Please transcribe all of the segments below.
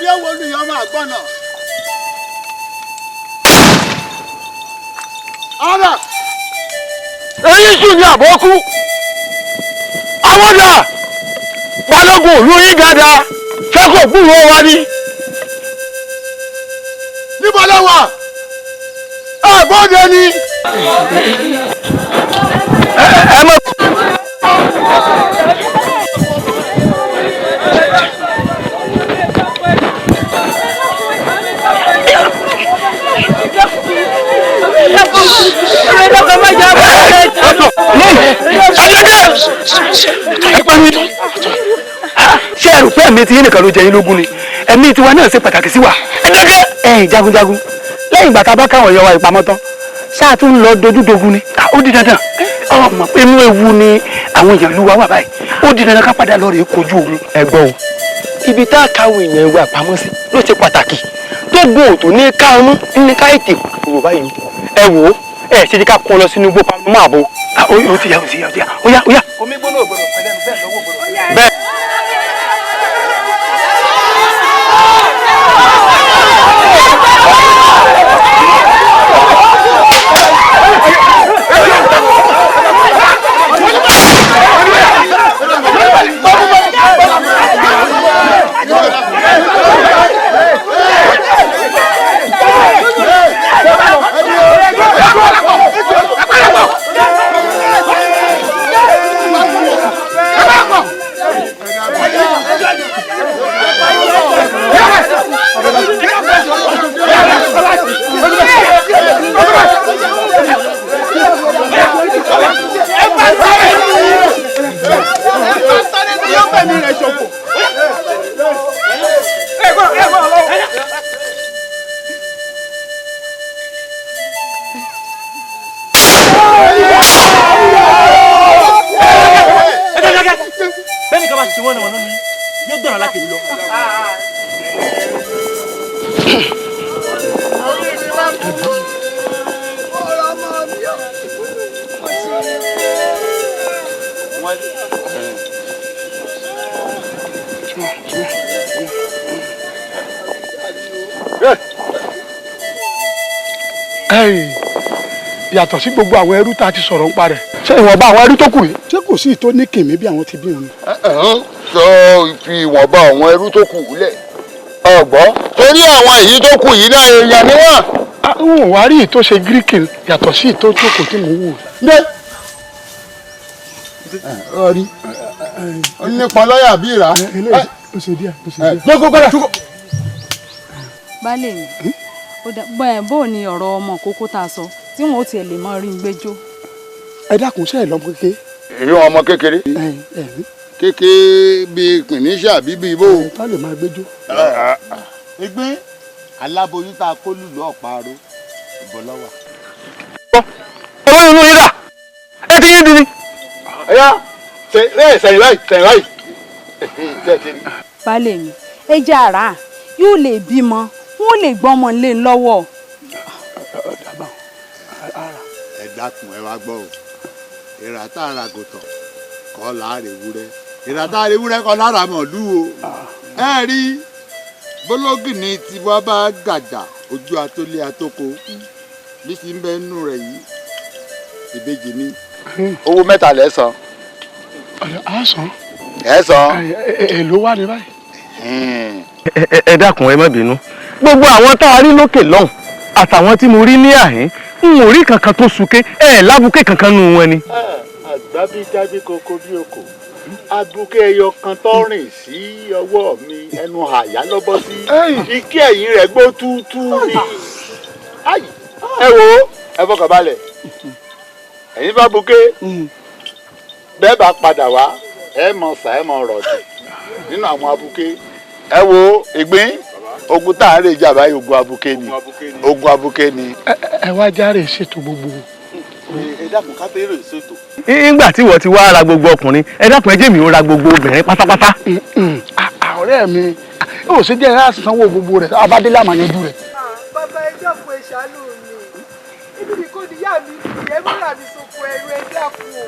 bí ó wo olùyàn máa gbọ́n náà. ọ̀rọ̀. èyí sùn ní àbọ̀kú àwọn ọ̀dà balógun ìlú yín dáadáa fẹ́kọ̀ọ́ gbúròó wa ni. níbo ló wà? àbọ̀dé ni. ẹ mọ̀. ṣé ẹrù pé ẹ̀mí tí yín nìkan ló jẹ yín lógún ni ẹ̀mí tiwa náà ṣe pàtàkì sí wa. ẹ dákẹ́ ẹ̀yin jagunjagun lẹ́yìn ìgbà tá a bá káwọn èèyàn wa ìpamọ́ tán ṣáà tún lọ dojúdogun ni ó di dandan ọmọ pé inú ewu ni àwọn èèyàn ìlú wa wà báyìí ó di dandan ká padà lọ rèé kojú ogun. ẹ gbọ́ o ibi tá a káwọn èèyàn ìwé àpamọ́ sí ló ṣe pàtàkì tó gbọ́ òtò ní ká ọmọ ní ká ètè kúrò báyìí ẹ wò ó ẹ ṣe ti ká kó lọ sínú igbó pamọ́ àbò. ó ti yá ó yá. omi gbóná ò gbọdọ̀ pẹ̀lẹ́ bẹ́ẹ̀ lọ́wọ́ gbọdọ̀ bẹ́ẹ̀. yàtọ̀ sí gbogbo àwọn ẹrú tá a ti sọ̀rọ̀ ń parẹ́. ṣé ìwọ̀nba àwọn ẹrú tó kù yìí. ṣé kò sí ìtó ní kìmí bí àwọn ti bí òun. sọ fi ìwọ̀nba àwọn ẹrú tó kù lẹ̀ ọ̀gbọ́n torí àwọn èyí tó kù yìí náà èèyàn ni wọ́n. n ò wá rí ìtó ṣe gíríkì yàtọ̀ sí ìtó tó kù tí mò ń wò. ndé ọrí nípa lọ́yà bí ìrà. ó ṣe díẹ̀ ó ṣe díẹ̀. gbogbo gbọ́dọ̀. baálé mi bó o ní ọ̀rọ̀ ọmọ kókó tá a sọ tí wọn ò tiẹ̀ lè mọ rí ń gbẹ́jọ́. ẹ dákun ṣe é lọ́mọ kékeré. èyí ọmọ kékeré. kékeré bíi kìnìṣà bíbí ibò. tá lè máa gbẹ́jọ́. ìgbín aláboyún tá a kó lùlù ọ̀pá-aró ìbọ̀lọ́wà. olóyún inú yín dà ẹ ti yín di ni. ẹ̀yà sẹ̀yìn báyìí. baálé mi ẹ jẹ́ àrà yóò lè bímọ wọn lè gbọ́mọ lé lọ́wọ́. ẹ dákun ẹ wá gbọ́ o ìrà tá a ra gòtàn kọ́ láàrẹ̀ ewúrẹ́ ìrà tá a ra ewúrẹ́ kọ́ lára mọ̀lú o ẹ rí bólógìní tí wọ́n bá gàjà ojú atólé atóko bí ti ń bẹ nínú rẹ̀ yìí ìbejì ni. owó mẹ́ta lẹ́ san. a san. ẹ san. èló wà ní báyìí. ẹ dákun ẹ má bínú gbogbo àwọn tá a rí lókè lọ́hùn àtàwọn tí mo rí ní àhín n ò rí kankan tó sunké lábùké kankan nù wọn ni. àgbábí jábí koko bí oko abuké ẹyọ kan tó rìn sí ọwọ́ mi ẹnu àyà lọ́bọ́ sí ike ẹ̀yìn rẹ̀ gbó túútú ni. ẹ wo ẹ fọkàn balẹ̀ ẹ̀yin bá buké bẹ́ẹ̀ bá padà wá ẹ mọ̀ sà ẹ mọ̀ rọ̀jì nínú àwọn abuké. ẹ wo ìgbín ogun tá à ń rè jà báyìí ogun abuké ni ogun abuké ni. ẹ wá járe ṣètò gbogbo. ẹ dákun ká tẹ́lẹ̀ ṣètò. nígbà tí wọ́n ti wá ra gbogbo ọkùnrin ẹ dákun ẹ jẹ́ mi ó ra gbogbo obìnrin pátápátá. ọ̀rẹ́ mi yóò ṣe jẹ́ láti sanwó gbogbo rẹ̀ abádélé àmàyànjú rẹ̀. bàbá ẹjọ́ fún ìṣàlù mi ibi ni kò níyà mi ìyẹn múra mi sọ̀kò ẹ̀rù ẹ̀dá kù o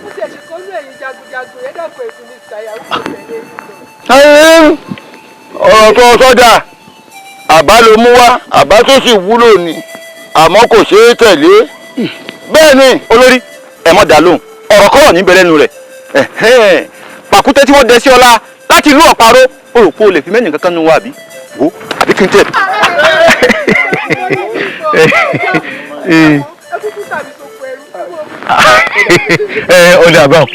mo ti ẹ̀ṣẹ̀ kọ́nú ẹ̀yìn jagunjagun ẹ̀dá kù ẹ̀fún mi ṣàyàwó tẹ̀lé yìí lọ. ọ̀rọ̀ tó sọ́jà àbá ló mú wá àbá tó sì wúlò ni àmọ́ kò ṣeé tẹ̀lé. bẹ́ẹ̀ ni olórí ẹ mọ̀ dá lóhùn ọ̀rọ̀ kọ́rọ̀ ní bẹ̀rẹ̀ nu rẹ̀ pàkúté tí wọ́n dẹ sí ọlá láti ìlú ọ̀paró o rò pé o lè fi mẹ́rin kankan nu wa àbí wo àbí kí n tẹ̀. ọ̀dà àbáwọ̀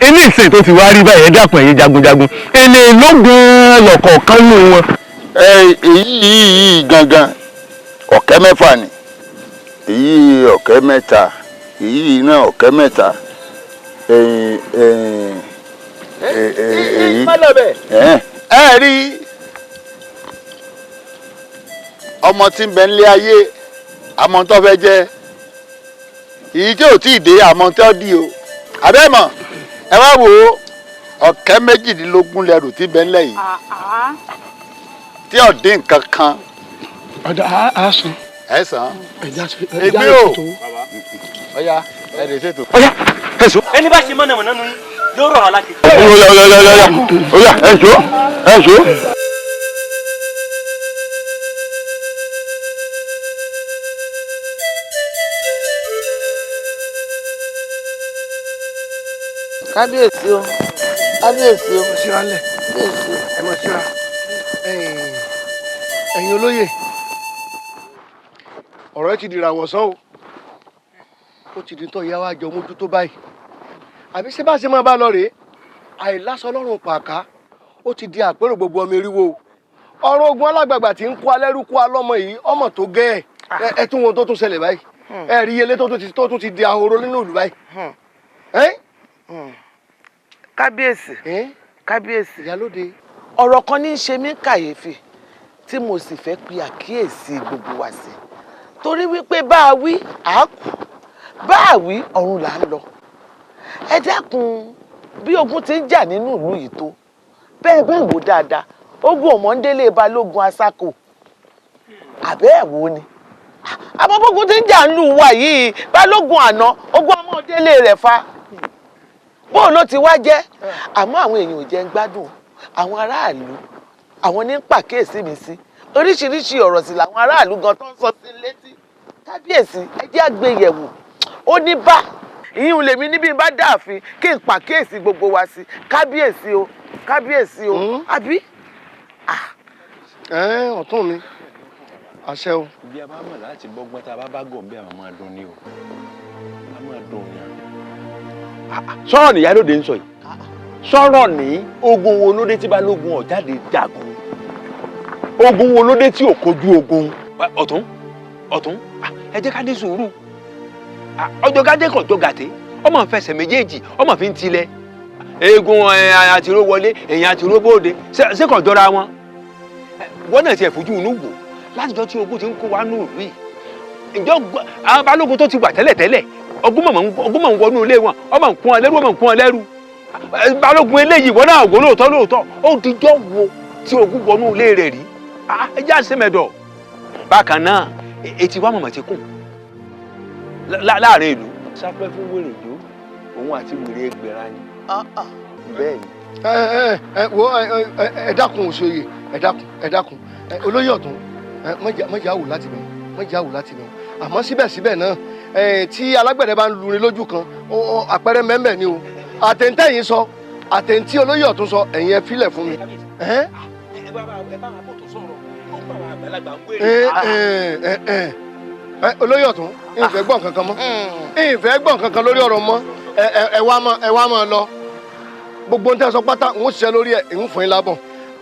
ilé ìsìn tó ti wá rí báyìí ẹ dákun ẹ̀yin jagunjagun èlé ló gan-an lọ̀kọ̀ọ̀kan nù wọn. èyí gangan ọ̀kẹ́ mẹ́fà ni èyí ọ̀kẹ́ mẹ́ta èyí náà ọ̀kẹ́ mẹ́ta ẹ rí ọmọ tí ń bẹ nílé ayé àmọ́ tó fẹ́ jẹ́ èyí tí ò tí ì dé àmọ́ tó di o àbẹ́mọ̀ ẹ wá wò ó ọ̀kẹ́ méjìdínlógún lẹ́rù tí bẹ ńlẹ̀ yìí tí ọ̀dín nǹkan kan. ọ̀dà àásùn. ẹ sàn. ẹgbẹ́ o ọ̀ya ẹ lè ṣètò. ọ̀ya ẹ sọ. ẹni bá ṣe mọ̀nàmọ́ná nu yóò rọ̀ ọ́ láti. ọ̀ya ẹ sọ ẹ sọ. kábíyèsí o kábíyèsí o. síra ńlẹ̀ ẹ mọ̀ síra ẹ̀yin olóyè ọ̀rọ̀ ti di ìràwọ̀sán o ó ti di tọ́ ìyá wa jọ mójú tó báyìí àbí ṣé bá ṣe máa bá lọ rèé àìlásọ ọlọ́run pàká ó ti di àpérò gbogbo ọmọ eriwo ọ̀rọ̀ ogun alágbàgbà tí ń kó alẹ́rú kó alọ́mọ yìí ọmọ tó gẹ́ ẹ tún wọn tó tún ṣẹlẹ̀ báyìí ẹ rí ilé tó tún ti di ahoro nínú ìlú báyìí. kábíyèsí kábíyèsí ìyálóde ọ̀rọ̀ kan ní í ṣe mí kàyéfì tí mo sì fẹ́ pe àkíyèsí gbogbo wa sí torí wípé bá a wí àá kú bá a wí ọ̀run là ń lọ ẹ dákun bí ogun ti ń jà nínú ìlú yìí tó bẹ́ẹ̀ bẹ́ẹ̀ wò dáadáa ogun ọ̀mọ́ndélé balógun asákò àbẹ́ ẹ̀ wo ni àmọ́ bógun ti ń jà nínú wa yìí balógun àná ogun ọmọdélé rẹ̀ fa bóò ló ti wá jẹ́ àmọ́ àwọn èèyàn ò jẹ́ ń gbádùn àwọn aráàlú àwọn ní pàkíyèsí mi sí oríṣiríṣi ọ̀rọ̀ sí làwọn aráàlú gan tó ń sọ sí létí kábíyèsí ẹ jẹ́ àgbéyẹ̀wò ó ní bá ìyún lèmi níbi bá dáàfin kí n pàkíyèsí gbogbo wa sí kábíyèsí o kábíyèsí o àbí. ọ̀tún mi àṣẹ o. bí a bá mọ̀ láti bọ́gbọ́n tá a bá bá gọ̀ bí àwọn máa dùn ní o a máa dùn ní a. sọ̀rọ̀ nìyá lóde ń sọ yìí sọ̀rọ̀ ní ogun wo lóde tí balógun ọ̀jáde jagun ogun wo lóde tí ò kojú ogun. ọ̀tún ẹ jẹ́ ká dé sùúrù ọjọ́ gádé kan tó gàté ọmọ fẹsẹ̀ méjèèjì ọmọ fi ń tilẹ̀ eegun àtìró wọlé èèyàn àtìró bóde ṣé kò jọra wọn wọn náà tiẹ̀ fojú inú wò látijọ́ tí ogun ti ń kó wa nù rí ìjọ àwọn balógun tó ti wà tẹ́lẹ̀tẹ́lẹ̀ ogun mọ̀ ń wọnú ilé wọn ọmọ ń kún ọ lẹ́rú ọmọ ń kún ọ lẹ́rú balógun eléyìí wọn náà wò lóòótọ́ ó dijọ́ wo tí ogun wọnú ilé rẹ̀ rí ẹjẹ́ àṣemẹ̀dọ̀ bákan náà etí wa mọ̀mọ́ ti kùn láàrin ìlú. sápẹ́ fún wèrè jó òun àti wèrè ẹgbẹ̀rán ni. bẹ́ẹ̀ ni. wo ẹ dákun òṣòye ẹ dákun olóyè ọ̀tún mọ̀jà wò láti bẹ̀rẹ̀ àmọ́ síbẹ̀síbẹ̀ náà tí alágbẹ̀dẹ bá ń lurin lójú kan àpẹẹrẹ mẹ́mẹ́ ni o àtẹ̀ntẹ̀ yìí sọ àtẹ̀ntí olóyè ọ̀tún sọ ẹ̀yin ẹ filẹ̀ fún mi. ẹ bá wa bọ̀ tó sọ̀rọ̀ ó ń bá wa àgbàlagbà ń wéré. olóyè ọ̀tún ìfẹ́ gbọ̀n kankan mọ́ ìfẹ́ gbọ̀n kankan lórí ọ̀rọ̀ mọ́ ẹ wá máa lọ gbogbo ń tẹ́ sọ pátá ń ṣiṣẹ́ lórí ẹ̀ ń fún yín lábọ̀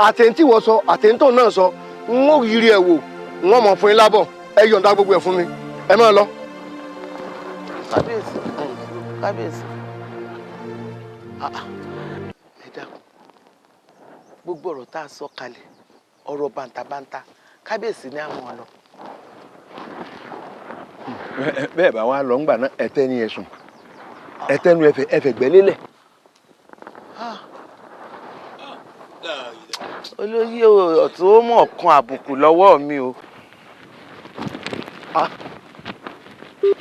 àtẹ̀ntí wọ́n sọ àtẹ̀ntò náà sọ ń ó yiri ẹ̀ wò ń wọ́n mọ̀ fún yín lábọ̀ ẹ yọ̀ǹda gbogbo ẹ̀ fún mi ẹ máa lọ. kábíyèsí kábíyèsí ẹ dákun gbogbo ọ̀rọ̀ tá a sọ kalẹ̀ ọ̀rọ̀ bàǹtàbàǹtà kábíyèsí ni àwọn ọ̀nà. bẹ́ẹ̀ bá wa lọ ńgbà náà ẹ̀tẹ́ ni ẹ̀sùn ẹ̀tẹ́nu ẹ̀fẹ̀ gbẹ́lélẹ̀. olóyè ọ̀tún ó mọ̀ kan àbùkù lọ́wọ́ mi o.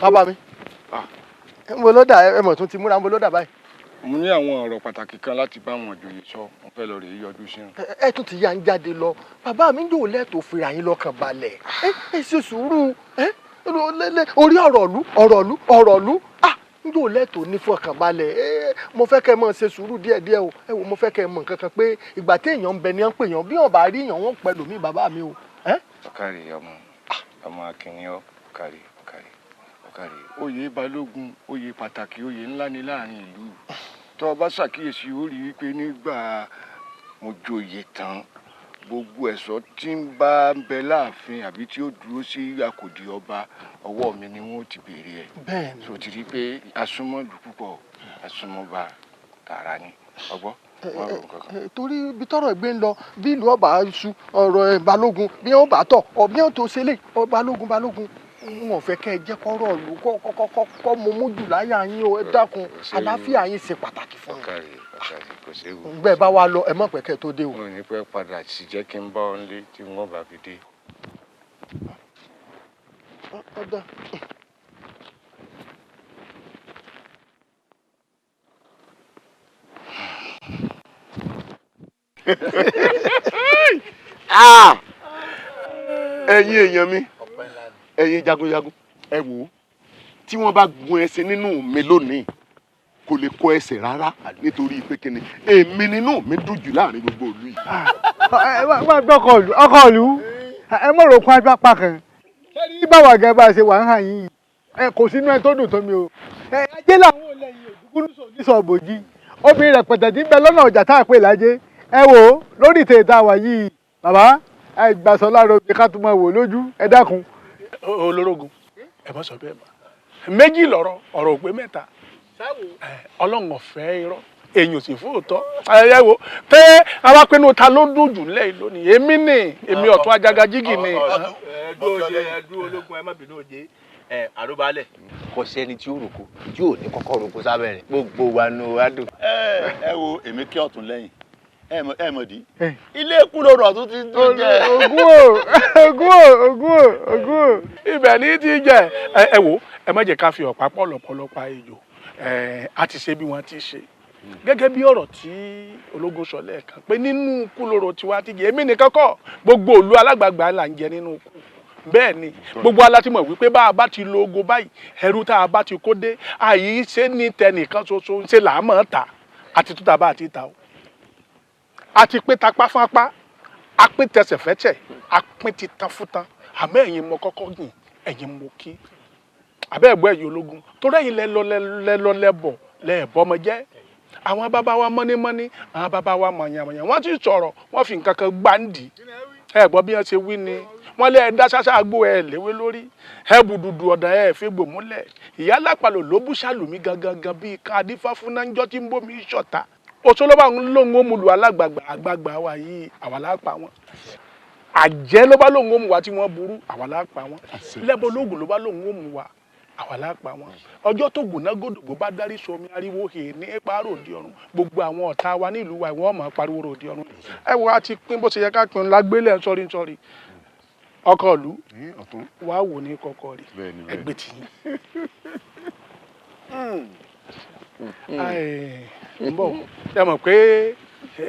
bàbá mi ń bo ló dà ẹ mọ̀ tún ti múra ń bo ló dà báyìí. mo ní àwọn ọ̀rọ̀ pàtàkì kan láti bá wọn joyè sọ mo fẹ́ lọ rèé yọjú sí wọn. ẹ tún ti yá ń jáde lọ bàbá mi yóò lẹ́tọ̀ọ́ fìrà yín lọ́kàn balẹ̀ ẹ ṣe sùúrù orí ọ̀rọ̀ lú yóò lẹ́tọ̀ọ́ ní fọkàn balẹ̀ mo fẹ́ kẹ́ ẹ mọ̀ ṣe sùúrù díẹ̀díẹ̀ o ẹ wò mo fẹ́ kẹ́ ẹ mọ̀ nǹkan kan pé ìgbà tí èèyàn ń bẹ ní à ń pè yàn bí wọn bá rí yàn wọn pẹ̀lú mi bàbá mi o. ọ̀kàrí ọmọ akínní ọ̀kàrí oyè balógun oyè pàtàkì oyè ńlá ni láàrin ìlú tó o bá ṣàkíyèsí ó rí wípé nígbà mo joyè tán gbogbo ẹ̀ṣọ́ tí ń bá ń bẹ láàfin àbí tí ó dúró sí àkòdì ọba ọwọ́ mi ni wọ́n ti béèrè ẹ̀. bẹ́ẹ̀ni. so ti rí pé asúnmọ́lù púpọ̀ asúnmọ́ba tààrà ni ọgbọ́n wọn rò kankan. torí bí tọ́rọ̀ ìgbé ń lọ bí ìlú ọba ṣu ọ̀rọ̀ balógun bí wọn bá tọ ọbí wọn tó ṣẹlẹ̀ balógun wọn fẹ́ kẹ́ ẹ jẹ́ kọ́rọ̀ ìlú kọ́ mo mójú láyà yín o ẹ dákun àlàáfíà yín ṣe pàtàkì fún mi. kò séwu. bẹ́ẹ̀ bá wa lọ ẹ mọ̀ pé kẹ́ ẹ tó dé o. mo ní pẹ́ padà sí jẹ́ kí n bá ọ nílé tí wọ́n bá fi dé. ẹ̀yin èèyàn mi ẹ̀yin jagunjagun ẹ wò ó tí wọ́n bá gun ẹṣin nínú mi lónìí kò lè kọ ẹsẹ̀ rárá nítorí pé kíni èmi nínú mi dùn jù láàrin gbogbo ìlú yìí. wọ́n gbọ́ ọkọ̀ ìlú ẹ mọ̀ rò kún apá kan bí báwa gan bá ṣe wà ń hàn yín kò sínú ẹ tó dùn tó mi o ajé làwọn ò lẹ́yìn òdúkúlùsọ oníṣọ òbòjì obìnrin rẹ̀ pẹ̀tẹ̀ tí ń bẹ lọ́nà ọjà tá a pè lájé ẹ wò ó lórí ìtẹ̀ ìta wà yìí bàbá ẹ gbàsọ láàárọ̀ bí ká tún máa wò lójú ẹ dákun. olórógun ẹ mọ sọ bẹ́ẹ̀ mọ́ méjì lọ̀rọ̀ ọ̀rọ̀ òpè mẹ́ta Ọlọ́run ọ̀fẹ́ irọ́ èyàn sì fún òótọ́ ẹ wo pé àwa pinnu ta ló dùn jù lẹ́yìn lónìí èmi ọ̀tún Àjàgàjìgì ni. ẹdúró ológun ẹ má bínú òjé àròbalẹ̀. kò sẹ́ni tí ó roko tí ò ní kọ́kọ́ roko sábẹ́ rẹ̀ gbogbo wa nù wá dùn. ẹ wo èmi kí ọ̀tún lẹ́yìn ẹ mọ̀ dí ilé kúlòrò ọ̀tún ti tó jẹ. ogún ibẹ̀ ní ti jẹ ẹ wo ẹ má jẹ́ ká fi ọ̀pá pọ̀lọpọ̀lọpọ̀ ejò a ti ṣe bí wọ́n ti ṣe gẹ́gẹ́ bí ọ̀rọ̀ tí ológun sọ lẹ́ẹ̀kan pé nínú kúlòrò tiwa ti jẹ èmi nìkan kọ́ gbogbo ìlú alágbàgbà là ń jẹ nínú kú bẹ́ẹ̀ ni gbogbo alátimọ̀ wípé bá a bá ti lo ogo báyìí ẹrú tá a bá ti kó dé àyè ṣe ní tẹnìkan ṣoṣo ṣe là á mọ̀ ọ́n ta àti tó ta bá àti ta o àti pé tapá fún apá apé tẹsẹ̀ fẹ́tẹ̀ apín ti tán fún tán àmọ́ ẹ̀yin mọ kọ́kọ́ yìn ẹ̀yin mọ kí abẹ́ ẹ̀gbọ́ ẹ̀yin ológun torí ẹ̀yin lẹ́lọ́ lẹ́bọ̀ lẹ́ẹ̀bọ́mọ jẹ́ àwọn bàbá wa mọ́nímọ́ní àwọn bàbá wa mọ̀nyàmọ̀nyà wọ́n ti sọ̀rọ̀ wọ́n fi nǹkan kan gbáǹdì ẹ gbọ́ bí wọ́n ṣe wí ni wọ́n lé ẹ̀dá ṣáṣá àgbo ẹ̀ léwé lórí ẹ bùdùdù ọ̀dà ẹ̀ fi gbò múlẹ̀ ìyá lápàlò ló bú ṣàlùmí gangan bíi ká adífá fún náà ń jọ́ tí ń bómi ṣọ̀tá òṣòlóbà ń lóun ó mu lù àgbààgbà wa yìí àwa lápá wọn àjẹ́ ló bá lóun ó mu wa tí wọ́n burú àwa lápá wọn lẹ́bọ̀ lóògùn ló bá lóun ó mu wa àwa lápá wọn ọjọ́ tó gùn náà gòdògbò bá darí sọmi ariwo hè ní pààrọ̀ òde ọ̀run gbogbo àwọn ọ̀tá wa nílùú wa ìwọ́n mọ̀ pariwo òde ọ̀run ẹ wo àti pín bó ṣe yẹ ká pín lágbélé sọrí ọkọ ìlú wà wò ní kọkọ rẹ ẹgbẹ́ tì í bọ̀ ẹ mọ̀ pé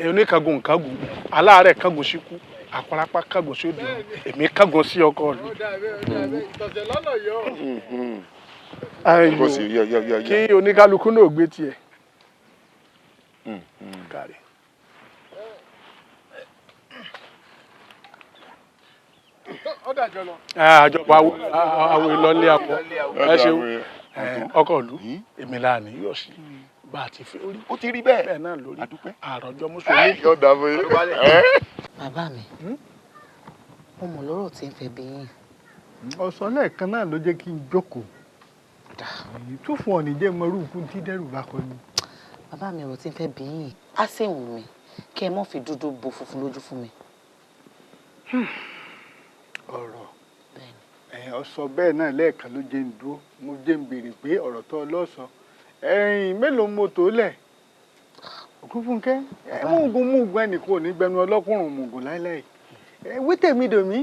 oníkangun nkangun aláàárẹ̀ kangun síkú àpárapá kangun sí òdì èmi kangun sí ọkọ ìlú. kí oníkálukú náà gbé tiẹ̀ kárí. àjọpọ̀ àwọn ìlọlé àpọ̀ ẹ ṣeun ọkọ ìlú èmi láàánú yóò sí bá a ti fi orí. ó ti rí bẹ́ẹ̀ náà lórí àròjọ mùsùlùmí. yóò dà fún yín. bàbá mi mo mọ̀ lọ́rọ̀ tí ń fẹ́ bí yín. ọ̀sán lẹ́ẹ̀kan náà ló jẹ́ kí n jókòó tó fún ọ nìjẹ́ mọ irú tí dẹ́rù bá kọ ni. bàbá mi ọ̀rọ̀ tí ń fẹ́ bí yín á sì wù mí kí ẹ mọ́ fi dúdú bo funfun lójú fún mi. ọ̀rọ̀ ọ̀sọ̀ bẹ́ẹ̀ náà lẹ́ẹ̀kan ló jẹ́ ń dúró mo jẹ́ ń béèrè pé ọ̀rọ̀ tó ọlọ́sọ ẹ̀yìn mélòó mo tó lẹ̀ Ògúnfúnkẹ́ múgun ẹnìkan ò ní gbẹnu ọlọ́kùnrin mùgùn láíláì wí tèmi dòmí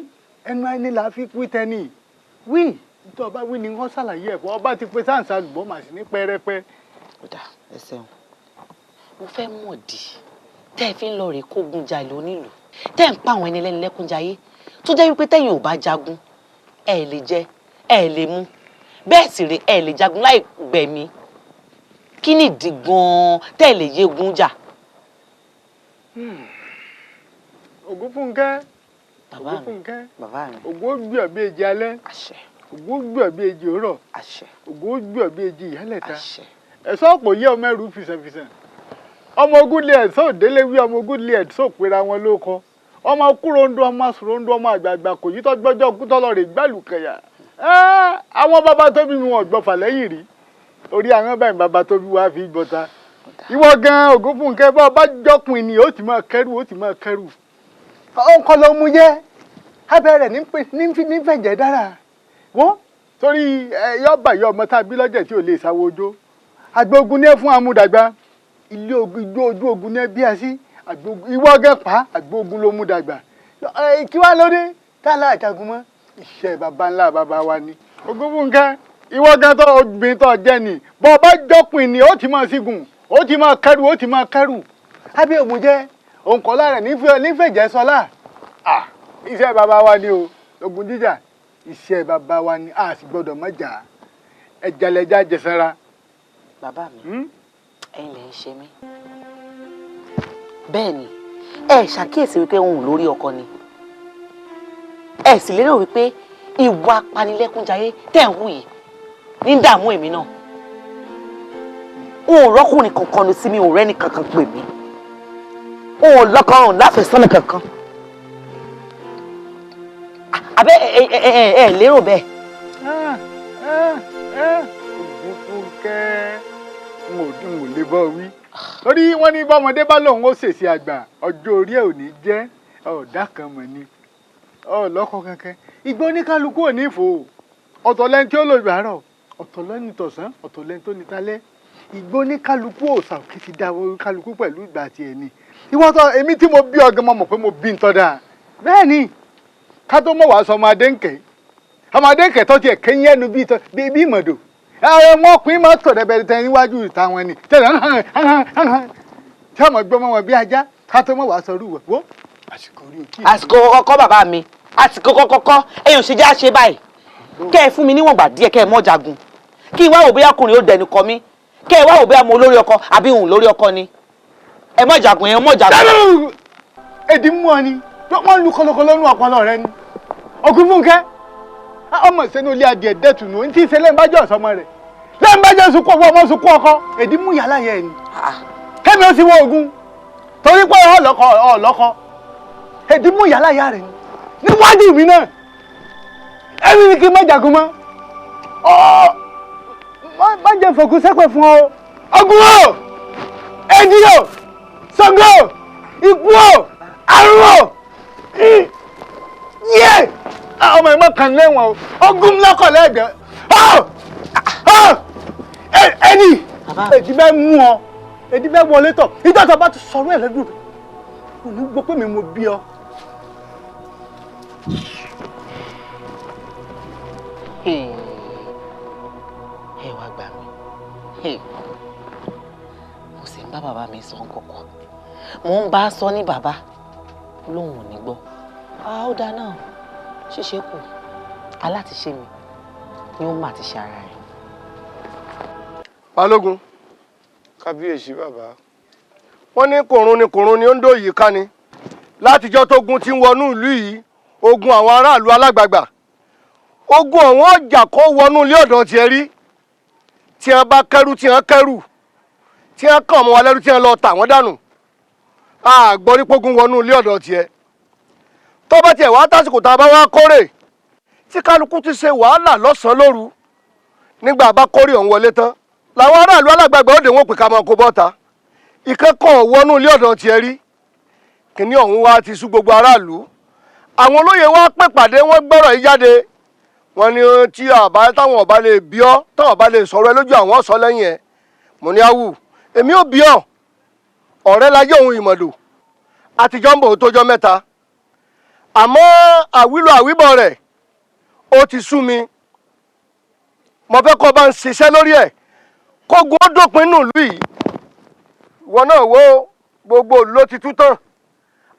ẹnu ẹni là á fi wí tẹ́ni wí tó ọba wí ni wọ́n ṣàlàyé ẹ̀fọ́ ọba ti pe sáǹsà lùbọ́ màá sí ní pẹ́rẹ́pẹ́. ọ̀dà ẹ ṣeun mo fẹ́ mọ̀ dí tẹ́ ẹ fi ń lọ rèé kógun jalè onílù tẹ́ ẹ ń pa àwọn ẹni lẹ́ni lẹ́kúnjayé tó jẹ́ wípé tẹ́yìn ò bá jagun ẹ lè jẹ ẹ lè mu bẹ́ẹ̀ sì rè ẹ lè jagun láì gbẹ̀mí kí nìdí gan-an tẹ́ ẹ lè yégun jà. Ògúnfúnkẹ́ Ògúnfúnkẹ́ ògún ó gbé ọ̀bí èjì alẹ́ ògún ó gbé ọ̀bí èjì òrọ̀ ògún ó gbé ọ̀bí èjì ìyálẹ̀ta ẹ̀sọ́ ọ̀pọ̀ yé ọmọ ẹrù fìsànfìsàn ọmọ ogun lé ẹ̀sọ́ òdélé wí ọmọ ogun lé ẹ̀sọ́ òpera wọn lóko ọmọ kúròǹdó ọmọ sòròǹdó ọmọ àgbààgbà kò yí tọ́jọ́jọ́ kú tọ́lọ́ rè gbàlù kẹyà àwọn bàbá tó bí mi wọn gbọ́fà lẹ́yìn rí orí àwọn báyìí bàbá tó bí wàá fi gbọ́ta ìwọ gan Ògúnfúnkẹ́ bá ọba jọkùn ni ó ti máa kẹ́rù ọkọ ló mú yẹ abẹ́rẹ́ nífẹ̀jẹ̀ dára wọ́n torí yọba yọ ọmọ tá a bí lọ́jẹ̀ tí ò lè sáwọ́ ojó àgbógun ní ẹ fún amúdàgbà ilé ojú ogun ní ẹ bí ẹ sí ìwọ gẹ́pà àgbógun ló mú dàgbà kí wá lóde tá a lá àjagun mọ́ iṣẹ́ baba ńlá baba wa ni Ògúnfúnkẹ́ ìwọ gan tó obìnrin tó jẹ́ ni bọ́ ọba jọkùn ni ó ti máa sígun ó ti máa kẹ́rù abẹ́ òmùjẹ́ òǹkọ́lá rẹ̀ nífẹ̀jẹ̀ sọlá iṣẹ́ bàbá wa ni o ogun jíjà iṣẹ́ bàbá wa ni a sì gbọ́dọ̀ má jà ẹ̀jẹ̀lẹ̀jà jẹ̀sára. bàbá mi ẹ̀yin lè ń ṣe mí bẹ́ẹ̀ ni ẹ ṣàkíyèsí wípé òun lórí ọkọ ni ẹ sì lérò wípé ìwà apanilẹ́kúnjayé tẹ̀ ń hù yìí ní dààmú èmi náà òun rọ́kùnrin kankan ló sí mi ò rẹ́ni kankan pè mí òun lọ́kàn òun láfẹ̀sọ́nà kankan àbẹ́ ẹ lérò bẹ́ẹ̀. Ògúnfúnkẹ́ n ò lè bọ́ wí torí wọ́n ní bọ́mọdé bá lòun ó ṣèṣe àgbà ọjọ́ orí ẹ̀ ò ní jẹ́ ọ̀dà kan mọ̀ ni ọlọ́kọ̀ kankan ìgbà oníkálukú ò ní fò ọ̀tọ̀ lẹ́ni tí ó lò ìbárọ̀ ọ̀tọ̀ lẹ́ni tọ̀sán ọ̀tọ̀ lẹ́ni tó ní talẹ́ ìgbà oníkálukú ò sàkí ti dá kálukú pẹ̀lú ìgbà tiẹ̀ ni ìwọ́tọ̀ èmi tí mo bí ọgán mọ̀ pé mo bí ntọ́ dáa bẹ́ẹ̀ ni ká tó mọ̀ wá sọ ọmọdé ńkẹ́ tó tiẹ̀ kẹ́yìn ẹnu bí ìmọ̀dò wọn kùn máa tọ̀ dẹ́bẹ̀rẹ̀ níwájú ìta wọn ni tẹ̀lé tí ọmọ gbọ́ mọ́ wọn bí ajá ká tó mọ̀ wá sọ rúwọ̀ wọ́ àsìkò orí òkè. àsìkò kọ́kọ́ bàbá mi àsìkò kọ́kọ́ èèyàn ṣe já ṣe báyìí kẹ́ ẹ fún mi níwọ̀ngbà díẹ̀ kẹ́ ẹ mọ́ jagun kí n wá wò bóyá ọkùnrin ó dẹnu kọ mí kẹ́ ẹ wá wò bóyá mo lórí ọkọ àbí òun lórí ọkọ ni ẹ mọ́ jagun ẹ mọ́ jagun. èdè mú ọ ni wọ́n lu kọlọkọlọ nínú ọpọlọ rẹ ni Ògúnfúnkẹ́ ọmọ ìsẹ́nu ilé adìẹ dẹ́tùnú ní tí ìṣẹ̀lẹ̀ ń bá jẹ́ ọ̀sọ́mọ rẹ̀ lẹ́yìn bá jẹ́ sunkún ọmọ sunkún ọkọ èdè mú yàrá yẹ ni kẹ́mi ó sì wọ ogun torí pé ọlọ́kọ èdè mú yàrá yà rẹ̀ ni níwájú mi náà ẹ̀mí ni kí n má jagun mọ́ má jẹ́ fòkú sẹ́pẹ̀ fún ọ ogun o èdè o Ṣàngó ikú o àrùn o yé ọmọ ìmọ̀ kan lẹ́wọ̀n o ogun lọ́kọ̀ lẹ́gbẹ̀ẹ́ ẹni èdè bẹ́ẹ̀ mú ọ èdè bẹ́ẹ̀ wọlé tọ̀ ìjọba bá ti sọ̀rọ̀ ẹ̀ lẹ́dùn kò ní gbọ́ pé mi mo bí ọ. ẹ wá gbà mí mo sì ń bá bàbá mi sọ nǹkankan mo ń bá a sọ ní bàbá lóhùn ò ní gbọ́ ó dáa náà ṣíṣe kù alátiṣe mi ni ó mà ti ṣe ara rẹ̀. Balógun kábíyèsí bàbá wọ́n ní kòrun ni ó ń dó yìí ká ni látijọ́ tógun ti ń wọnú ìlú yìí ogun àwọn aráàlú alágbàgbà ogun àwọn ọjà kó wọnú ilé ọ̀dọ̀ tiẹ̀ rí tí wọ́n bá kẹ́rù tí wọ́n kẹ́rù tí wọ́n kàn mọ́ wa lẹ́rú tí wọ́n lọ tà wọ́n dànù àgbọ̀rí pógun wọnú ilé ọ̀dọ̀ tiẹ̀ tó bá tiẹ̀ wá tásìkò tá a bá wá kórè tí kálukú ti ṣe wàhálà lọ́sàn-án lóru nígbà bá kórè ọ̀hún wọlé tán làwọn aráàlú alágbàgbà ó dé wọn pè ká máa kó bọ́ta ìkẹ́kọ̀ọ́ wọnú ilé ọ̀dọ̀ tiẹ̀ rí kìnní ọ̀hún wá ti sú gbogbo aráàlú àwọn olóyè wá pè pàdé wọn gbọ́rọ̀ yìí jáde wọn ní tí táwọn ọba lè bí ọ táwọn ọba lè sọ̀rọ̀ ẹ lójú àwọn ọ̀sọ́ lẹ́yìn ẹ mo ní awù èmi ò bí ọ ọ̀rẹ́ láyé òun ìmọ̀dò àtijọ́ ń bò ó tójọ́ mẹ́ta àmọ́ àwílò àwíbọ̀ rẹ̀ ó ti sú mi mo fẹ́ kọ́ bá ń ṣiṣẹ́ lórí ẹ̀ kógun ó dópin nínú ìlú yìí ìwọ náà wo gbogbo òlù ló ti tú tán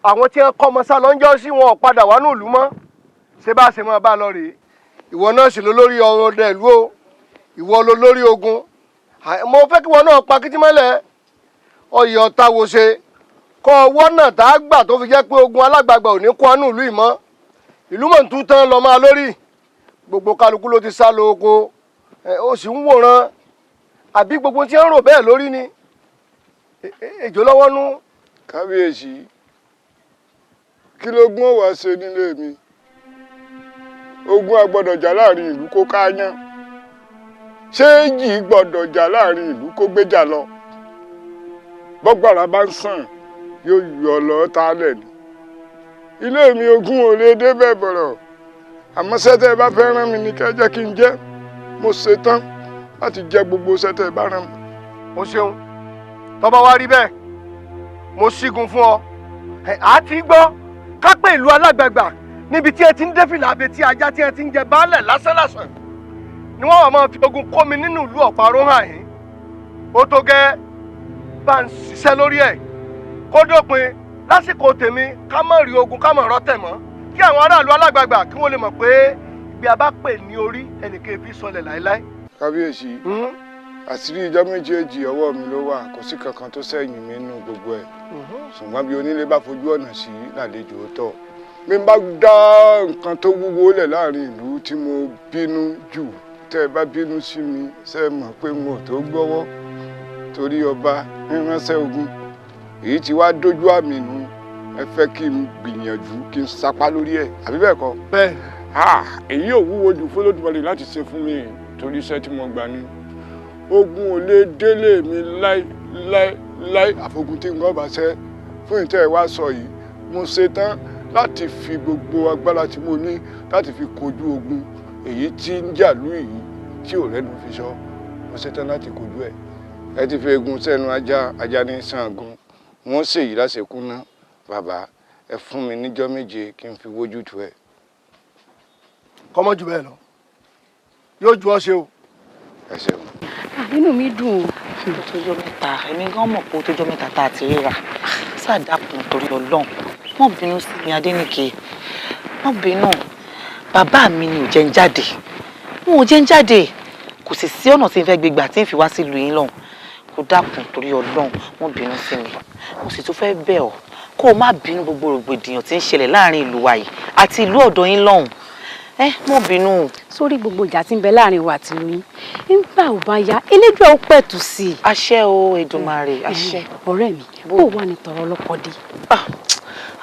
àwọn tí wọ́n kọ́ ọmọ sá lọ́njọ́ sí wọn ò padà wá ní ìlú mọ́ ṣé bá ṣe máa bá lọ rèé ìwọ náà sì ló lórí ọdẹ ìlú o ìwọ ló lórí ogun mo fẹ́ kí ìwọ náà pa kìtìmọ́lẹ̀ ọyẹ ọ̀tá wo ṣe kọ́ ọwọ́ náà tá a gbà tó fi jẹ́ pé ogun alágbàgbà ò ní kó àánú ìlú ìmọ̀ ìlú mọ̀ ń tú tán lọ máa lórí gbogbo kálukú ló ti sá lọ oko ó sì ń wòran àbí gbogbo tí ń rò bẹ́ẹ̀ lórí ni èjò lọ́wọ́ nú. kábíyèsí kí ló gún ọ̀wá ṣe nílé mi ogun agbọ́dọ̀ jà láàrin ìlú kó káyán ṣé èjì gbọ́dọ̀ jà láàrin ìlú kó gbéjà lọ bọ́gbàrá bá ń sàn yóò yọ lọ tálẹ̀ ni ilé mi ogun ò lè débẹ̀ bọ̀rọ̀ àmọ́ sẹ́tẹ̀ bá fẹ́ rán mi ní kẹ́ jẹ́ kí n jẹ́ mo ṣetán láti jẹ gbogbo sẹ́tẹ̀ bá rán mi. o ṣeun tó bá wá rí bẹ́ẹ̀ mo ṣígun fún ọ àti gbọ́ kápẹ́ ìlú alágbàgbà níbi tí ẹ ti ń dé fìlà abetí ajá tí ẹ ti ń jẹ baálẹ̀ lásánlàsàn ni wọ́n wà máa fi ogun kó mi nínú ìlú ọ̀pá-aró hàn yín ó tó gẹ́ bá ń ṣiṣẹ́ lórí ẹ̀ kó dópin lásìkò tèmi ká má rí ogun ká má rọ́tẹ̀ mọ́ kí àwọn aráàlú alágbàgbà kí wọ́n lè mọ̀ pé ibi a bá pè ní orí ẹnìkan fi sọlẹ̀ láéláé. kábíyèsí àṣírí ìjọ méjèèjì ọwọ́ mi ló wà kò sí kankan tó sẹ́yìn mi nínú gbogbo ẹ̀ ṣùgbọ́n bí onílé bá fojú ọ̀nà sí lálejò ó tọ̀ bí n bá dá nǹkan tó wúwo lẹ̀ láàrin ìlú tí mo bínú jù tẹ́ ẹ bá bínú sí mi ṣe é mọ̀ pé n ò tó gbọ́wọ́ torí ọba ránṣẹ́ ogun èyí tí wàá dójú àmì nù ẹ fẹ́ kí n gbìyànjú kí n sapá lórí ẹ̀ àbí bẹ́ẹ̀ kọ́. bẹ́ẹ̀. èyí ò wúwo jù fún Olódùmarè láti ṣe fún mi torí iṣẹ́ tí mo gbà ní ogun ò lè délé mi láí àfogun tí nǹkan bá ṣe fún ìtẹ́ ẹ̀ wá sọ yìí mo ṣetán láti fi gbogbo agbára tí mo ní láti fi kojú ogun èyí tí ń jà lú yìí tí ò rẹ́nu fi sọ mo ṣetán láti kojú ẹ̀ ẹ ti fi egun sẹ́nu ajá ní Ṣàngó wọ́n ṣèyí láṣẹkún ná bàbá ẹ fún mi níjọ́ méje kí n fi wójú tu ẹ. kọ́mọ́ jù bẹ́ẹ̀ lọ yóò ju ọ ṣe o. ẹ ṣeun. inú mi dùn o. ó tójọ́ mẹ́ta èmi gan mọ̀ pé ó tójọ́ mẹ́ta tá a ti ríra ṣàdàkùn torí Ọlọ́run wọ́n bínú sí mi Adéníkè wọ́n bínú bàbá mi ni ò jẹ́ ń jáde wọn ò jẹ́ ń jáde kò sì sí ọ̀nà tí n fẹ́ gbégbà tí n fi wá sílùú yín lọ́hùn kó dákun torí Ọlọ́run wọ́n bínú sí mi mo sì tún fẹ́ bẹ̀ ọ́ kó o má bínú gbogbo rògbòdìyàn tí ń ṣẹlẹ̀ láàrin ìlú wa yìí àti ìlú ọ̀dọ̀ yín lọ́hùn mo bínú. sórí gbogbo ìjà tí ń bẹ láàrin wa àti ìlú yín nígbà ò bá yá elédùn ó pẹ̀tù sí i. àṣẹ o Èdùmàrè àṣẹ. ọ̀rẹ́ mi bó wà ní tọrọ ọlọ́pọ̀ dé.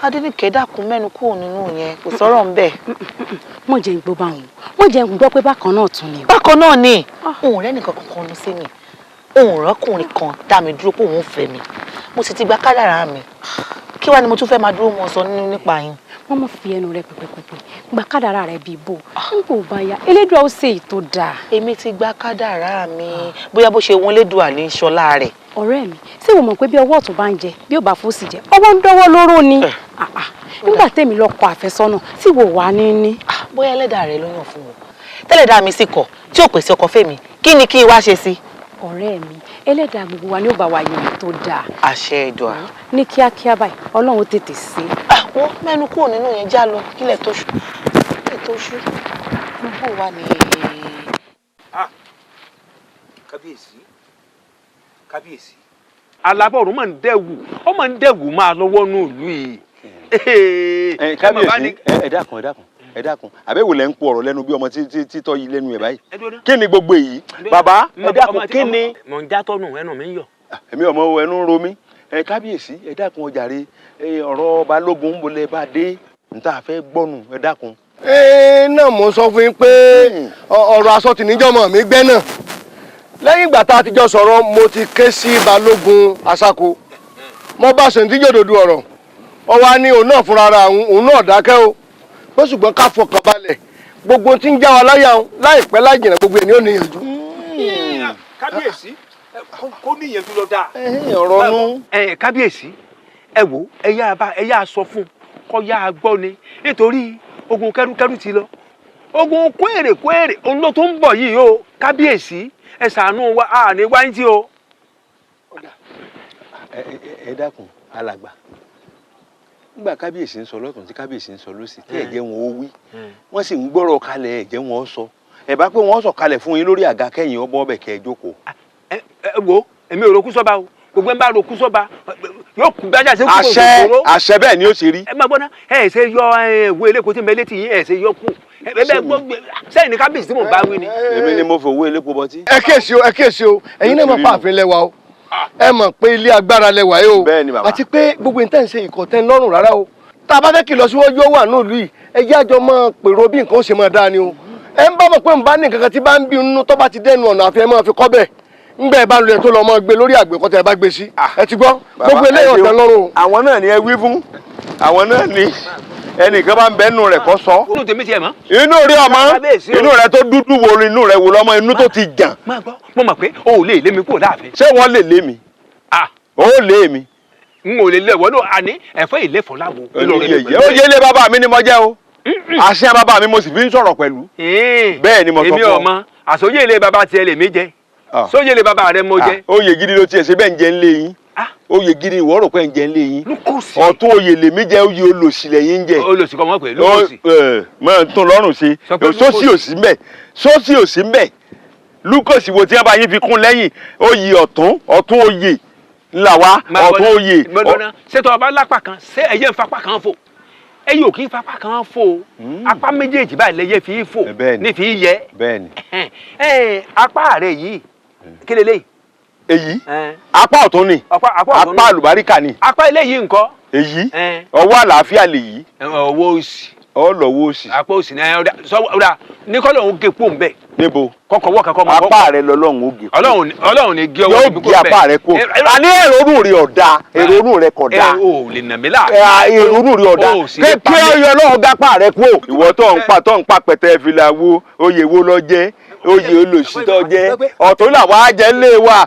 Adéníkè dákun mẹ́nu kúrò nínú yẹn kò sọ̀rọ̀ ń bẹ̀. mọ̀ jẹ́ ń gbọ́ bá wọn mọ̀ jẹ́ ń gbọ́ pé bákan náà tún ni. bákan náà ni òun rẹ́ nìkan kankan nu sí mi òun rọ́kùnrin kan dá mi dúró pé òun fẹ́ mi mo sì ti gba kádàrá mi kí wàá ni mo tún fẹ́ máa dúró mọ́ sọ nínú nípa yín. wọ́n mọ̀ fi ẹnu rẹ pẹ̀pẹ̀pẹ̀pẹ̀ gba kádàrá rẹ bíi bò nígbà ò bá yá elédùà ó ṣe ètò dáa. èmi ti gba kádàrá mi bóyá bó ṣe wọn elédùà ní ṣọlá rẹ̀. ọ̀rẹ́ mi ṣé o mọ̀ pé bí ọwọ́ ọ̀tún bá ń jẹ bí ó bá fòsì jẹ ọwọ́ ń dọ́wọ́ lóró ni nígbà tèmi lọ́kọ àfẹ́sọ́nà tí wò wá ní. bóyá ẹlẹ́dàá rẹ ló yàn fún wọn tẹ́lẹ̀dàá mi sì kọ̀ tí ò pèsè ọkọ fẹ́mi kí ni kí n wá ṣe sí. ọ̀rẹ́ mi ẹlẹ́dàá gbogbo wa ni ó bá wa yẹn tó dáa. àṣẹ Èdùà. ní kíákíá báyìí Ọlọ́run tètè ṣe. wọ́n mẹ́nu kúrò nínú yẹn já lọ kílẹ̀ tó ṣú bó wà ní. kábíyèsí alábọ̀rún máa ń dẹ́wù ó máa ń dẹ́wù máa lọ́wọ́ nù ìlú yìí. kábíyèsí ẹ dákun àbẹ̀wò lẹ́ ń pọ̀ ọ̀rọ̀ lẹ́nu bí ọmọ títọ́ yìí lẹ́nu ẹ̀ báyìí kí ni gbogbo èyí bàbá ẹ dákun kí ni. mọ̀ ń já tọ́nù ẹnu mi ń yọ. èmi ọmọ ẹnu ń ro mí kábíyèsí ẹ dákun ọjàre ọ̀rọ̀ balógun ń bolẹ̀ bá dé níta fẹ́ gbọ́nù ẹ dákun. náà mo sọ fún yín pé ọ̀rọ̀ aṣọ tìníjọ́mọ̀ mi gbẹ́ náà lẹ́yìn ìgbà tá a ti jọ sọ̀rọ̀ mo ti ké sí balógun Asáko mo bá sèǹtíjọ́ dòdò ọ̀rọ̀ ọwọ́ ní òun náà fúnra ara òun náà dákẹ́ o bó ṣùgbọ́n ká fọkàn balẹ̀ gbogbo tí ń já wa láyà láìpẹ́ láì jìnnà gbogbo ẹ̀ ní ò níyànjú. kábíyèsí kó níyẹn tó lọ dáa. ọ̀rọ̀ nú. kábíyèsí ẹ wò ẹ yá sọ fún kó yá gbọ́ ni nítorí ogun kẹrùkẹrù ti lọ ogun kóèrè òun ló tó ń bọ̀ yìí o kábíyèsí ẹ ṣàánú wa àní wáyé tí o. ẹ dákun alàgbà nígbà kábíyèsí ń sọ lọ́tún tí kábíyèsí ń sọ lósì tí ẹ jẹ́ wọn ó wí wọ́n sì ń gbọ́rọ̀ kalẹ̀ ẹ jẹ́ wọn ó sọ ẹ bá pé wọ́n sọ kalẹ̀ fún yín lórí àga kẹ́yìn ọbọ̀ ọbẹ̀ kẹ́ ẹ jókòó. wo èmi ò roku sọ́ba o gbogbo ẹ̀ ń bá roku sọ́ba yóò kú gbájà sí kúkú òkúrò. àṣẹ bẹ́ẹ̀ ni ó ṣe rí. ẹ máa gbọ́ ná ẹ ṣe yọ ìwé eléko tí ń bẹ létí yín ẹ ṣe yọ kú sẹ́yìn ní kábíyèsí tí mò ń bá wí ni. èmi ni mo fowó elépo bọtí. ẹ kíyèsí o ẹ̀yin náà mọ̀ pààfin lẹ́wà o ẹ mọ̀ pé ilé agbára lẹ́wà yìí o bẹ́ẹ̀ ni bàbá àti pé gbogbo ìtẹ́ ń ṣe ìkọ̀tẹ́ lọ́rùn rárá o tá a bá fẹ́ kí lọ síwájú ó wà nílùú yìí ẹ jẹ́ àjọ mọ́ pèrò bí nǹkan ó ṣe máa dáa ni o ẹ ń bá mọ̀ pé ń bá ní nǹkan kan tí bá ń bí nínú tó bá ti dẹnu ọ̀nà àfi ẹ máa fi kọ́ bẹ́ẹ̀ ńgbẹ́ ẹ bá lulẹ̀ tó lọ mọ́ gbé lórí àgbẹ̀kọ́tẹ́ ẹ bá gbé sí ẹ ti gbọ́ gbogbo eléyìí ọ̀tẹ̀ lọ́rùn. àwọn náà ni ẹ wí fún àwọn náà ni ẹnìkan bá ń bẹ nù rẹ kọ sọ. inú tèmi tiẹ̀ mọ́. inú rí ọmọ inú rẹ tó dúdú wo inú rẹ wò lọmọ inú tó ti jàn. máa gbọ́ mo mọ̀ pé o ò lè lé mi kúrò láàfin. ṣé wọ́n lè lé mi. o lé mi. n ò lè lé wọ́n náà àní ẹ̀fọ́ ìlẹ́fọ̀ láwo. ó yé lé bàbá mi ni mo jẹ́ o àṣẹ bàbá mi mo sì fi ń sọ̀rọ̀ pẹ̀lú. bẹ́ẹ̀ ni mo sọ fún ọ. èmi ọmọ àsọyé ilé bàbá tiẹ̀ lèmi jẹ sóyè ilé bàbá rẹ mo jẹ. oyè gidi ló tiẹ̀ ṣe bẹ́ẹ̀ ń jẹ ń lé yín oyè gidi ìwọ rò pé ń jẹ ń lé yín ọ̀tún oyè lèmi jẹ oyè olòṣì lẹ́yìn ń jẹ. olòṣì kọ́ mọ́ pé lóòsì. máa tún lọ́rùn ṣe sósì òsì ń bẹ̀ sósì òsì ń bẹ̀ lúkọ̀sì wo tí wọ́n bá yín fi kún lẹ́yìn oyè ọ̀tún oyè ńlá wa ọ̀tún oyè. ṣètò ọba lápá kan ṣé ẹyẹ ń fapá kan fò ẹyẹ ò kì í fapá kan fò apá méjèèjì báyìí lẹyẹ fi fò ní fi yẹ apá rẹ yìí kí lélẹ́yìí. èyí apá ọ̀tún ni apá àlùbáríkà ni. apá eléyìí ńkọ́. èyí ọwọ́ àlàáfíà lèyí. ọwọ́ òsì. ọlọ́wọ́ òsì. apá òsì náà ọ̀dà ní kọ́ lóun gé pò ń bẹ̀. níbo kọ́kọ́ wọ́ kankan mọ́. apá rẹ lọ́lọ́run ó gé. ọlọ́run ní gé ọwọ́ yóò gé apá rẹ kó. àní èrònú rẹ ọ̀dà èrònú rẹ kọ̀ dá. o lè nà mí láà. èrònú rẹ ọ̀dà kí ọyọ ọlọ́run gápá rẹ kó. ìwọ tó ń pa pẹ̀tẹ́ fìlà wo oyè wo lọ jẹ́ oyè olòṣì tó jẹ́ ọ̀tún làwọn á jẹ́ lé wa.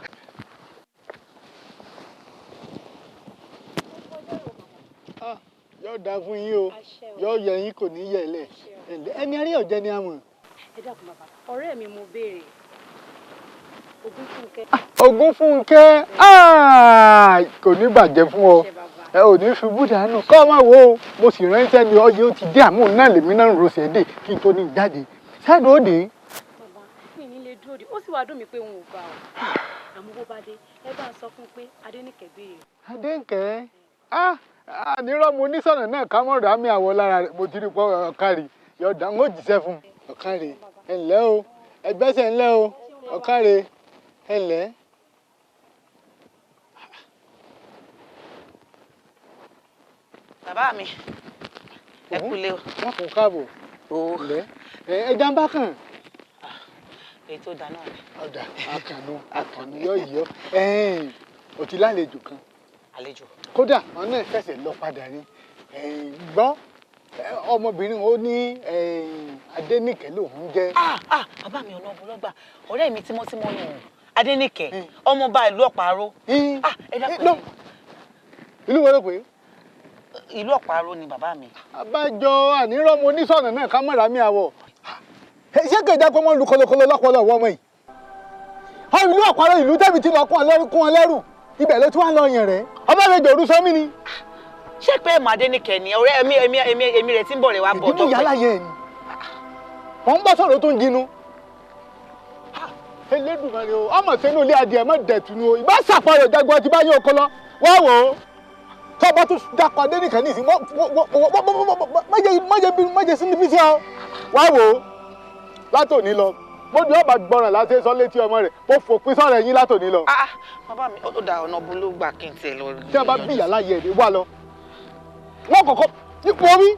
yóò dáa fún yín o yóò yẹ yín kò ní yẹ lẹ ẹni arí ọ̀jẹ̀ ni a mọ̀. ẹ dákun bàbá ọ̀rẹ́ mi mo béèrè Ògúnfúnkẹ́. Ògúnfúnkẹ́ kò ní bàjẹ́ fún ọ ẹ ò ní ṣubú dànù kọ́ máa wo mo sì ránṣẹ́ ni ọyẹ ó ti dé àmú náà lèmi náà ń rọṣẹ́ dé kí n tó ní jáde ṣáàdù ó dé. bàbá mi ní lè dúró de ó sì wá dùn mí pé òun ò gbà ọ àmọ́ bó bá dé ẹ bá ń sọ fún un pé Adéníkẹ́ béèrè. Adéníkẹ́ ànírọ́ mo ní sọ̀nà náà ká mọ̀ rà mí àwọ̀ lára rẹ̀ mo ti rí pọ́ ọ̀kárì yọ̀dá ń ó jíṣẹ́ fún ọ̀kárì ẹ̀ ńlẹ́ o ẹgbẹ́sẹ̀ ńlẹ́ o ọ̀kárì ẹ̀ ńlẹ́. bàbá mi ẹ kúlé o. wọn kò káàbọ̀ ǹlẹ́ ẹja ń bá kàn. èyí tó dáná rẹ. ọ̀dà àkànú yọ òtí lálejò kan. àlejò. kódà wọn náà fẹsẹ̀ lọ padà ní gbọ́ ọmọbìnrin ó ní Adéníkẹ́ lòún jẹ́. bàbá mi ọ̀nà ọ̀bùnlọ́gbà ọ̀rẹ́ mi tímọ́tímọ́ nù Adéníkẹ́ ọmọọba ìlú Ọ̀pàrọ̀. ìlú wo ló pè é. ìlú Ọ̀pàrọ̀ ni bàbá mi. àbájọ ànírọ́mọ onísọ̀nà náà ká mọ̀ra mi àwọ̀ ṣé kèjà pé wọ́n lu kọlọkọlọ lọ́pọ̀lọ́ ọ̀wọ́ ọmọ yìí. ìlú Ọ̀pàrọ̀ ìlú tẹ́bi ti lọ kún wọn lẹ́rù ibẹ̀ ló tún wá lọ yàn rẹ̀ ọba rẹ̀ jòrú sọ́mí ni. ṣé pé ẹ̀mọ́ Adéníkẹ́ ni ọ̀rẹ́ èmi rẹ̀ tí ń bọ̀ rẹ̀ wá bọ̀ ìdí ìyá láyé ẹ̀ ni wọ́n ń bọ́ sọ̀rọ̀ tó ń jinú. Elédùmarè o ọmọ sẹ́nu ilé adìẹ mọ́ dẹ̀tù ni o ìbá sàpọ̀rọ̀ jagun ti bá yín oko lọ wá wò ó tọ́ba tó dakọ̀ Adéníkẹ́ ní ìsìn mọ́jẹ sí níbi tí ọ wá wò ó látòní lọ bójú ọba gbọràn láti sọ létí ọmọ rẹ̀ mo fòpin sọ̀rọ̀ ẹ̀yìn látòní lọ. bàbá mi ó da ọ̀nà bó ló gbà kí n tiẹ̀ lọ rí. tí a bá bí ìyàlá yẹ èdè wá lọ wọn kọ́kọ́ ipò orí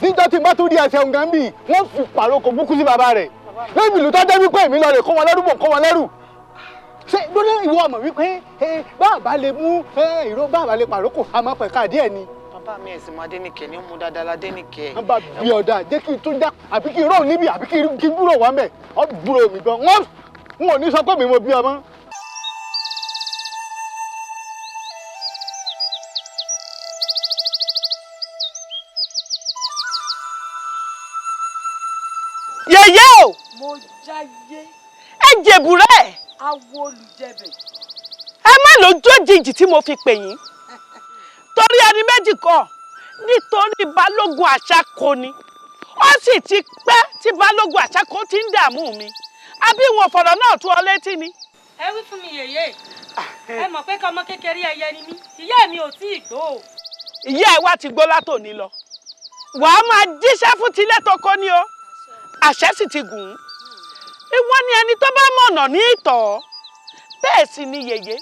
níjọ́ tí n bá tó rí ẹsẹ̀ nǹkan bíi wọ́n fi pàrókò búkú sí bàbá rẹ̀ lẹ́yìn ìlú tó jẹ́ wípé èmi lọ rè kó wọn lẹ́rù bò kó wọn lẹ́rù ṣé lórí ìwọ ọmọ wípé báàbá lè mú ìró báàbá lè pàrókò àmọ́ pẹ̀ka díẹ̀ ni. bàbá mi ẹ̀sìn mọ Adéníkẹ́ ni ó mú dáadáa ládéníkẹ́. wọ́n bá bí ọ̀dà jẹ́ kí n tún já àbí kí n rò níbi àbí kí n gbúrò wá mẹ́ ọ́ gbúrò mi gan wọ́n ò ní sọ pé mi mo bí ọmọ. yèyé o. mo jáyé. ẹ jèbùrẹ́. awo olùjẹbẹ. ẹ má lójú òjijì tí mo fi pè yín torí ẹni méjì kọ́ nítorí balógun àṣàkò ni ó sì ti pẹ́ tí balógun àṣàkò ti ń dààmú mi àbí wọn fọ̀rọ̀ náà tú ọ létí ni. ẹ wí fún mi yèyé ẹ mọ̀ pé kọ́mọ kékeré ẹyẹ ni mí ìyá mi ò tí ì gbó. ìyá ẹ wá ti gbó látòní lọ wàá máa jíṣẹ́ fún tilé tó kó ní o àṣẹ sì ti gùn ún wọ́n ní ẹni tó bá mọ̀nà ní ìtọ̀ bẹ́ẹ̀ sì ni yèyé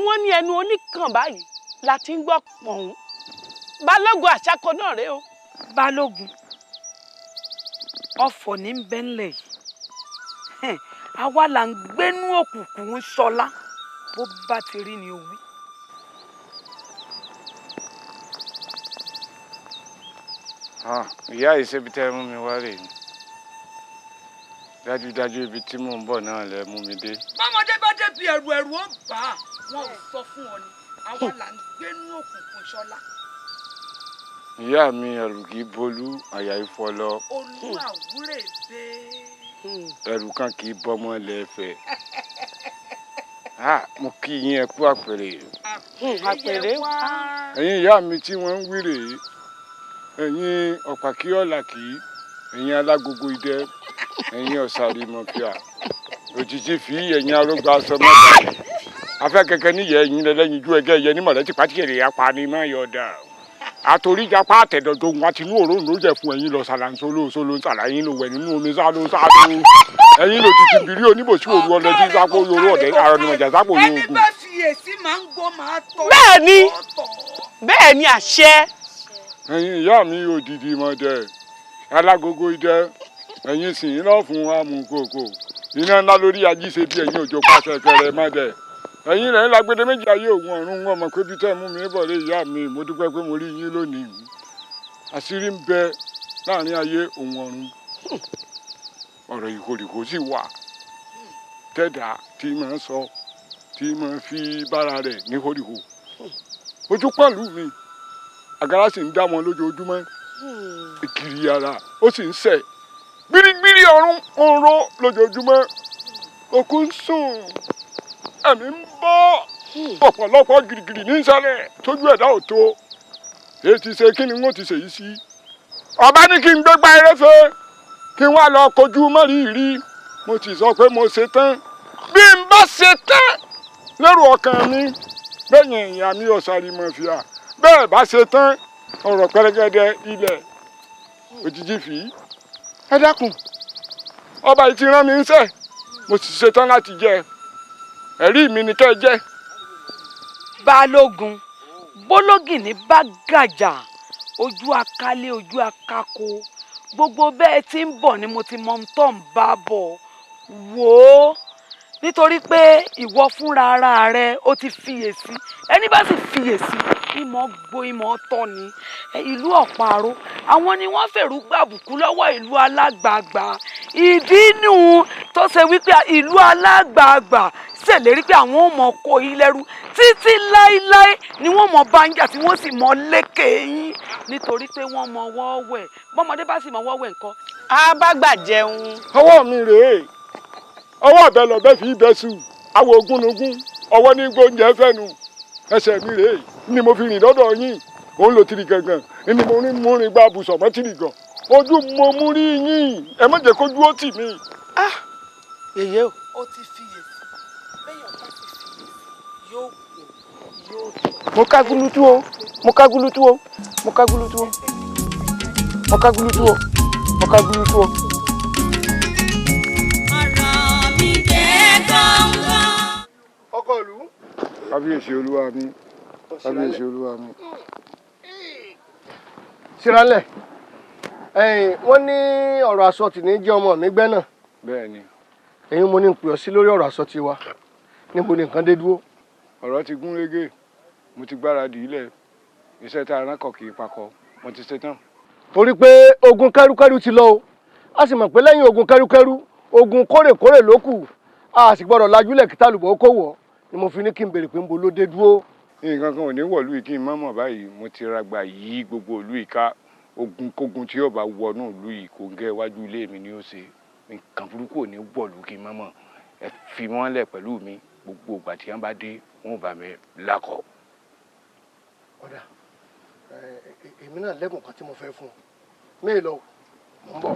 wọ́n ní ẹnu oníkàn báyìí la ti ń gbọ́ pọ̀hún balógun àṣàkò náà rèé o. balógun ọ̀fọ̀ ní bẹ́ńlẹ̀ yìí àwa là ń gbénú òkùnkùn ṣọlá bó bá ti rí ni o wí. ìyá yìí ṣébi tẹ́ ẹ mú mi wá rè ni dájúdájú ibi tí mò ń bọ̀ náà lẹ mú mi dé. bọ́mọdé bá débi ẹ̀rù ẹ̀rù ó bà á wọn ò sọ fún ọ ni àwa là ń gbénú òkùnkùn ṣọlá. ìyá mi ẹ̀rù kì í bolú àyà ìfọlọ. olú àwúrè bẹ́ẹ̀. ẹ̀rù kan kì í bọ́mọ lẹ́fẹ̀ẹ́. mo kí yín ẹ kú àpèrè. àpèrè wá. ẹ̀yin ìyá mi tí wọ́n ń wí rèé ẹ̀yin ọ̀pàkíọ̀làkì ẹ̀yin alágogo idẹ ẹ̀yin ọ̀sàrí mọ̀fíà òjijì fi ẹ̀yin arógbá aṣọ mẹ́ta afẹ́ kẹ̀kẹ́ níyẹ̀ ẹ̀yin lẹ́lẹ́yin ju ẹgẹ́ ẹ̀yẹ nímọ̀lẹ́ tí pàtíkèrè apani máa yọ̀ dà àtòríjàpá àtẹ̀dọ̀dọ̀ wọn ti ní òórùn ló jẹ́ fún ẹ̀yin lọ sàlàǹsóló sàlàyìn ló wẹ̀ nínú omi sálo ẹ̀yin ló títí bìrí oníbòsí òru ọ̀lẹ́ tí sápò yorùbá ọ̀dẹ́ àrọ̀ nìmọ̀jà sápò yorùbá. ẹni bá fiyèsí máa ń gbọ́ máa tọ́. bẹ́ẹ̀ ni àṣẹ. ẹ̀yin ìyá mi òdìdí mọdẹ alágogo idẹ ẹ̀yin sì ń lọ fún amúkòkò iná ńlá lórí ajíṣe bí ẹ̀yin òjò pàṣẹ kẹrẹ mọdẹ ẹ̀yin rẹ̀ ń lágbédé méjì ayé òun ọ̀run wọn mọ̀ pé bí tẹ́ mú mi bọ̀ lé ìyá mi mo dúpẹ́ pé mo rí yín lónìí àṣírí ń bẹ láàrin ayé òun ọ̀run ọ̀rọ̀ ìkòrìkò sì wà tẹ́dà tí máa sọ tí máa fi bára rẹ̀ ní kòrìkò ojú pẹ̀lú mi àgàrà sì ń dá wọn lójoojúmọ́ ìkiri ara ó sì ń sẹ̀ gbirigbiri ọ̀run ń ró lójoojúmọ́ òkú ń sùn ẹ̀mí ń bọ́ ọ̀pọ̀lọpọ̀ girigiri ní ìsàlẹ̀ tójú ẹ̀dá ò tó èyí ti ṣe kí ni wọ́n ti ṣèyí sí ọba ní kí n gbégbá ẹrẹ́fẹ́ kí n wá lọ kojú mọ́rìírí mo ti sọ pé mo ṣe tán bí n bá ṣe tán lérò ọkàn mi bẹ́yìn ìyá mi ọ̀sàrí mọ̀fìà bẹ́ẹ̀ bá ṣe tán ọ̀rọ̀ pẹ́rẹ́gẹ́dẹ́ ilẹ̀ òjijì fi ẹ dákun ọba yìí ti rán mi ń sẹ́ mo sì ṣe tán láti jẹ ẹ̀rí mi ni kẹ́ ẹ jẹ́. balógun bólógìní bá gàjà ojú akálé ojú akáko gbogbo bẹ́ẹ̀ tí ń bọ̀ ni mo ti mọ tó ń bá bọ̀ wò ó nítorí pé ìwọ fúnra ara rẹ ó ti fiyèsí ẹni bá sì fiyèsí ìmọ̀ gbó ìmọ̀ tọ́ ni ìlú ọ̀pàrọ̀ àwọn ni wọ́n fèrú gbàbùkù lọ́wọ́ ìlú alágbààgbà ìdí nù tó ṣe wípé ìlú alágbààgbà ṣèlérí pé àwọn ò mọ̀ kó yín lẹ́rú títí láéláé ni wọ́n mọ̀ báńjà tí wọ́n sì mọ̀ lékè yín nítorí pé wọ́n mọ̀ wọ́wẹ̀ bọ́mọdé bá sì mọ̀ wọ́wẹ̀ nǹkan. a bá gbà jẹun. ọwọ́ mi rèé ọwọ́ ọ̀bẹ lọ́bẹ fi bẹ́ sùn àwọn ogúnnugún ọwọ́ ní gbóúnjẹ fẹ́nu ẹsẹ̀ mi rèé ni mo fi rìn lọ́dọ̀ yín òun lò tìrì gangan ni mo rí mú rìn gba àbùsọ̀ mọ́ tìrì gan ojú mo mú rí yín ẹ má jẹ́ kójú ó tì mí. yèyé o. ó ti fiyèsí bẹ́yàn bá ti fiyèsí yóò kó yóò tó. mo ká gúlútú o mo ká gúlútú o mo ká gúlútú o mo ká gúlútú o mo ká gúlútú o. ọkọ ìlú. kábíyèsí olúwa mi kábíyèsí olúwa mi. síranlẹ̀ wọ́n ní ọ̀rọ̀ àsọtì ní jẹ́ ọmọ mi gbẹ́ náà. bẹ́ẹ̀ ni. èyí mo ní ń pè ọ́ sí lórí ọ̀rọ̀ àsọtì wa níbo ni nǹkan dé dúró. ọ̀rọ̀ ti gún régé mo ti gbáradì ilẹ̀ iṣẹ́ tá a rán kọ̀ kì í pakọ̀ mo ti ṣetán. torí pé ogun kẹ́rúkẹ́rú ti lọ o a sì mọ̀ pé lẹ́yìn ogun kẹ́rúkẹ́rú ogun kórèkórè ló kù a sì gbọ́dọ̀ lajúlẹ̀ kí tálùbọ̀ ó kó wọ̀ ni mo fi ní kí n béèrè pé ń bo ló dé dúró. nǹkan kan ò ní wọ̀lú yìí kí n má mọ̀ báyìí mo ti ragbà yí gbogbo ìlú yìí ká ogun kógun tí yóò bá wọnú ìlú yìí kò ń gẹ́ iwájú ilé mi ni ó ṣe nǹkan burúkú ò ní wọ̀lú kí n má mọ̀ ẹ fi wọ́n lẹ̀ pẹ̀lú mi gbogbo ìgbà tí wọ́n bá dé wọn bá mi lákọ. ọ̀dà èmi náà lẹ́bùn kan tí mo fẹ́ fún ọ mí lọ mò ń bọ̀.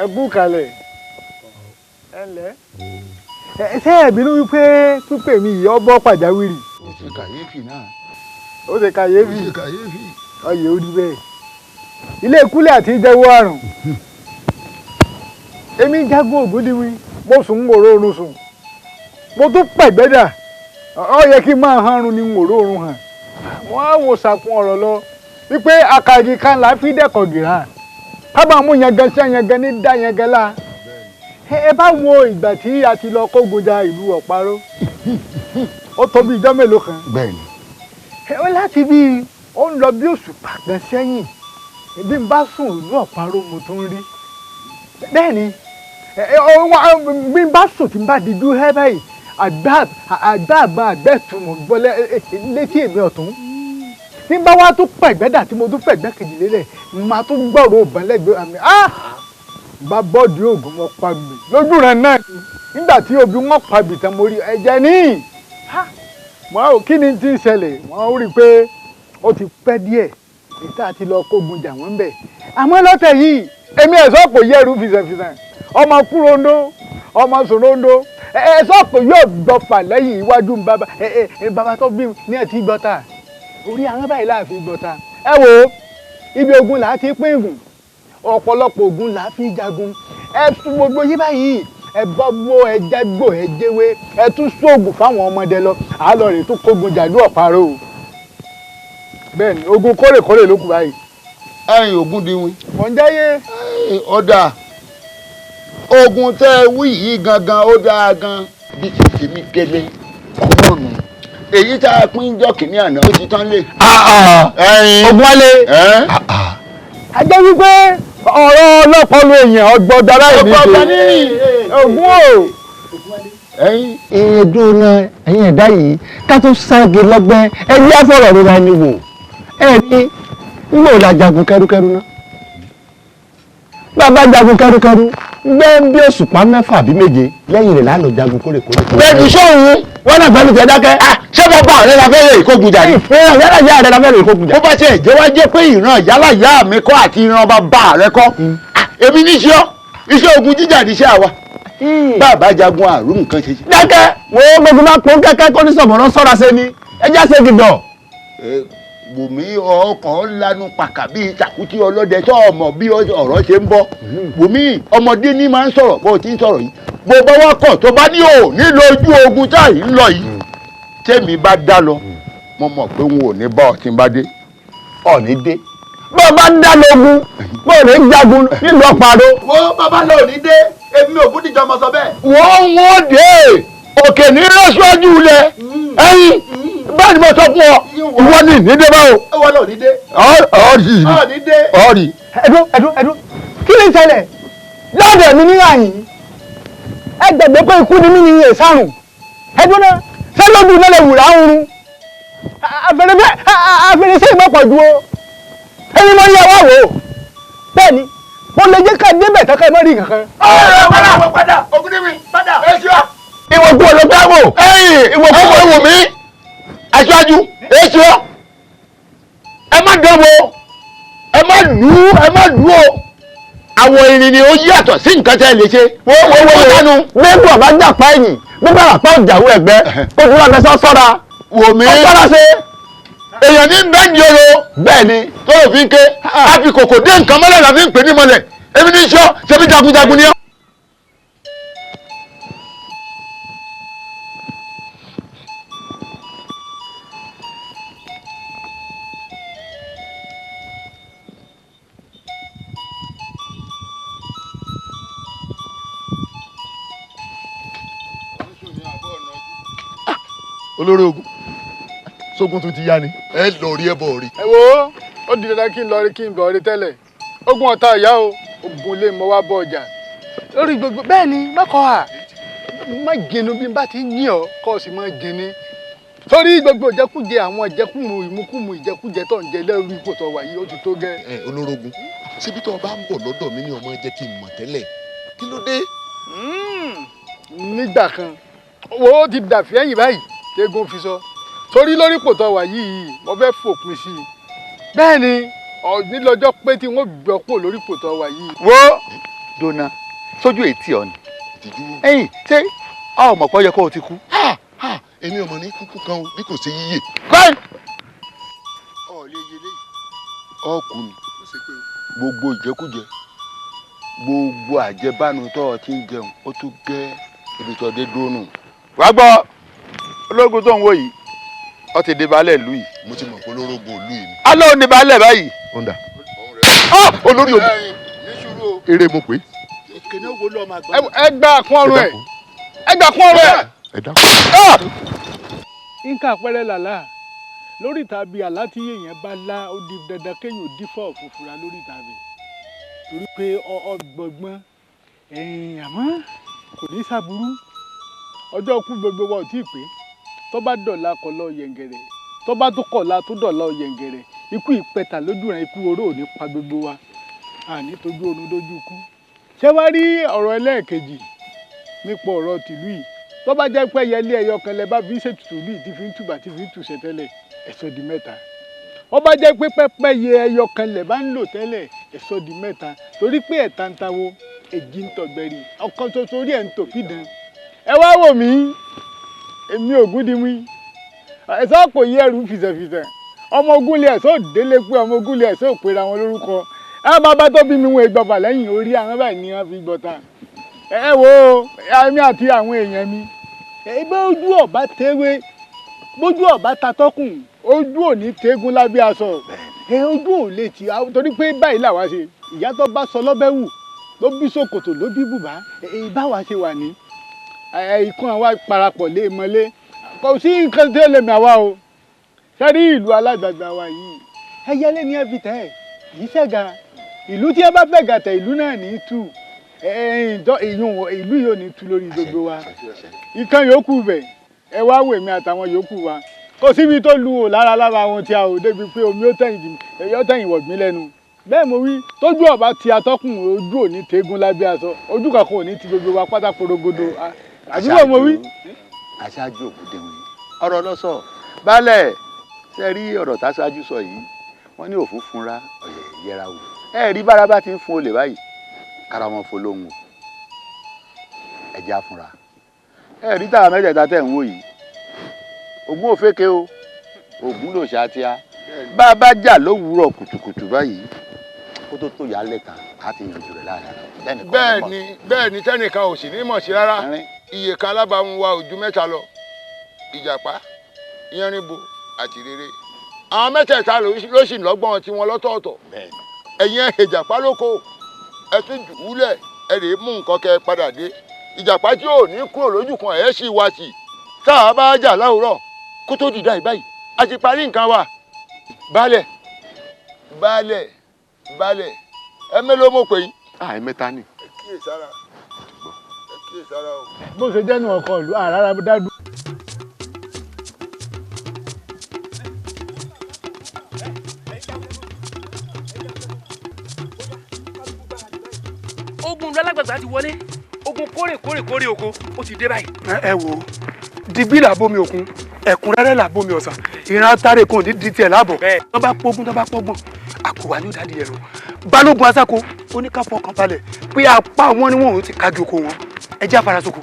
ẹ bú kalẹ̀ ẹ ǹlẹ́ ṣé ẹ bínú wípé pípè mi yìí ọbọ̀ pàjáwìrì. ó ṣe kàyéfì náà. ó ṣe kàyéfì. ó ṣe kàyéfì. ọyẹ ó rí bẹ́ẹ̀ ilé ìkúlẹ̀ àti ìjẹ́wọ́ àrùn èmi jágún ògúndíwí mo sùn ń wòró oorun sùn mo tún pẹ̀gbẹ́dà ó yẹ kí n máa hanrun ni ń wòró oorun hàn wọ́n á wò sàkún ọ̀rọ̀ lọ wípé àkàgì kan là á fi dẹ́kọ̀ gìrà kábà mú yangan sí yangan ní dá yangan lá ẹ bá wo ìgbà tí a ti lọ kógun ja ìlú ọ̀paró ó tó bí ijọ́ mélòó kan. bẹ́ẹ̀ni. ó láti bí ó ń lọ bí òṣùpá kan sẹ́yìn bí n bá sùn ìlú ọ̀paró mo tún rí bẹ́ẹ̀ni bí n bá sùn tí n bá di dúró báyìí àgbẹ̀tùmọ̀ gbọ́ létí èmi ọ̀tún tí n bá wá tún pẹ̀gbẹ́dà tí mo tún pẹ̀gbẹ́ kejì lélẹ̀ máa tún gbọ́rọ̀ òbọ̀n lẹ́gbẹ̀ẹ́ mi bá bọ́ọ̀dù oògùn wọn pa mi lójú rẹ̀ náà nígbà tí obì wọn pa bìtàn mo rí ẹ̀jẹ̀ ní kí ni tí ń ṣẹlẹ̀ wọ́n rí i pé ó ti pẹ́ díẹ̀ níta àti lọ kógun jà wọ́n bẹ̀ àmọ́ lọ́tẹ̀ yìí èmi ẹ̀sọ́ kò yẹ̀rù fìsànfìsàn ọmọ kúròndó ọmọ sòròndó ẹ̀sọ́ kò yóò gbọ́fà lẹ́yìn iwájú bàbá tó bí ní ẹ̀ tí gbọ́ta orí àwọn báyìí láàfin gbọ́ta ẹ wo ibi ogun là á ti pín ìgùn ọ̀pọ̀lọpọ̀ ogun là á fi jagun ẹ tún gbogbo yí báyìí ẹ bọ́ gbó ẹ jẹ́gbò ẹ jẹ́wé ẹ tún sóògùn fáwọn ọmọdé lọ àálọ̀ rẹ̀ tún kógun jàdú ọ̀paró o bẹ́ẹ̀ ni ogun kórèkórè ló kù báyìí. ẹ̀yin Ògúndìwín. mọ̀ ń jáyé. ọ̀dà ogun tẹ́ ẹ wí yìí gangan ó dáa gan bí ti tèmi gẹ́lẹ́ ọmọ nù èyí tá a pín jọ́ kìíní àná ó ti tán lé. ogun wálé. a jẹ́ wípé ọ̀rọ̀ ọlọ́pọ̀lọ́ èèyàn ọgbọ́dọ̀ aláìní ṣe ogun o. ẹ̀ẹ́dùn náà ẹ̀yin ẹ̀dá yìí ká tó ságé lọ́gbẹ́ ẹ̀yí àfọ̀rọ̀ rírà ni wò ẹ̀rí nígbà òun la jagun kẹrúkẹrú náà bàbá jagun kẹrúkẹrú gbẹ́ bí òṣùpá mẹ́fà àbí méje lẹ́yìn rẹ̀ lánàá jagun kórèkórè. bẹ́ẹ̀ni sóhun wọn náà gbẹ́nu tẹ dákẹ́. ṣé bàbá rẹ la fẹ́ lè kógun jà ni. ìran yálà ìyá rẹ la fẹ́ lè kógun jà. bó bá tiẹ̀ jẹ́ wá jẹ́ pé ìran yálà ìyá mi kọ́ àti ìran bàbá rẹ kọ́ èmi ní iṣẹ́ ogun jíjà ní iṣẹ́ àwa bàbá jagun àrùn nǹkan ṣe. dákẹ́ wo gbogbo máa pọ́n kẹ́kẹ́ kó ní sọ̀bọ̀rọ̀ sọ́ra ṣe ni ẹjẹ́ ṣe gidọ̀. Wùmí ọkàn lanu pàkà bíi ìtàkùtì ọlọ́dẹ tó ọmọ bí ọ̀rọ̀ ṣe ń bọ̀ Wùmí ọmọdé ní máa ń sọ̀rọ̀ bó ti ń sọ̀rọ̀ yìí bó bá wá kọ̀ tó bá ní ò nílò ojú ogun tá yìí ń lọ yìí tẹ́mi bá dá lọ mo mọ̀ pé n ò ní bá ọ tí n bá dé. ọ̀ní dé bó bá ń dá lógun bó ní jagun nílùú ọ̀paró. wo bàbá náà ò ní dé èmi Ògúndìjọ mọ sọ bẹ́ẹ̀. wọ́n dé òkè ní lọ́sọ́jú lẹ̀ ẹ̀yìn báyìí mo sọ fún ọ ìwọ ní ìnídé báwo. ìwọ náà ò ní dé. ọ̀ọ́rì ọ̀ọ́rì. ẹ̀dùn kí ló ń ṣẹlẹ̀ lọ́dọ̀ mi ní àyìn ẹ gbàgbé pé ikú ni mí ní èsàrùn ẹ̀dùn náà ṣé lóògùn náà lè wùrà ń run àfẹrẹsẹ ìmọ̀pọ̀ dúró ẹni mọ̀ ní ẹwà wò ó bẹ́ẹ̀ ni mo lè jẹ́ ká débẹ̀ tọ́ka ẹ mọ́ rí kankan. padà Ògúndìwín padà èsì wa. ìwọ̀kú olùdáwò ìwọ̀kú olùwò mi aṣáájú èsì wa ẹ má dánwò ẹ má lù ó àwọn ìrìn ni ó yàtọ̀ sí nǹkan tẹ́ ẹ lè ṣe. wọ́n gbẹ́gbẹ́ ọ̀bá jàpá ẹ̀yìn gbẹ́gbẹ́ àpá ọ̀jàwó ẹ̀gbẹ́ kó fún ọ̀bẹ sọ́ra. wò mí sọ́ra ṣe. èèyàn ní bẹ́ẹ̀ni oro bẹ́ẹ̀ ni tó o fi ń ké a fi kòkò dé nǹkan mọ́lẹ̀ la fi ń pè ní mọ́lẹ̀ èmi ní sọ ṣebí jagunjagun ni ọ́. olórí ogun sógun tún ti yá ni ẹ lọ rí ẹ bọ rí. ẹ wo ó di dandan kí n lọ rí kí n bọ̀ rí tẹ́lẹ̀ ogun ọ̀tá ìyá o ogun lè mọ wá bọ ọjà lórí gbogbo bẹ́ẹ̀ ni mọ́kọ́ à má jẹnu bí n bá ti yín ọ kọ́ ọ sì má jẹni sórí gbogbo ìjẹkújẹ àwọn ìjẹkùmù ìmúkùmù ìjẹkújẹ tó ń jẹ lẹ́rú ipò tó wà yìí ó ti tó gẹ́. olórí ogun síbi tó o bá ń bọ̀ lọ́dọ̀ mi ni ọmọ jẹ́ kí n mọ̀ tẹ́lẹ̀ kí ló dé. nígbà kan owó ti dàfí ẹ̀yìn báyìí tẹ́gùn fi sọ torí lórí pòtọ́ wà yìí mo fẹ́ fòpin sí i bẹ́ẹ̀ ni ọ̀gbìn lọ́jọ́ pé tí wọ́n gbọ́ pò lórí pòtọ́ wà yìí. wo dona sójú ètí ọ ni ẹ̀yin ṣé ọmọ pọ yẹ kó o ti kú. èmi ọmọ ní kúkú kan o bí kò ṣe yíyè. báyìí. ọkùn ni gbogbo ìjẹkújẹ gbogbo àjẹbánu tó o ti ń jẹun ó tún gẹ́ ibi tó dé dúró nù. wá gbọ́ ológun tó ń wò yìí ó ti di baálẹ̀ ìlú yìí. mo ti mọ̀ pé olórógun ìlú yìí ni. alẹ́ ò ní baálẹ̀ báyìí. ọ̀ndà olórí omi eré mo pè. ẹ gbà kún ọrùn ẹ ẹ gbà kún ọrùn ẹ. ẹ dákun. nǹkan àpẹẹrẹ làlá lórí tàbí àlá tí èèyàn bá lá ó di dandan kéèyàn dífọ̀ òfurufura lórí tàbí torí pé ọgbọ̀gbọ́n àmọ́ kò ní sábúrú ọjọ́ kú gbogbo wa ò tí ì pé tó bá dọ̀la kọ̀ lọ yẹ̀ǹgẹ̀rẹ̀ tó bá tó kọ̀la tó dọ̀la yẹ̀ǹgẹ̀rẹ̀ ikú ìpẹta lójú rẹ̀ ikú oró ò ní pa gbogbo wa àní tójú oorun dójú kú. ṣé wàá rí ọ̀rọ̀ ẹlẹ́ẹ̀kejì nípa ọ̀rọ̀ tìlú yìí tó bá jẹ́ pé ẹyẹlé ẹyọ kan lẹ bá fi ṣètùtù lù tí fi ń tùbà tí fi ń tùṣẹ tẹ́lẹ̀ ẹ̀sọ́ di mẹ́ta ó bá jẹ́ pé pẹ́pẹ́yẹ ẹyọ kan lẹ bá ń lò tẹ́lẹ̀ ẹ̀sọ́ di mẹ́ta torí pé ẹ̀ta ń tawó èjì ń tọ̀gbẹ̀rì ọkàn ṣoṣo orí ẹ̀ ń tò fìdán. ẹ wá wò mí èmi Ògúndimí ẹ̀sọ́ kò yẹ ẹrù fìṣẹ̀fìṣẹ̀ ọmọ ogun lé ẹ̀sọ́ délé pé ọmọ ogun lé ẹ̀sọ́ òpera wọn lórúkọ ẹ bàbá tó bí mi wọn ìgbọ̀fà lẹ́yìn orí àwọn báyìí ni wọ́n fi gbọ̀ta ẹ wo èmi àti àwọn èèyàn mi ẹgbẹ́ ojú ọ̀bá tẹ́wé bójú ọ̀bá tatọ́kùn ojú òní tẹ́gùn lábẹ́ aṣọ ojú ò lè tì torí pé báyìí làwa ṣe ìyá tó bá sọ lọ́bẹ̀ wù ló bí ṣòkòtò ló bí bùbá báwa ṣe wà ní ikún àwa parapọ̀ lé mọ́lé kò sí nǹkan tó lè mí àwa o sẹ́rí ìlú alágbàgbà wa yìí ẹyẹlé ni ẹ fi tẹ́ ẹ̀ kì í ṣẹ̀gà ìlú tí ẹ bá fẹ́ gàtẹ̀ ìlú náà ní í tù ìlú yóò ní tú lórí gbogbo wa ìkan yòókù bẹ̀ ẹ wá wèmí àtàwọn yòókù wa kò síbi tó lu ò lára wọn tí a ò débi pé omi ó tẹ̀yìn wọ̀gbìn lẹ́nu bẹ́ẹ̀ mo wí tójú ọ̀bá ti atọ́kùn ojú òní tẹ́gùn lábẹ́ aṣọ ojú kankan òní ti gbogbo wa pátá porogodo àdúgbò mo wí. aṣáájú Ògúndimí ọ̀rọ̀ lọ́sọ̀ baálẹ̀ ṣe rí ọ̀rọ̀ táṣáájú sọ yìí wọ́n ní òfú fúnra ọ̀yẹ̀ yẹra wò ẹ rí bára bá ti ń fún olè báyìí kára wọn fo lóhùn ẹ̀jẹ̀ afúnra ẹ rí táwa mẹ́tẹ̀ẹ̀ta tẹ̀ ń wò yìí Ògún òféke o Ògún ló ṣáàtìá bá a bá jà lówùúrọ̀ kùtùkùtù báyìí kó tó tó yà lẹ́ta á ti yanjú rẹ̀ láàrin bẹ́ẹ̀ ni tẹ́nìkan ò sì ní mọ̀ sí rárá iye kan alábàámu wa ò ju mẹ́ta lọ Ìjàpá Yánníbo àti Rere àwọn mẹ́tẹ̀ẹ̀ta ló sì lọ́gbọ́n tiwọn lọ́tọ̀ọ̀tọ̀ ẹ̀yin Ìjàpá lóko ẹ tún jù ú lẹ̀ ẹ rèé mú nǹkan kẹ padà dé Ìjàpá tí ò ní kúrò lójú kan ẹ̀ sì wá sí tá a bá jà láwùrọ̀ kó tó dìda ìbáyìí a ti parí nǹkan wa baálẹ̀ ẹ mélòó mo pè yín. ẹ mẹ́ta ni. ẹ kíyèsára o. bó ṣe jẹ́nu ọkọ̀ ìlú àràrà dájú. ogun lálágbàgbà ti wọlé ogun kórè oko ó ti dé báyìí. ẹ wo digbí làbómi òkun ẹ̀kúnrẹ́rẹ́ làbómi ọ̀sán ìran atáré kan ní di tiẹ̀ láàbọ̀ tó bá pọ́gbọ́n àkùwà ní ìdádì ẹ̀rọ balógun asáko oníkàfọ́ kan balẹ̀ pé apá wọn ni wọn ò ti kájú oko wọn ẹ jẹ́ àfarasoko.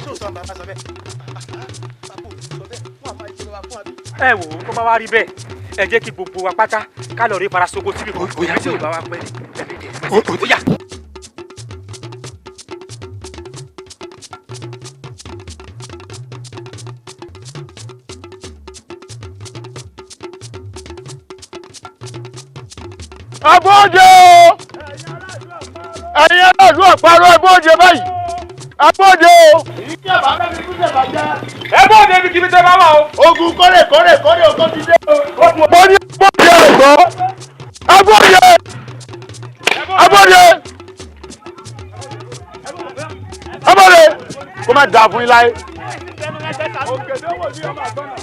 ẹ wò ó tó bá wá rí bẹ́ẹ̀ ẹ jẹ́ kí gbogbo wa pátá ká lọ rí farasoko síbi kan tí ò bá wa pẹ́ ní. Abóde o! Ẹ̀yin aráàlú àparọ́ abóde báyìí! Abóde o! Èyí tí àbá bẹ́ẹ̀ ni kúndé bá já. Ẹ bóde bí kíbi tẹ́ bá wà o. Ogun kórè òkò ti dé o. Mo ní abóde ẹ̀gbọ́! Abóde! Kó má dà fún yín láyé. Òkèdè wò ní ọmọ àgbọ̀nà.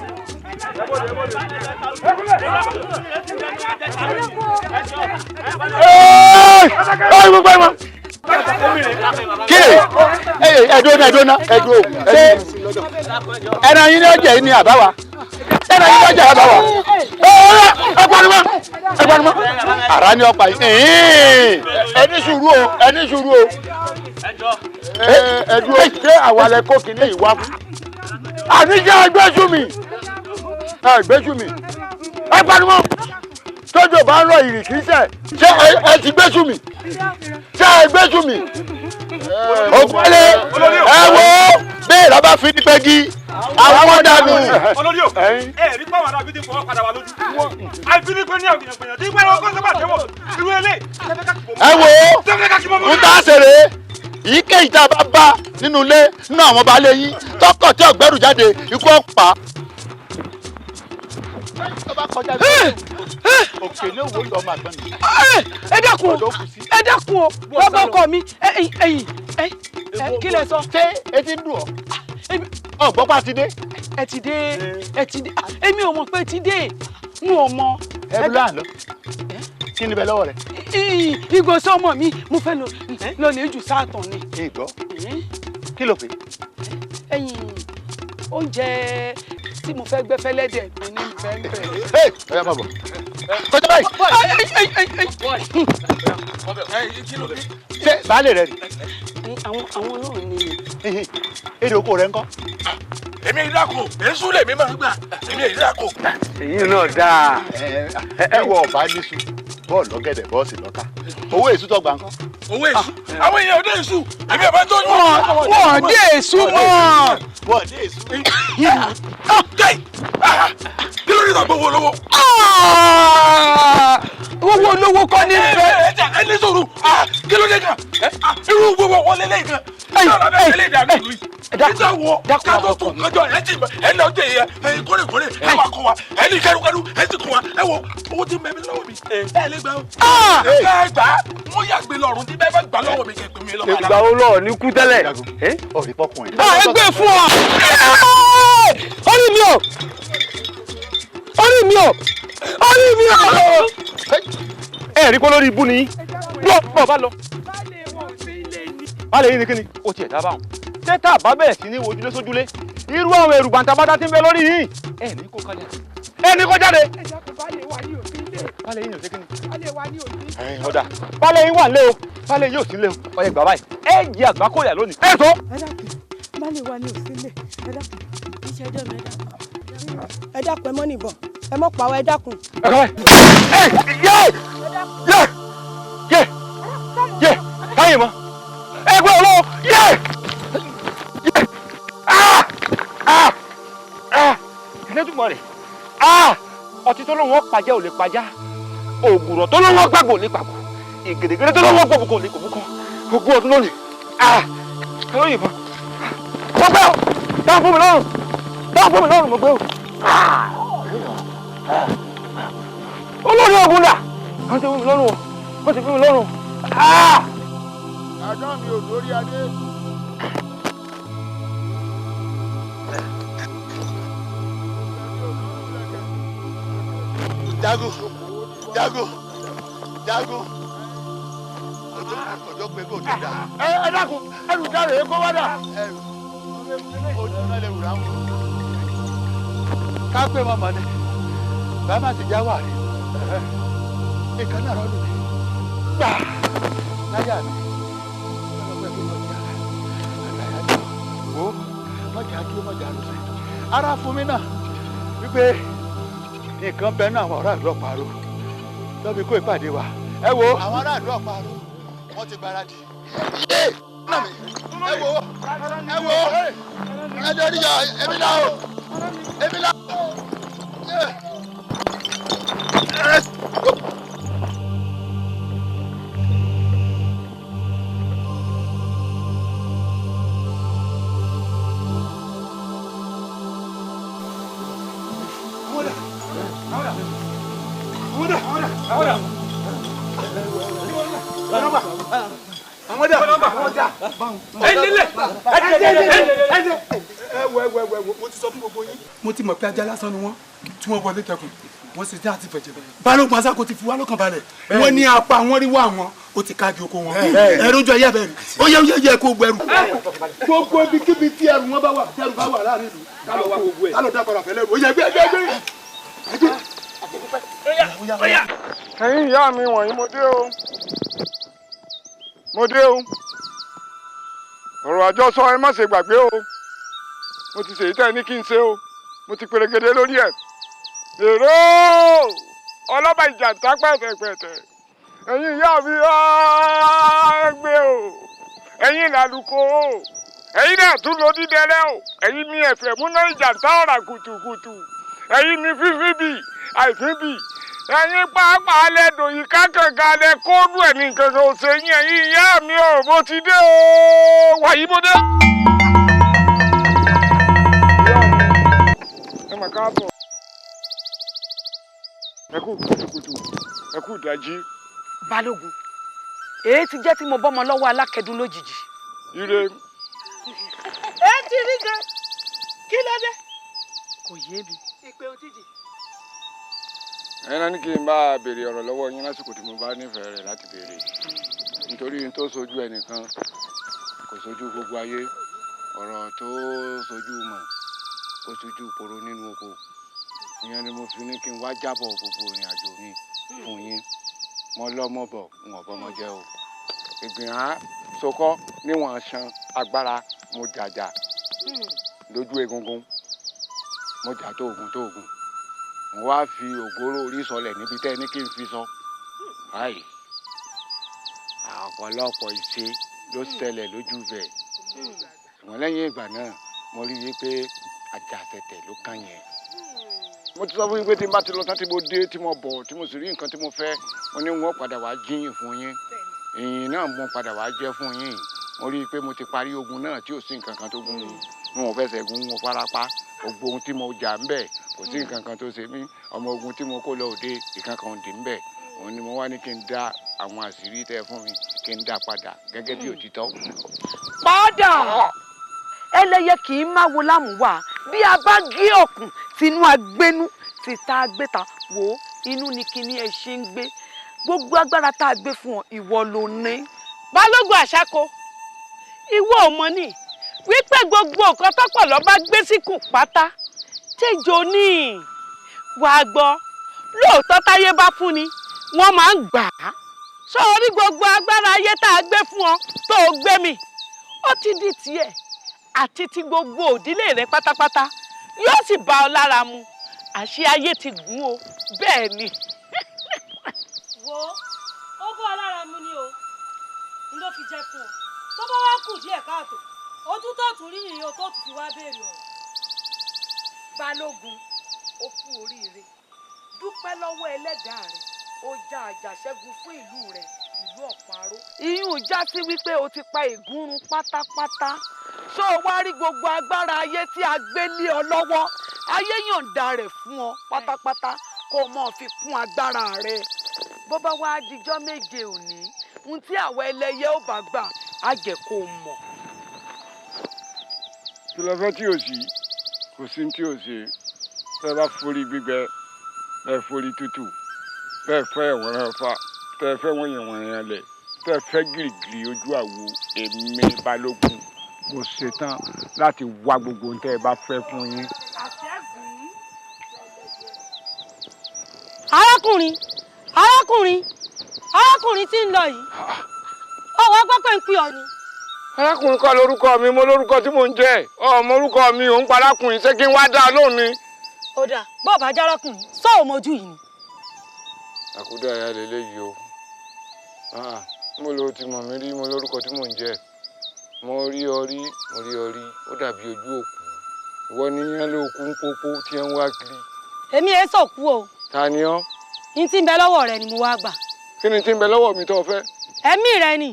ẹdúná ṣé ẹran yín ní ọjà yìí ní àbáwá ẹran yín ní ọjà àbáwá ẹgbẹrún ara ní ọ̀pá yìí ẹni sùúrù o ẹdúró ṣé àwàlẹ kó kìíní ìwá fún àníjẹ ẹgbẹ́sùmí ẹgbẹrún tójò bá ń rọ ìrìkísẹ̀ ṣé ẹ ti gbẹ́sùmí ṣé ẹ gbẹ́sùmí ògbólé ẹ wo bẹ́ẹ̀ lábá fi ní pẹ́gí àwọn dànù. olórí o ẹ rí pàwọn ará bíi fọwọ́ padà wà lójú àìbí ní pé ní àgbìyànjú tí pẹ́ẹ́rẹ́ ọkọ̀ sábà tẹ́wọ̀ irú ilé. ẹ wo ń tá a ṣeré èyíkéyìí tá a bá bá nínú ilé nínú àwọn baálé yín tọkọ tí ọgbẹrù jáde ikú ọ̀pá. òkè ní òwò ìlú ọmọ àgbọn mi. ẹ dákun o bàbá ọkọ mi kí lẹ sọ. ṣé etí ń dùn ọ gbọ́ pa ti dé. ẹ ti dé èmi ò mọ̀ pé ti dé n ò mọ̀. ẹ lọ àlọ kí ni bẹ lọ́wọ́ rẹ. ìgò sọmọ mi mo fẹ́ lọ lè jù sáàtàn ni. ìgbọ́ kí ló pè. oúnjẹ tí mo fẹ́ gbé fẹ́lẹ́dẹ̀ mi ní bẹ́ẹ̀. ọ̀yá máa bọ̀ kọjá báyìí. ṣé baálé rẹ rí. àwọn náà ni. èrè oko rẹ ńkọ́. èmi ìdáko èso lèmi máa ń gbà èmi ìdáko. èyí náà dáa ẹ wọ ọba níṣu bọ́ọ̀lù lọ́gẹ̀dẹ̀ bọ́ọ̀sì lọ́ka owó èṣù tó gbà ńkọ́. owó èṣù àwọn èèyàn dé èṣù èmi ọba tó yún. wọ́n dé èṣù mọ́. wọ́n dé èṣù. kí ló ní ìtàn gbowó lówó. owó olówó kọ́ ní bẹ́ẹ̀. ẹ ní sọ̀rọ̀ kí ló dé kan irú gbogbo wọlé lẹ́yìn kan ìjọba bẹ́ẹ̀ lè dàbí ìlú yìí. ìjà wọ kátó tó kọjọ ẹ ti ẹ lọ jẹ ẹ kórèkórè ẹ wà kọ wa ẹ ní kẹrùkẹrù ẹ sì kọ wa ẹ wọ owó tí mẹmí lọ́wọ́ mi ẹ lè gbà ó. ẹ gbà mo yàgbé lọ́rùn tí bẹ́ẹ̀ bá gbà lọ́wọ́ mi kẹ pé mi lọ. ìgbà wo lọ ní kú tẹ́lẹ̀. ọ̀rẹ́ pọ́kùnrin. ẹ gbé fún ọ. orí mi o. ẹ rí kó lórí ibú ni bọ́ bá lọ. baálé yín ni kíni o tiẹ̀ dábàá hàn ṣé tá a bá bẹ̀rẹ̀ sí ní wojúlé sójúlé irú àwọn èrò bàǹtàbàtà tí ń bẹ lórí yìí ẹ ní kó kalẹ̀ ẹ ní kó jáde. baálé yín ò sí kíni. ọ̀dà baálé yín wà lé o baálé yín ò sí lé o ọ̀yẹ̀ gbà báyìí ẹ jẹ àgbákòyà lónìí. ẹ tó. baálé wa ni ò sí lé ẹ dákun iṣẹ́ ẹjọ́ mi ẹ dákun ẹ mọ́ nìbọn ẹ mọ́ pàwọ́ ẹ dákun. yé báyìí mọ ẹgbẹ́ olówó yé ẹlẹ́dùnmọ̀ rẹ̀ ọtí tó lóun ọ̀pàjá ò lè pàjá ògùrọ̀ tó lóun ọ̀gbàgbọ̀ ò lè pàgbọ̀ ìgèdègèdè tó lóun ọ̀gbọ̀bùkọ̀ ò lè kòbùkọ̀ ogún ọdún lónìí ẹlọ́yìn mọ́ mo gbé o dáhùn fún mi lọ́rùn mo gbé o olórí ogun dà wọ́n ti fún mi lọ́rùn wọ́n ti fún mi lọ́rùn. àná mi ò lórí adé. jago ọjọ́ pé kò tó dà. ẹ dákun ẹrù dáre kó wá dà. ojú náà lè wùrà wọn. ká pé wọn mọ ni bàá má ti já wà rí nǹkan náà rọlù mi gbà láyà mi ọlọpẹ tó lọ jà àgbàyà jọ wo mọjà dúró mọjà lọsẹ ara fún mi náà wípé nǹkan bẹ náà àwọn aráàlú ọ̀pá-aró lọ́bi kó ìpàdé wa ẹ wo. àwọn aráàlú ọ̀pá-aró wọ́n ti gbáradì. ẹ wo ẹ jọ níjà èmi náà o èmi náà. mo ti sọ fún gbogbo yín. mo ti mọ̀ pé ajá lásán ni wọ́n tí wọ́n wọlé tẹkùn wọ́n sì dá àti fẹ̀jẹ̀ bẹ̀rẹ̀. balógun asako ti fi wá lọ́kàn balẹ̀ wọ́n ní apá wọn rí wá wọn ó ti kájú oko wọn. ẹrú jọ yẹ bẹ́ẹ̀ rí ó yẹ kó gbẹrù. gbogbo ibikíbi tí ẹrù wọn bá wà tí ẹrù bá wà láàrin ìlú kálọ̀ dábàrà fẹ́lẹ́ rú ó yẹ gbé. ẹ̀yin ìyá mi wọ̀nyí mo dé o ọ̀rọ̀ àjọsọ ẹ má ṣe gbàgbé o mo ti ṣèyí tẹ́ ẹ ní kí n ṣe o mo ti pèrègede lórí ẹ̀ èrò ọlọ́ba ìjàntá pẹ̀tẹ̀pẹ̀tẹ̀ ẹ̀yin ìyá mi ẹgbẹ́ o ẹ̀yin làlùkò o ẹ̀yin náà tún lo dídẹrẹ́ o ẹ̀yin ní ẹ̀fẹ̀ múná ìjàntá ọ̀rà kùtùkùtù ẹ̀yin ní fífi bì àìfín bì ẹ̀yin pàápàá lẹ́dọ̀ yìí kákànga lẹ kóòdù ẹ̀ ní nǹkan kan ọ̀sẹ̀ yín ẹ̀yin ìyá mi ò mo ti dé o wàyí mo dé. ẹ mà káàbọ̀ ẹ kú kùtùkùtù ẹ kú ìdájí. balógun èyí ti jẹ́ tí mo bọ́mọ lọ́wọ́ alákẹ́dùn lójijì. ire. ẹ ti rí gan kí ló dé. kò yé mi. ìpè òtítì. ẹ náà ní kí n bá a béèrè ọ̀rọ̀ lọ́wọ́ yín lásìkò tí mo bá nífẹ̀ẹ́ rẹ̀ láti béèrè nítorí n tó sojú ẹnìkan kò sojú gbogbo ayé ọ̀rọ̀ tó sojú mọ̀ kó sojú poro nínú oko ìyẹn ni mo fi ní kí n wá jábọ̀ gbogbo ìrìn àjò mi fún yín mo lọ́mọ bọ̀ n ò bọ́mọ jẹ́ o ìgbìyàn sokọ́ níwọ̀n ṣan agbára mo jàjà lójú egungun mo jà tó oògùn mo wá fi ògóró orí sọlẹ̀ níbi tẹ́ ní kí n fi sọ báyìí ọ̀pọ̀lọpọ̀ ìṣe ló ṣẹlẹ̀ lójú bẹ̀ ṣùgbọ́n lẹ́yìn ìgbà náà mo rí i pé àjàṣẹ̀tẹ̀ ló kàn yẹn mo ti sọ fún yín pé tí n bá ti lọ tán tí mo dé tí mo bọ̀ tí mo sì rí nǹkan tí mo fẹ́ mo ní wọn padà wá jíyìn fún yín ìyìn náà mo padà wá jẹ́ fún yín mo rí i pé mo ti parí ogun náà tí ò sí nǹkan kan tó gún mi wọn ò fẹsẹ̀ gún wọn farapa gbogbo ohun tí mo jà ń bẹ̀ kò sí nǹkan kan tó ṣe mí ọmọ ogun tí mo kó lọ òde ìkan kan dì ń bẹ̀ òun ni mo wá ní kí n dá àwọn àṣírí tẹ́ fún mi kí n dá padà gẹ́gẹ́ bí òtítọ́. padà ẹlẹ́yẹ kì í máa wo lámùwà bí a bá gé ọ̀kùn tinú agbénú títa agbéta wò ó inú ni kíní ẹ ṣe ń gbé gbogbo agbára tá a gbé fún ọ ìwọ ló ní. balógun àṣàkó ìwọ ò mọ̀ ni wípé gbogbo nǹkan tọ́pọ̀lọ́ bá gbé síkùn pátá tẹjọ ní wàá gbọ́ lóòótọ́ táyé bá fún ni wọ́n máa ń gbà á sórí gbogbo agbára ayé tá a gbé fún ọ tó o gbé mi ó ti di tiẹ̀ àti ti gbogbo òdílé rẹ pátápátá yóò sì bá ọ lára mu àṣé ayé ti gùn o bẹ́ẹ̀ ni. wo ó bọ́ ọ lára mu ni o n ló fi jẹ́ fún ọ tó bá wá kù díẹ̀ káàtó ojú tó tún rí nìyẹn tó tún fi wá béèrè ọ̀rọ̀. balógun ó kú oríire dúpẹ́ lọ́wọ́ ẹlẹ́dàá rẹ̀ ó já àjàṣẹ́gun fún ìlú rẹ̀ ìlú ọ̀páró. ìyún já sí wípé o ti pa ìgúnrun pátápátá ṣó o wá rí gbogbo agbára ayé tí a gbé lé ọ lọ́wọ́ ayé yọ̀ǹda rẹ̀ fún ọ pátápátá kó o mọ̀ fi kún agbára rẹ̀ bó bá wá dijọ́ méje òní ohun tí àwọn ẹlẹ́yẹ ò bá gbà á jẹ́ kó o mọ̀. kí ló fẹ́ tí o sì kò sí tí o ṣe tẹ́ bá forí gbígbẹ tẹ́ forí tútù tẹ́ fẹ́ ẹ̀wọ̀n fa tẹ́ fẹ́ wọ́n yẹn wọ̀n yẹn lẹ̀ tẹ́ fẹ́ gìrìgìrì ojú àwo èmi balógun mo ṣetán láti wá gbogbo ohun tẹ́ ẹ bá fẹ́ fún yín. arákùnrin tí ń lọ yìí ọwọ́ gbọ́ pé ń pè ọ ni. arákùnrin kọ́ lórúkọ mi mo lórúkọ tí mò ń jẹ́ ọmọ orúkọ mi ò ń pa arákùnrin ṣé kí n wá dá a lóhùn ni. ó dà bọ́ọ̀ bá járákùnrin sọ ò mọ́jú yìí ni. àkúdà ẹ̀yà lélẹ́yìí o mo ló ti mọ̀ mí rí mo lórúkọ tí mò ń jẹ́ mo rí ọ rí ó dàbí ojú òkú ìwọ ni yẹn ló kú ń pópó tí ẹ ń wá kiri. èmi ẹ sọ̀kú o. ta ni ọ́. ní tí ń bẹ lọ́wọ́ rẹ ni mo wá gbà. kí ni tí ń bẹ lọ́wọ́ mi tó fẹ́. ẹ̀mí rẹ ni.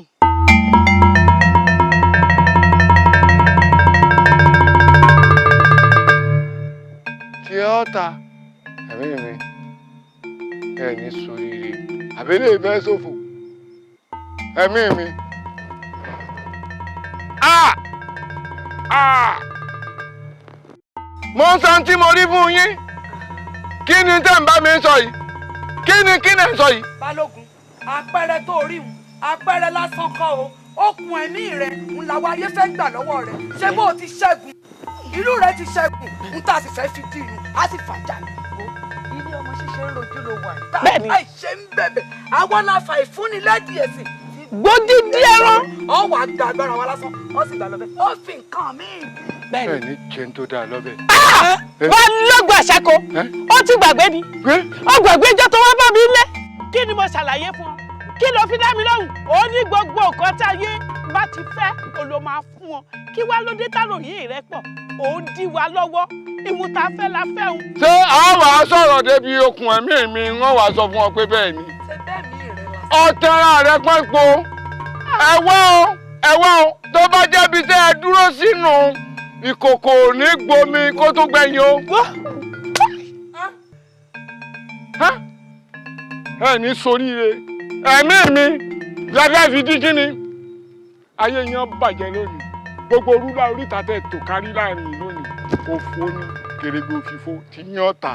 tí ọ́ ta ẹ̀mí mi ẹ̀ ní sóríire àbẹ́lẹ̀ ìfẹ́ ṣòfò ẹ̀mí mi. mo ń san tí mo rí fún yín kí ni tẹ́ ń bá mi sọ yìí kí ni ń sọ yìí. Balógun àpẹẹrẹ tó rí wọn àpẹẹrẹ lásán kọ́ o okùn ẹ̀mí rẹ ń làwọn ayé fẹ́ gbà lọ́wọ́ rẹ ṣé bó o ti ṣẹ́gun ìlú rẹ ti ṣẹ́gun ń tà sì fẹ́ fi dìrù á sì fàjà ní. ilé ọmọ ṣíṣe ń rojú ló wà yìí. bẹ́ẹ̀ni àìṣe ń bẹ̀bẹ̀ àwọn aláfa ìfúnnilẹ́dì ẹ̀sìn. gbòdì díẹ̀ rán. ọ wà gba agbára wa lásán ọ sì gbà lọ́bẹ̀ ó fi nǹkan míì. bẹ́ẹ̀ ni jẹun tó dáa lọ́bẹ̀. wọ́n lọ́gbọ̀n àṣàkó ó ti gbàgbé ni ó gbàgbé ìjọ tó wá bá mi lé. kí ni mo ṣàlàyé fún ọ kí ló fi dá mi lóhùn ó ní gbogbo nǹkan tá a yé bá ti fẹ́ o ló máa fún ọ kí wá ló dé tálòyé rẹ pọ̀ ó ń dí wa lọ́wọ́ ìwù tá a fẹ́ la fẹ́ o. ṣé àwọn asọ̀rọ̀ débi okùn ẹ̀mí mi wọ́n wàá sọ fún ọ pé bẹ́ẹ̀ ni. ọ̀tẹ̀ra rẹ pọ́npọ́ ẹ̀wọ́ o tó bá jẹ́bi tẹ́ ẹ dúró sínú ìkòkò ní gbomi kó tó gbẹ̀yìn o. ẹ ní soríire ẹ̀mí mi lẹ́fẹ̀ẹ́ fi dín kínni ayé yẹn bàjẹ́ lónìí gbogbo rúlà oríta tẹ̀ tó kárí láàrin lónìí òfò ní kèrègbè òfìfo tí yán ta.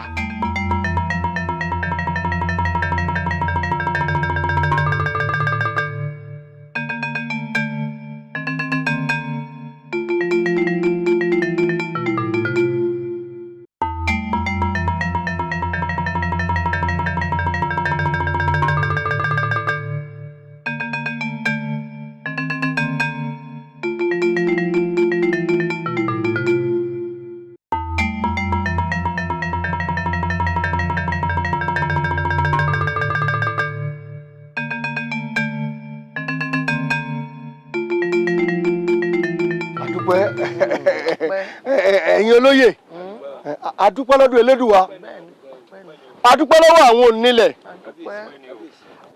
ẹ̀yin olóyè adúpẹ́ lọ́dún Elédùwà adúpẹ́ lọ́wọ́ àwọn onílẹ̀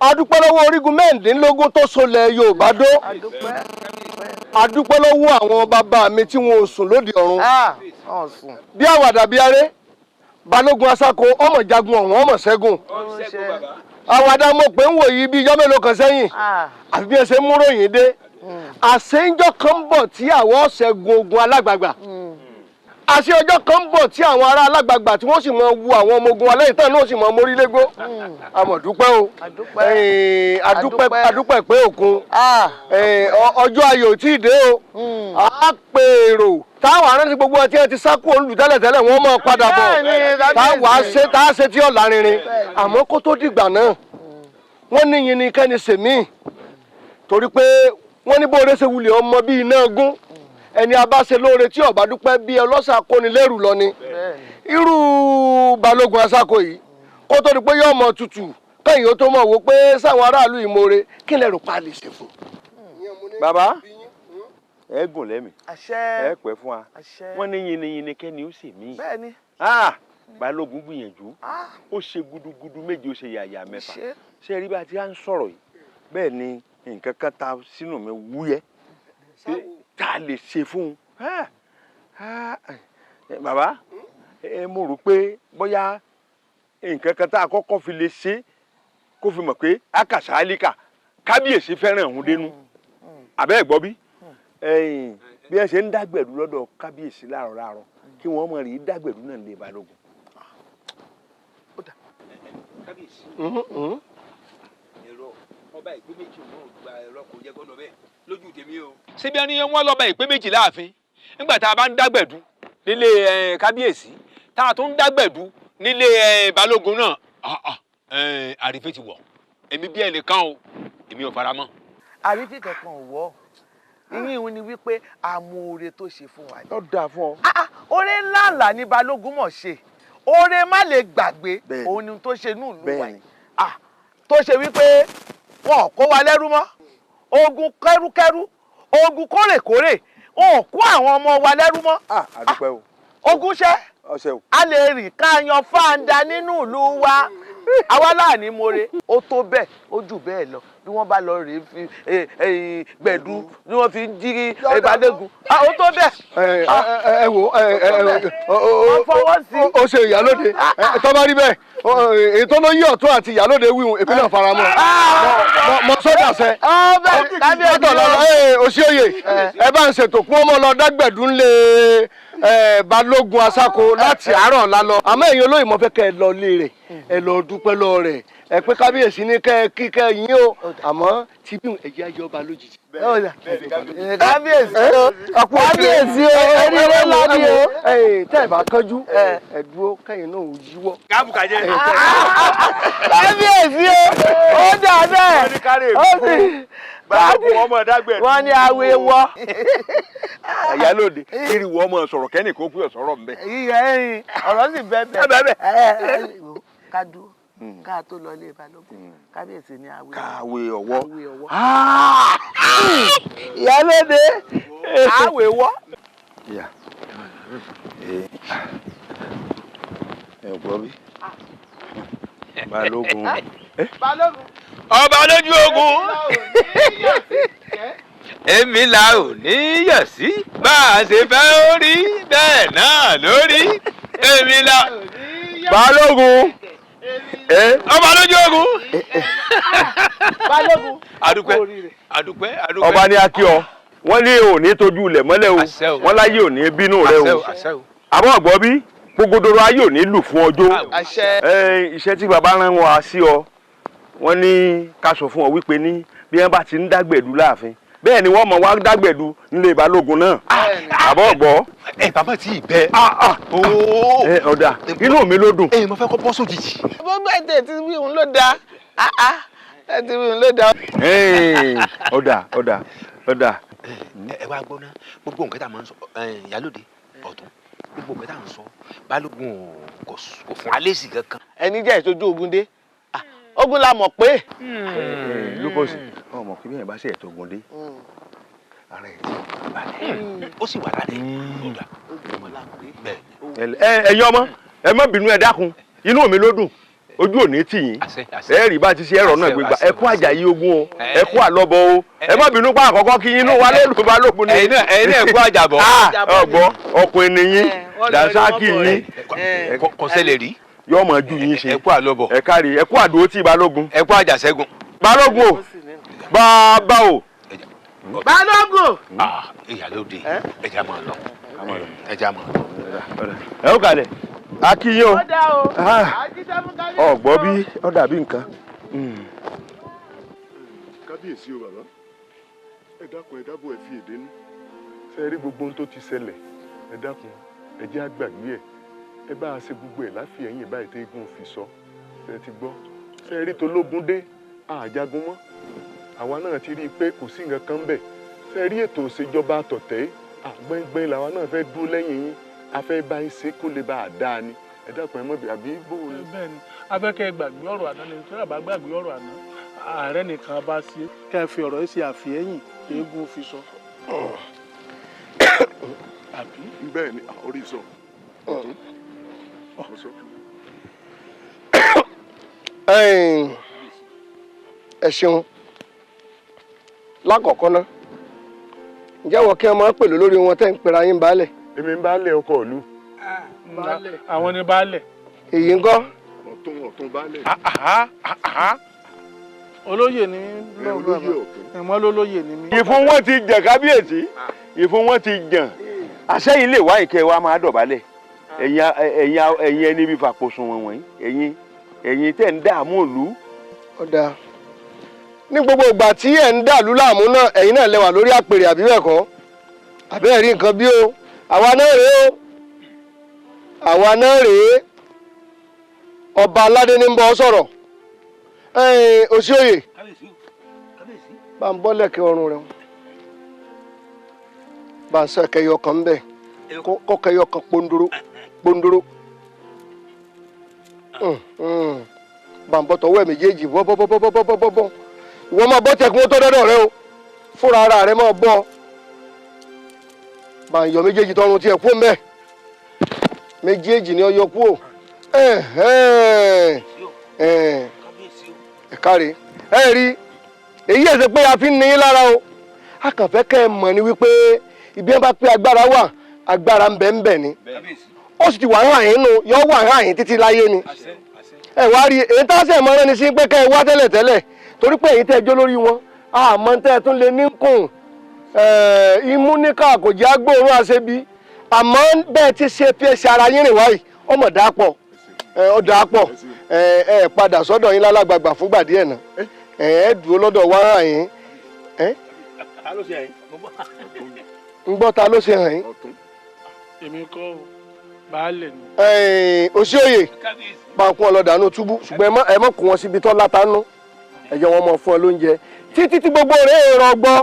adúpẹ́ lọ́wọ́ orígun mẹ́rìndínlógún tó solẹ̀ Yorùbá dó adúpẹ́ lọ́wọ́ àwọn bàbá mi tí wọn ò sùn lóde ọ̀run bí àwàdà bí aré Balógun Asáko ọmọ jagun ọ̀hún ọmọ ṣẹ́gun àwàdà mo pé ń wò yí bí ijọ́ mélòó kan sẹ́yìn àfi bí ẹ ṣe mú ròyìn dé àṣẹ́njọ́ kan ń bọ̀ tí àwọn ṣẹ́gun ogun alágbàgbà àṣẹ ọjọ́ kan ń bọ̀ tí àwọn ará alágbàgbà tí wọ́n sì mọ wu àwọn ọmọ ogun alẹ́ ìtàn náà sì mọ mórílégbó àmọ̀dúpẹ́ o adúpẹ́ pé òkun ọjọ́ ayò tí ì dé o á pè èrò táwọn aránsẹ́ gbogbo ọtí ẹ ti sá kúrò lù tẹ́lẹ̀tẹ́lẹ̀ wọ́n mọ̀ padà bọ̀ tá a ṣe tí ọ̀la rinrin àmọ́ kó tó dìgbà náà wọ́n ní yin ni kẹ́ni sèmí torí pé wọ́n ní bóore ṣe wulẹ̀ ọmọ bíi iná gún ẹni abáṣe lóore tí ọba dúpẹ́ bí ọlọ́sà kóni lẹ́rù lọ ni irú Balógun Asáko yìí kó tó di pé yóò mọ tutù kẹ́yìn ó tó mọ̀ wò pé sáwọn aráàlú ìmoore kí lẹ́rù pa lè ṣe fún. bàbá ẹ gùn lẹ́mìí ẹ pẹ́ fún wa wọ́n ní yinyinyin kẹ́ni ó sì mí. Balógun gbìyànjú ó ṣe gudugudu méje ó ṣe yàyà mẹ́fà ṣe rí bá a ti à ń sọ̀rọ̀ yìí bẹ́ẹ̀ ni nǹkan kan ta sínú mi wúyẹ́ tá a lè ṣe fún un. bàbá mo rò pé bóyá nǹkan kan tá a kọ́kọ́ fi lè ṣe kó fi mọ̀ pé àkàṣà àlíkà kábíyèsí fẹ́ràn òun dénú àbẹ́ ẹ̀ gbọ́ bí bí ẹ ṣe ń dágbẹ̀dú lọ́dọ̀ kábíyèsí láàárọ̀ kí wọ́n mọ̀ rí dágbẹ̀dú náà lè Balógun. kábíyèsí ẹ̀rọ ọba ìpín méjì náà gba ẹ̀rọ kò yẹ gbọ́dọ̀ bẹ́ẹ̀ lójú tèmi o. síbi ẹni wọn lọ́ba ìpín méjì láàfin nígbà tá a bá ń dágbẹ̀dú nílé kábíyèsí tá a tún ń dágbẹ̀dú nílé Balógun náà àrífẹ́ ti wọ̀ èmi bí ẹnìkan o èmi ò fara mọ́. àrífẹ́ kankan ò wọ́ ìyín ni wípé amóore tó ṣe fún wa. ó dáa fún ọ. oore ńláńlá ni Balógun mọ̀ ṣe oore má lè gbàgbé òun ni tó ṣe ní ìlú wa yìí tó ṣe wípé wọn ò kó wa lẹ́rú mọ́ ogun kẹ́rúkẹ́rú ogun kórèkórè wọn ò kó àwọn ọmọ wa lẹ́rú mọ́. àdúpẹ́ o. ogun ṣẹ́ a lè rìn ká yan fáńdà nínú ìlú wa àwa láàní more ó tó bẹ́ẹ̀ ó jù bẹ́ẹ̀ lọ bí wọ́n bá lọ rèé fi gbẹ̀dú ni wọ́n fi ń jí Balógun ó tó bẹ́ẹ̀. ẹ wo ó ṣe ìyálóde tó bá rí bẹ́ẹ̀ ètò ló yí ọ̀tún àti ìyálóde wíwùn èmi náà fara mọ́ mọ sọ́jà sẹ́ lọ́dọ̀ òṣìòye ẹ bá ń ṣètò kún ọmọ lọ dágbẹ̀dú ńlẹ̀ balógun asáko láti àárọ̀ la lọ àmọ́ ẹ̀yin olóyè mo fẹ́ kẹ́ ẹ lọ lé rẹ̀ ẹ lọ dúpẹ́ lọ rẹ̀ ẹ pé kábíyèsí ní kẹ́ ẹ kí kẹ́ ẹ yín o àmọ́ tí bí ẹ̀jẹ̀ ayé ọba lójijì. kábíyèsí o kábíyèsí o ẹni rẹ lábí o. tẹ́ ẹ bá kánjú ẹ dúró kẹ́yìn náà ò yíwọ́. kábùkàjẹ́. kábíyèsí o ó dà bẹ́ẹ̀ ó sì balógun ọmọ dágbẹ. wọ́n ní awe wọ́. àyálòde kiri wọ ọmọ sọ̀rọ̀ kẹ́nì kó pé ọ̀sọ̀rọ̀ ń bẹ. ọ̀rọ̀ sì bẹ́ẹ̀ bẹ́ẹ̀. ká dúró ká tó lọ ilé balógun kábíyèsí ní awe. káwé ọwọ́. ìyálóde awe wọ́. ẹ gbọ́ bí balógun. balógun. ọba lójú ogun èmi la ò ní yọ̀ sí bá a ṣe fẹ́ ó rí bẹ́ẹ̀ náà lórí èmi la. balógun. ọba lójú ogun. balógun. adúpẹ́. ọba ní akí ọ wọ́n ní òní tójú ilẹ̀ mọ́lẹ̀ o wọ́n láyé òní bínú rẹ o àmọ́ ọ̀gbọ́n bí gbogbodoro ayé òní lù fún ọjọ́ iṣẹ́ tí baba rán wa sí ọ wọ́n ní ká sọ fún ọ wípé ní bí wọ́n bá ti ń dágbẹ̀dú láàfin bẹ́ẹ̀ ni wọ́n mọ̀ wá dágbẹ̀dú nílé balógun náà àbọ̀ ọ̀gbọ́. bàbá tí ì bẹ. ọ̀dà inú mi ló dùn. mo fẹ́ kó bọ́ sójijì. gbogbo ẹ̀jẹ̀ tí wí òun ló da ẹ̀ tí wí òun ló da. ọ̀dà. ẹ wá gbọ́ ná gbogbo nǹkan tá a máa ń sọ ìyálòde ọ̀tún gbogbo nǹkan tá a ń sọ balógun kò fún alẹ́sì kankan. ẹni jẹ́ ìtọ́jú ogun dé ogun la mọ̀ pé. lúbọ̀sì ọmọ kí bẹ́ẹ̀ bá ṣe ẹ̀tọ́ ogun dé ara ẹ̀ ti balẹ̀ ó sì wà lálẹ́ ọ̀dà. ẹ̀yin ọmọ ẹ má bínú ẹ dákun inú mi ló dùn ojú òní tì yín ẹ rí bá ti ṣe ẹ̀rọ náà gbégbá ẹ kú Àjàyí ogun o ẹ kú àlọ́bọ o ẹ má bínú pa àkọ́kọ́ kí inú wa lẹ́nu balógun ni. ẹ̀yin náà kú àjàbọ̀. ọgbọ ọkùnrin ni yín dànsákì yín kọsẹ̀lẹ̀ rí yóò mọ ju yín ṣe ẹ kú àlọ́bọ̀ ẹ kárí ẹ kú àdúró tí balógun ẹ kú àjàṣẹ́gun. balógun o bàbá o. balógun. ìyálóde ẹja máa lọ ẹja máa lọ. ẹ ó kalẹ̀ akíyín o ọgbọ bí ọ dàbí nǹkan. kábíyèsí o bàbá ẹ dákun ẹ dábọ̀ ẹ fi èdè nú ṣe rí gbogbo ohun tó ti ṣẹlẹ̀ ẹ dákun ẹ jẹ́ àgbàgbé ẹ bá a ṣe gbogbo ẹ̀ láfi ẹ̀yìn báyìí tó eégún fi sọ ṣe ti gbọ́ ṣe rí tológun dé àjagun mọ́ àwa náà ti rí i pé kò sí nǹkan kan bẹ̀ ṣe rí ètò ìṣèjọba àtọ̀tẹ́ àgbẹ̀ngbẹ̀ng làwa náà fẹ́ dúró lẹ́yìn yín a fẹ́ bá yín ṣe kó lè bá a dáa ni ẹ dákun ẹ mọ̀ bí àbí bò ó. bẹ́ẹ̀ ni afẹ́kẹ́ gbàgbé ọ̀rọ̀ àná ni tí wọ́n bá gbàgbé ọ̀rọ̀ àná ààrẹ nìkan bá ṣe kẹ́ ẹ fi ọ̀rọ̀ yìí ṣe àfihẹ́yìn eégún fi sọ. àbí. bẹ́ẹ̀ ni orí sọ. ẹ ṣeun lákọ̀ọ́kọ́ ná ǹjẹ́ wọ́n kí ẹ máa pèlú lórí wọn tẹ́ ń pera yín baálẹ̀. èmi ń baálẹ̀ ọkọ ìlú. àwọn ni baálẹ̀. èyí ń kọ́. ọ̀tún baálẹ̀. olóyè ni ẹ̀mọ́ lólóyè ni mí. ìfún wọn ti jàn kábíyèsí ìfún wọn ti jàn àṣẹyìn lè wá ìkẹ́ wa máa dọ̀bálẹ̀ ẹ̀yin ẹni bí fàkóso wọn wọ̀nyí ẹ̀yin tẹ̀ ń dààmú ìlú. ọ̀dà ní gbogbo ìgbà tí ẹ̀ ń dàlú láàmú náà ẹ̀yin náà lẹ́wà lórí àpèrè àbí bẹ́ẹ̀ kọ́ àbẹ́ẹ̀ rí nǹkan bí o àwa náà rèé o àwa náà rèé ọba aládé ní ń bọ́ sọ̀rọ̀ Òsíòyè bá ń bọ́ lẹ́kẹ̀ ọrùn rẹ̀ bá ń sọ kẹyọ kan bẹ́ẹ̀ kọ́ kẹyọ kan pondoro bá ń bọ́ tọwọ́ ẹ̀ méjèèjì bọ́ ìwọ máa bọ́ tẹkun tó dọ́dọ̀ rẹ o fúnra ara rẹ máa bọ́ bá ń yọ méjèèjì tọrùn tiẹ̀ kú mẹ́ méjèèjì ni ọ yọ kú o ẹ káre ẹ rí èyí ẹ̀ ṣe pé a fi ń ní yín lára o a kàn fẹ́ kẹ́ ẹ mọ̀ ni wípé ibi wọn bá pé agbára wà agbára ń bẹ ń bẹ ni ó sì ti wà hàn yín nù yọ wà hàn yín títí láyé ni ẹ wá rí èyí tá a sẹ̀ mọ́ ẹni sí pé kẹ́ ẹ wá tẹ́lẹ̀ torí pé èyí tẹ́ ẹ jó lórí wọn àmọ́ tẹ́ ẹ tún lè ní kùn imú níkà kò jẹ́ agbóòrùn àṣebi àmọ́ bẹ́ẹ̀ ti ṣe fi ẹsẹ̀ ara yín rìn wáyìí ọmọ dàápọ̀ ọ dàápọ̀ ẹ padà sọ́dọ̀ yín lálágbàgbà fúngbà díẹ̀ náà ẹ dúró lọ́dọ̀ wá yín. ta ló ṣe yín. ń gbọ́ ta ló ṣe hàn yín. èmi kọ́ baálẹ̀ ni. Òṣìòyè pàǹkún ọlọ́dàánú túbú ṣùgbọ́n ẹ mọ̀ kó wọn síbi tó látánú ẹ̀jẹ̀ wọn mọ̀ fún ọ lóúnjẹ títí tí gbogbo rẹ̀ èrò ọgbọ́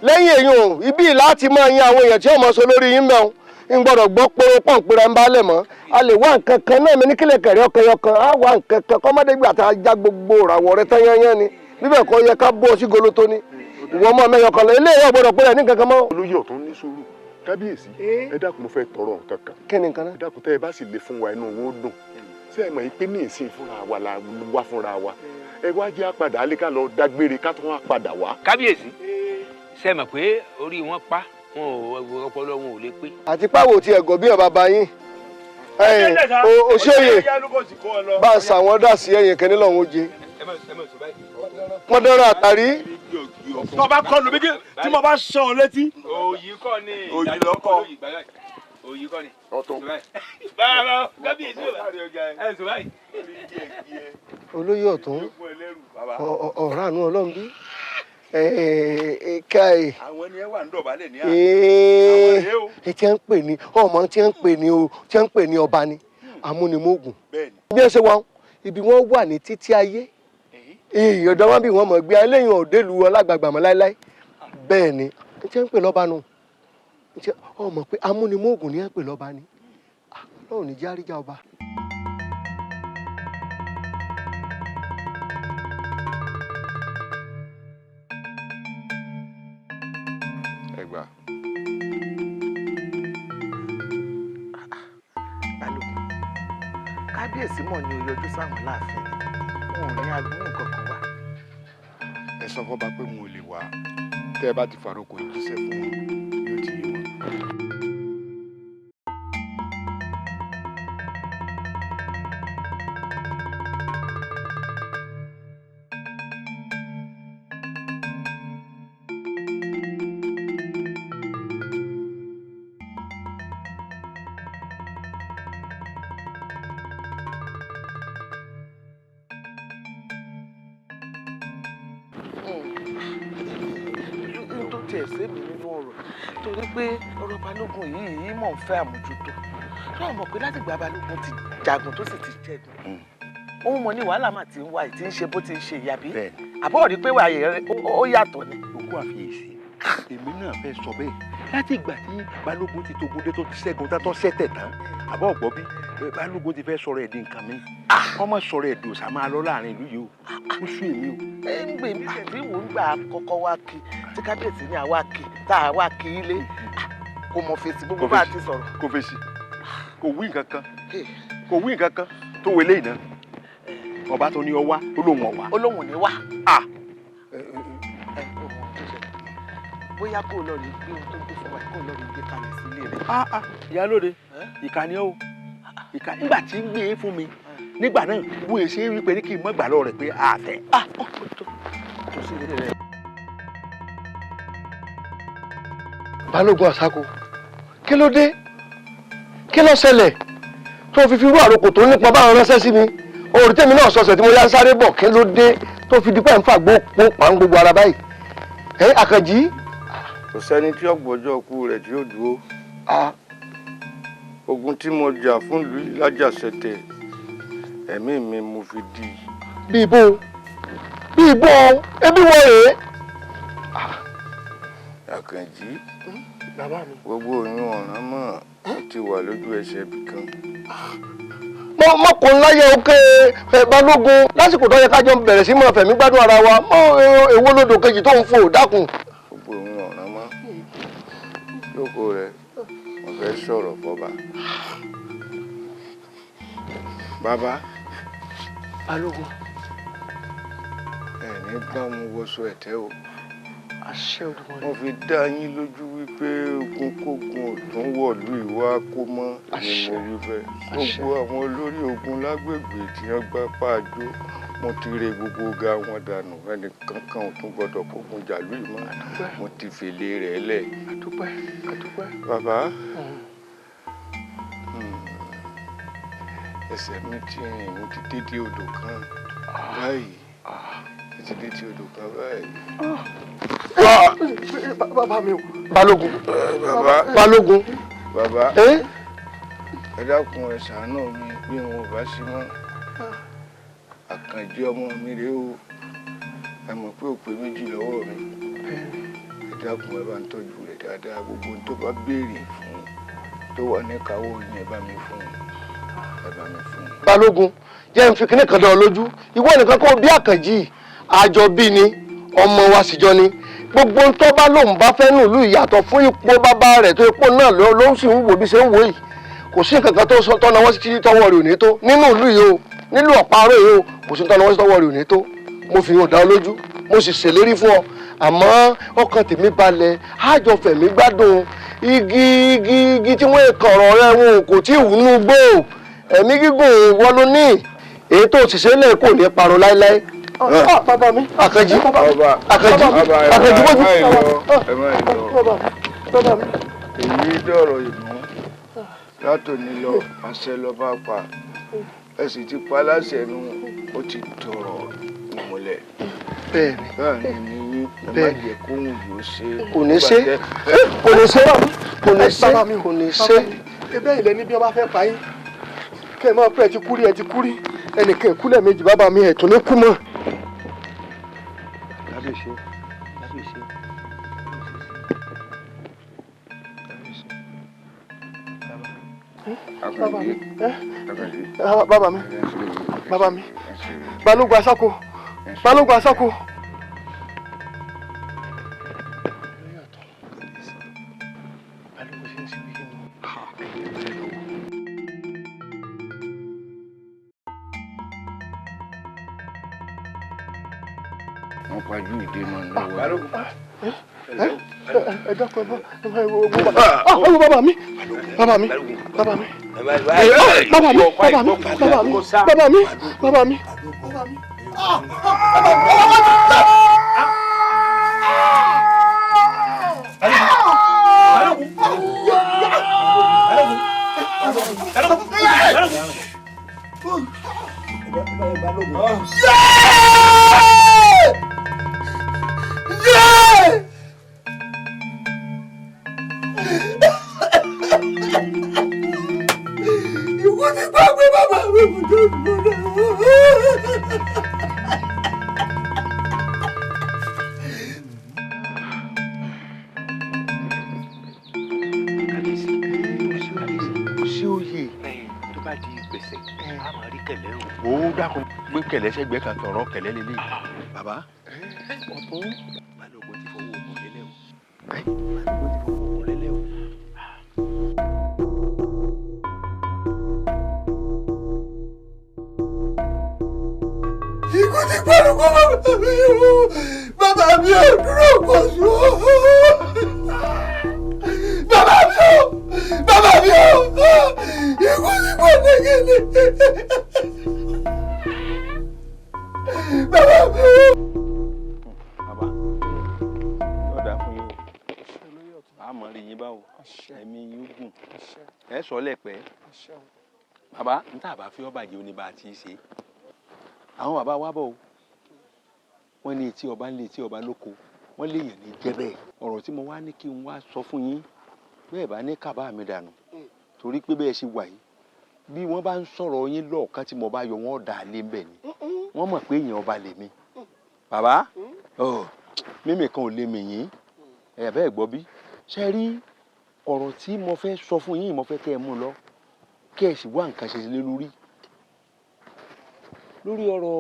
lẹ́yìn èèyàn ibi láti máa yan àwọn èèyàn tí ó mọ̀ sọ lórí yín mẹ́wọ̀n ń gbọ́dọ̀ gbọ́ pé pọ̀npẹ́rẹ́ ń bálẹ̀ mọ́ a lè wá nǹkan kan náà mi ní kílẹ̀ kẹ̀rẹ́ ọkẹyọkan á wá nǹkan kan kọ́mọdégbà tá a já gbogbo ìràwọ̀ rẹ tán yányán ni bíbẹ̀ kọ́ yẹ ká bọ́ sí golo ní ìwọ ọmọ mẹ́yọkan lọ ilé ìyá gbọ́dọ̀ pé ẹ̀ ní nǹkan kan mọ́. olóyè ọ̀tún ní sùúrù kábíyèsí ẹ dákun mo fẹ́ tọrọ nǹkan kan. kí ni nǹkan náà. ẹ dákun tẹ́ ẹ bá sì lè fún wa inú wọn ó dùn ṣé ẹ mọ̀ pé ní ìsìn fúnra wa la wá fúnra wa ẹ wá jẹ́ àpàdà alẹ́ ká lọ dágbére ká tún wá padà wá. kábíyèsí ṣe mọ̀ pé orí wọn pa wọn ò ọpọlọ wọn ò lè pé. àti páwò tí ẹ̀gọ́ bí ọba bá yín Òṣìòyè bá a sàwọn dà sí ẹ̀yìn kẹ́ni lọ́hùn ó jẹ wọ́n dára àtàrí. tó bá kọlù méjì tí mo bá sàn ọ́ létí. òyì kọ́ ni òyì lọ́kọ́ òyì kọ́ ni. ọ̀tún. báwo kábíyèsí ẹ sọ báyìí. olóyè ọ̀tún ọ̀rọ̀ àánú ọlọ́run bí káì. àwọn ni ẹ wà ń dọ̀bálẹ̀ ní àwọn ẹ tí ń pè ní ọmọ tí ń pè ní ọba ni amúnimógún. bí ẹ ṣe wá ibi wọn wà ní títí ayé ọ̀dọ̀ wọn bí wọn mọ̀ gbé eléyìí òdèlú ọlágbàgbà mọ́ láéláé bẹ́ẹ̀ ni ẹ tí ń pè lọ́ba nù ọmọ pé amúnimógún ni ẹ pè lọ́ba ni lọ́run ní járíjà ọba. ẹgbà. balógun kábíyèsí mọ̀ ní oyọjú sáwọn láàfin ni wọn ò ní agbóhùn kankan wá. ẹ sọ fọba pé mo lè wá tẹ́ ẹ bá ti faroko ìjíṣẹ́ fún wọn yóò ti yé wọn. tiẹ̀ sẹ́mi nínú ọ̀rọ̀ torí pé ọ̀rọ̀ balógun yìí mọ̀ ń fẹ́ àmójútó náà mọ̀ pé láti gba balógun ti jagun tó sì ti jẹ́gun òun mọ̀ ní wàhálà máa ti ń wá tí ń ṣe bó ti ń ṣe ìyàbí àbọ̀ rí pé wàyè rẹ ó yàtọ̀ ni. òkú àfiyèsí èmi náà fẹ́ sọ bẹ́ẹ̀ láti ìgbà tí balógun ti tógun dé tó ti ṣẹ́gun tó ṣẹ́tẹ̀ tán àbọ̀ ọ̀gbọ́ bí balógun ti fẹ́ sọ̀rọ̀ ẹ̀ di nǹkan mi ọmọ sọ̀rọ̀ ẹ̀ dòṣà máa lọ láàrin ìlú yìí o ó sún èmi o. ẹ ń gbè mí àbí wò ń gbà kọ́kọ́ wá kí tí kábíyèsí ní àwa kí tá a wá kí ilé kò mọ̀ fèsì gbogbo bá a ti sọ̀rọ̀. kò fèsì kò wí nǹkan kan kò wí nǹkan kan tó wọlé ìná ọba tó ní ọ wá ó lóun ọ̀wá. ó lóun ò ní wá. bóyá kó lọ rí gbé ohun tó gbé fún wa kó lọ rí gbé kalẹ̀ sí ilé rẹ̀. ìyálóde ìkànnì o ìkànnì nígbà tí ń gbé e fún mi nígbà náà wo èsì wípé ní kí n mọ gbà lọ rẹ pé a fẹ́. tó sí ilé rẹ̀. balógun àsákò kí ló dé kí ló ṣẹlẹ̀ tó fi rú àròkò tó nípa báwọn ránṣẹ́ sí mi òòrùn tèmi náà sọ̀sẹ̀ tí mo yá ń sáré bọ̀ kí ló dé tó fi dípẹ́ ń fàgbó pa ń gbogbo ara báyìí àkànjí. kò sẹ́ni tí ọ̀gbọ́jọ́ ọkú rẹ̀ tí ó dúró ogun tí mo jà fún ìlú yìí lájàṣẹtẹ̀ ẹ̀mí mi mo fi dì í. bí ibo ebi wọ rèé. àkànjí gbogbo oyún ọ̀ràn mọ́ ti wà lójú ẹsẹ̀ bìkan. mọ́kò ńlá yẹ òkè balógun lásìkò tó yẹ kájọ bẹ̀rẹ̀ sí mọ́ fẹ̀mí gbádùn ara wa mọ́ èwo lódò kejì tó ń fò dákun. gbogbo oyún ọ̀ràn mọ́ lóko rẹ̀ mo fẹ́ sọ̀rọ̀ fọba. bàbá balógun ẹni bá mu wọṣọ ẹ̀tẹ́ o àṣẹ Olódùmarè. wọ́n fi dá yín lójú wípé ogun kógun ò tún wọ̀lú ìwà kó mọ́ ni mo wí fẹ́ gbogbo àwọn olórí ogun lágbègbè tí wọ́n gbá pàjọ mo ti re gbogbo ga wọn dànù ẹnì kankan ò tún gbọdọ̀ kógun jàlú ìmọ̀ mo ti fèlè rẹ̀ lẹ̀. àdúpẹ́. bàbá ẹsẹ̀ mi ti rìn mo ti dédé odò kan báyìí ti dédé odò kan báyìí. Bàbá mi o. Balógun. Balógun. Bàbá ẹ dákun ẹ ṣàánú mi bí wọn ò bá sí mọ́ Àkànjí ọmọ mi rèé o ẹ mọ̀ pé òpè méjì lọ́wọ́ mi ẹ dákun ẹ bá ń tọ́jú rẹ̀ dáadáa gbogbo ohun tó bá béèrè fún tó wà ní káwọ́ yín ẹ bá mi fún ẹ bá mi fún. Balógun jẹ́ n fi kíní kan dán ọ lójú ìwọ nìkan kó bí Àkànjí àjọ bí ni ọmọ wa sì jọ ni gbogbo ohun tó bá lóun bá fẹ́ nùlú ìyàtọ̀ fún ipò bàbá rẹ̀ tó ipò náà ló sì ń wò bí ṣe ń wò yìí kò sí nǹkan kan tó tọ́nà wọ́n sí títí tọ́wọ́ rẹ̀ ò ní tó nínú ìlú yìí o nílùú ọ̀parọ̀ yìí o kò sí tọ́nà wọ́n sí tọ́wọ́ rẹ̀ ò ní tó mo fi hàn dá ọ lójú mo sì ṣèlérí fún ọ àmọ́ ọkàn tèmi balẹ̀ àjọ fẹ̀mí gbádùn igi tí wọ́n kọ̀rọ̀ rẹ̀ wọn kò tí ì wúnú gbó ẹ̀mí gígùn wọ́n ló ní èyí tó ti ṣe lè kò ní parun láéláé. Bàbá mi Àkànjí bójú. Bàbá mi. Èyí dọ̀rọ̀ ìmọ̀ látòní lọ àṣẹ lọ bá pa ẹ sì ti pa láṣẹ nu ó ti dọ̀rọ̀ ìmùlẹ̀. Bẹ́ẹ̀ni ni ẹ má jẹ́ kóhùn yóò ṣe. Kò ní ṣe kò ní ṣe. Ebe ilẹ̀ ní bí wọ́n bá fẹ́ pa yín kẹ́ ẹ máa pẹ́ ẹ ti kúrí ẹnìkan ìkúlẹ̀ méjì bàbá mi ẹ̀ tún ní kú mọ́. Kábíyèsí. Bàbá mi Balógun Asáko. Wọ́n pajú ìdè mọ́ lọ́wọ́. Ẹ dákun ẹ wo bàbá mi. Ikú ti pa pé bàbá mi kò tó dùn ó dákun gbé kẹ̀lẹ́ sẹ́gbẹ́ kan tọ̀rọ̀ kẹ̀lẹ́ lélẹ̀ bàbá. ọ̀tún Balógun ti fọwọ́ òkun lélẹ̀ o. Balógun ti fọwọ́ òkun lélẹ̀ o. Ikú ti pẹ̀lú kó bàbá mi ò dúró kò sùn. Bàbá mi ò ikú ti pọ̀ nẹ́gẹ́lẹ́. Bàbá mi ò. Bàbá yóò dáa fún yín o àmọ́ rí yín báwo ẹ̀mí yín gùn ẹ sọ lẹ́pẹ́ bàbá n tá bá fi ọba jẹ́ oníbà tí í ṣe àwọn bàbá wa bọ̀ o wọ́n ní etí ọba ń lé etí ọba lóko wọ́n lè yàn ní jẹ́ bẹ́ẹ̀ ọ̀rọ̀ tí mo wá ní kí n wá sọ fún yín bẹ́ẹ̀ bá ní kábà mi dànù torí pé bẹ́ẹ̀ ṣe wà yìí bí wọ́n bá ń sọ̀rọ̀ yín lọ́ọ̀kan tí mo bá yọ wọ́n dà lé ń bẹ̀ ni wọ́n mọ̀ pé èèyàn ọba lèmi bàbá mímì kan ò lè mì yín ẹ̀ bẹ́ẹ̀ gbọ́ bí ṣe rí ọ̀rọ̀ tí mo fẹ́ sọ fún yín mo fẹ́ kẹ́ ẹ mú lọ kẹ́ ẹ sì wá nǹkan ṣe lé lórí ọ̀rọ̀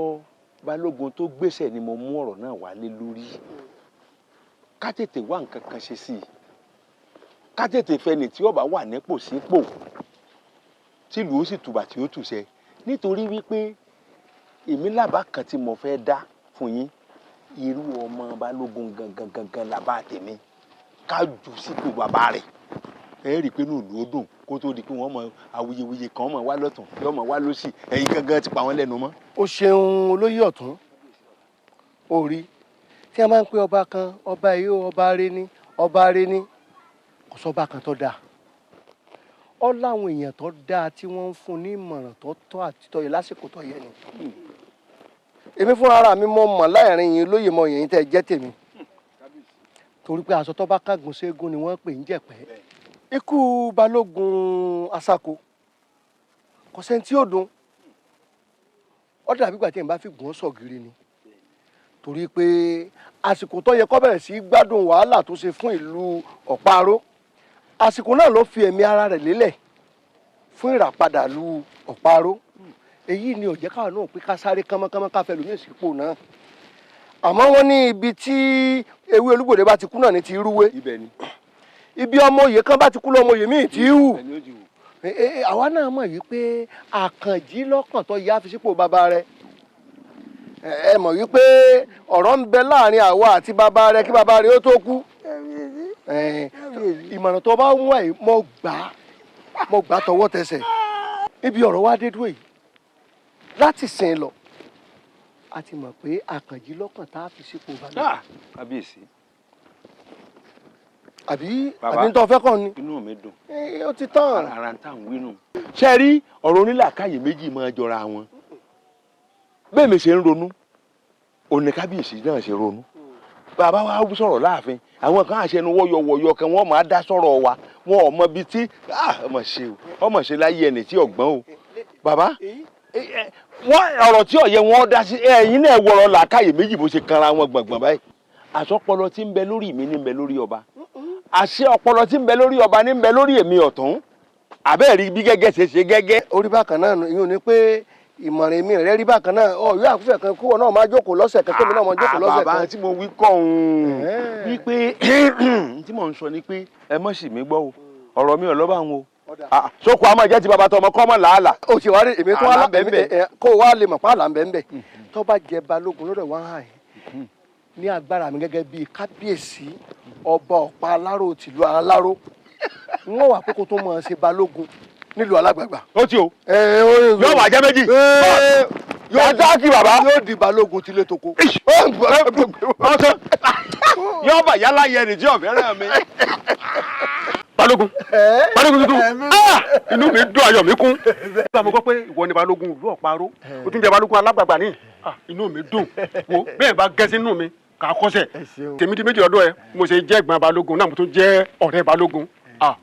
Balógun tó gbéṣẹ̀ ni mo mú ọ̀rọ̀ náà wá lé lórí ká tètè wá nǹkan kan ṣe sí i ká tètè fẹni tí ọba wà nípò sípò tìlú ó sì tùbà tí ó tùṣẹ nítorí wípé èmi làbá kan tí mo fẹ́ dá fún yín irú ọmọ Balógun gangan làbá tèmi ká jù sípò bàbá rẹ̀ ẹ rí i pé inú ìlú ó dùn kó tó di pé wọ́n mọ awuyewuye kan mọ̀ wá lọ́tún yọ mọ̀ wá lọ́sì ẹ̀yin gangan ti pa wọ́n lẹ́nu mọ́. ó ṣeun olóyè ọ̀tún orí tí a máa ń pè ọba kan ọba yìí ó ọba rẹ ní kò sọ́ba kan tó dáa ọ láwọn èèyàn tó dáa tí wọ́n ń fún ní ìmọ̀ràn tó tọ́ àti tó yẹ lásìkò tó yẹ ni. èmi fúnra ara mi mọ̀ láàrin yín lóye mọ yẹn tẹ́ jẹ́ tèmi torí pé aṣọ tó bá kágun ségun ni wọ́n pè ń jẹ̀pẹ́. ikú balógun Asako kò sẹ́ni tí ó dùn ó dàbí ìgbà tí èèyàn bá fi gùn sọ̀gìrì ni torí pé àsìkò tó yẹ kó bẹ̀rẹ̀ sí gbádùn wàhálà tó ṣe fún ìlú Ọ̀pá-Aró àsìkò náà ló fi ẹ̀mí ara rẹ̀ lélẹ̀ fún ìràpadà lu Ọ̀pá-Aró èyí ni ó jẹ́ káwọn náà pé ká sáré kánmọ́kánmọ́ ká fẹ́ lómi ìsìnkú náà àmọ́ wọ́n ní ibi tí ewé Olúgbòde bá ti kú náà ní ti rúwé ibi ọmọ òye kan bá ti kú lọ́mọ òye míì tí hù àwa náà mọ̀ wípé Àkànjí lọ́kàn tó yá fi sípò bàbá rẹ̀ ẹ mọ̀ wípé ọ̀rọ̀ ń bẹ láàrin àwa àti bàbá rẹ̀ kí bàbá rẹ̀ ó tó kú ìmọ̀ràn tó bá ń wá yìí mo gbà tọwọ́ tẹsẹ̀ ibi ọ̀rọ̀ wa dé dúró yìí láti sìn lọ a ti mọ̀ pé Àkànjí lọ́kàn tá a fi sípò bàbá. kábíyèsí. àbí ń tọ́ fẹ́ kàn ni. inú mi dùn. ó ti tán. ara ń tàn wínú. ṣe rí ọ̀rọ̀ onílàákàyè méjì máa jọra wọn bẹ́ẹ̀ mi ṣe ń ronú òní kábíyèsí náà ṣe ronú bàbá wa sọ̀rọ̀ láàfin àwọn kan àṣẹnu wọ́yọ̀wọ̀yọ̀ kan wọ́n máa dá sọ̀rọ̀ wa wọn ò mọ bíi tí ọmọ ṣe láyé ẹni tí ọ̀gbọ́n o bàbá ọ̀rọ̀ tí ọ̀yẹ́ wọn dá sí ẹ̀yin náà wọ̀rọ̀ làákàyè méjì bó ṣe kanra wọn gbọ̀ngbọ̀n báyìí àsọpọlọ tí ń bẹ lórí mi ní ń bẹ lórí ọba àṣẹ ọpọlọ tí ń bẹ lórí ọba ní ń bẹ lórí èmi ọ̀tún àbẹ́ẹ̀rí bí gẹ́gẹ́ ṣe ṣe gẹ́gẹ́. orí bákan náà ìyún ni pé ìmọ̀ràn èmi rẹ̀ rí bákan náà ọ̀yọ́ àkúfẹ̀ kan kúwọ̀ náà máa jókòó lọ́sẹ̀ kan kémi náà máa jókòó lọ́sẹ̀ kan. bàbá tí mo wí kọ́ ọ̀hún wípé tí mò ń sọ ni pé ẹ mọ̀ sí mi gbọ́ o ọ̀rọ̀ mi ò lọ́ba ń o sóko àmọ́ jẹ́ ti bàbá tọmọ kọ́ mọ́ làálà. o ti wá rí èmi tó wá kó o wá lè mọ̀ pa àlà ń bẹ̀ ń bẹ̀ tó bá jẹ balógun lọ́dọ̀ wá hàn yín ní agbára mi gẹ́gẹ́ bíi kábíyèsí ọba Ọ̀pá-Aláró tìlú Aláró wọ́n wà pé kó tó mọ̀ ṣe balógun nílùú Alágbàgbà. ó ti o yóò wà jẹ́ méjì yóò dákì bàbá. yóò di balógun tilé toko. yóò bà yálà yẹ ẹni tí ọ̀fẹ́ rẹ̀ mi. balógun tuntun inú mi dùn ayọ̀ mi kún. nígbà mo gbọ́ pé ìwọ ni balógun ìlú Ọ̀pá-Aró o tún jẹ́ balógun Alágbàgbà ní inú mi dùn wo bẹ́ẹ̀ bá gẹ́sí inú mi kà á kọ́sẹ̀ tèmi di méjì lọ́dọ̀ ẹ mo ṣe jẹ́ ẹ̀gbọ́n balógun náà mo tún jẹ́ ọ̀rẹ́ balógun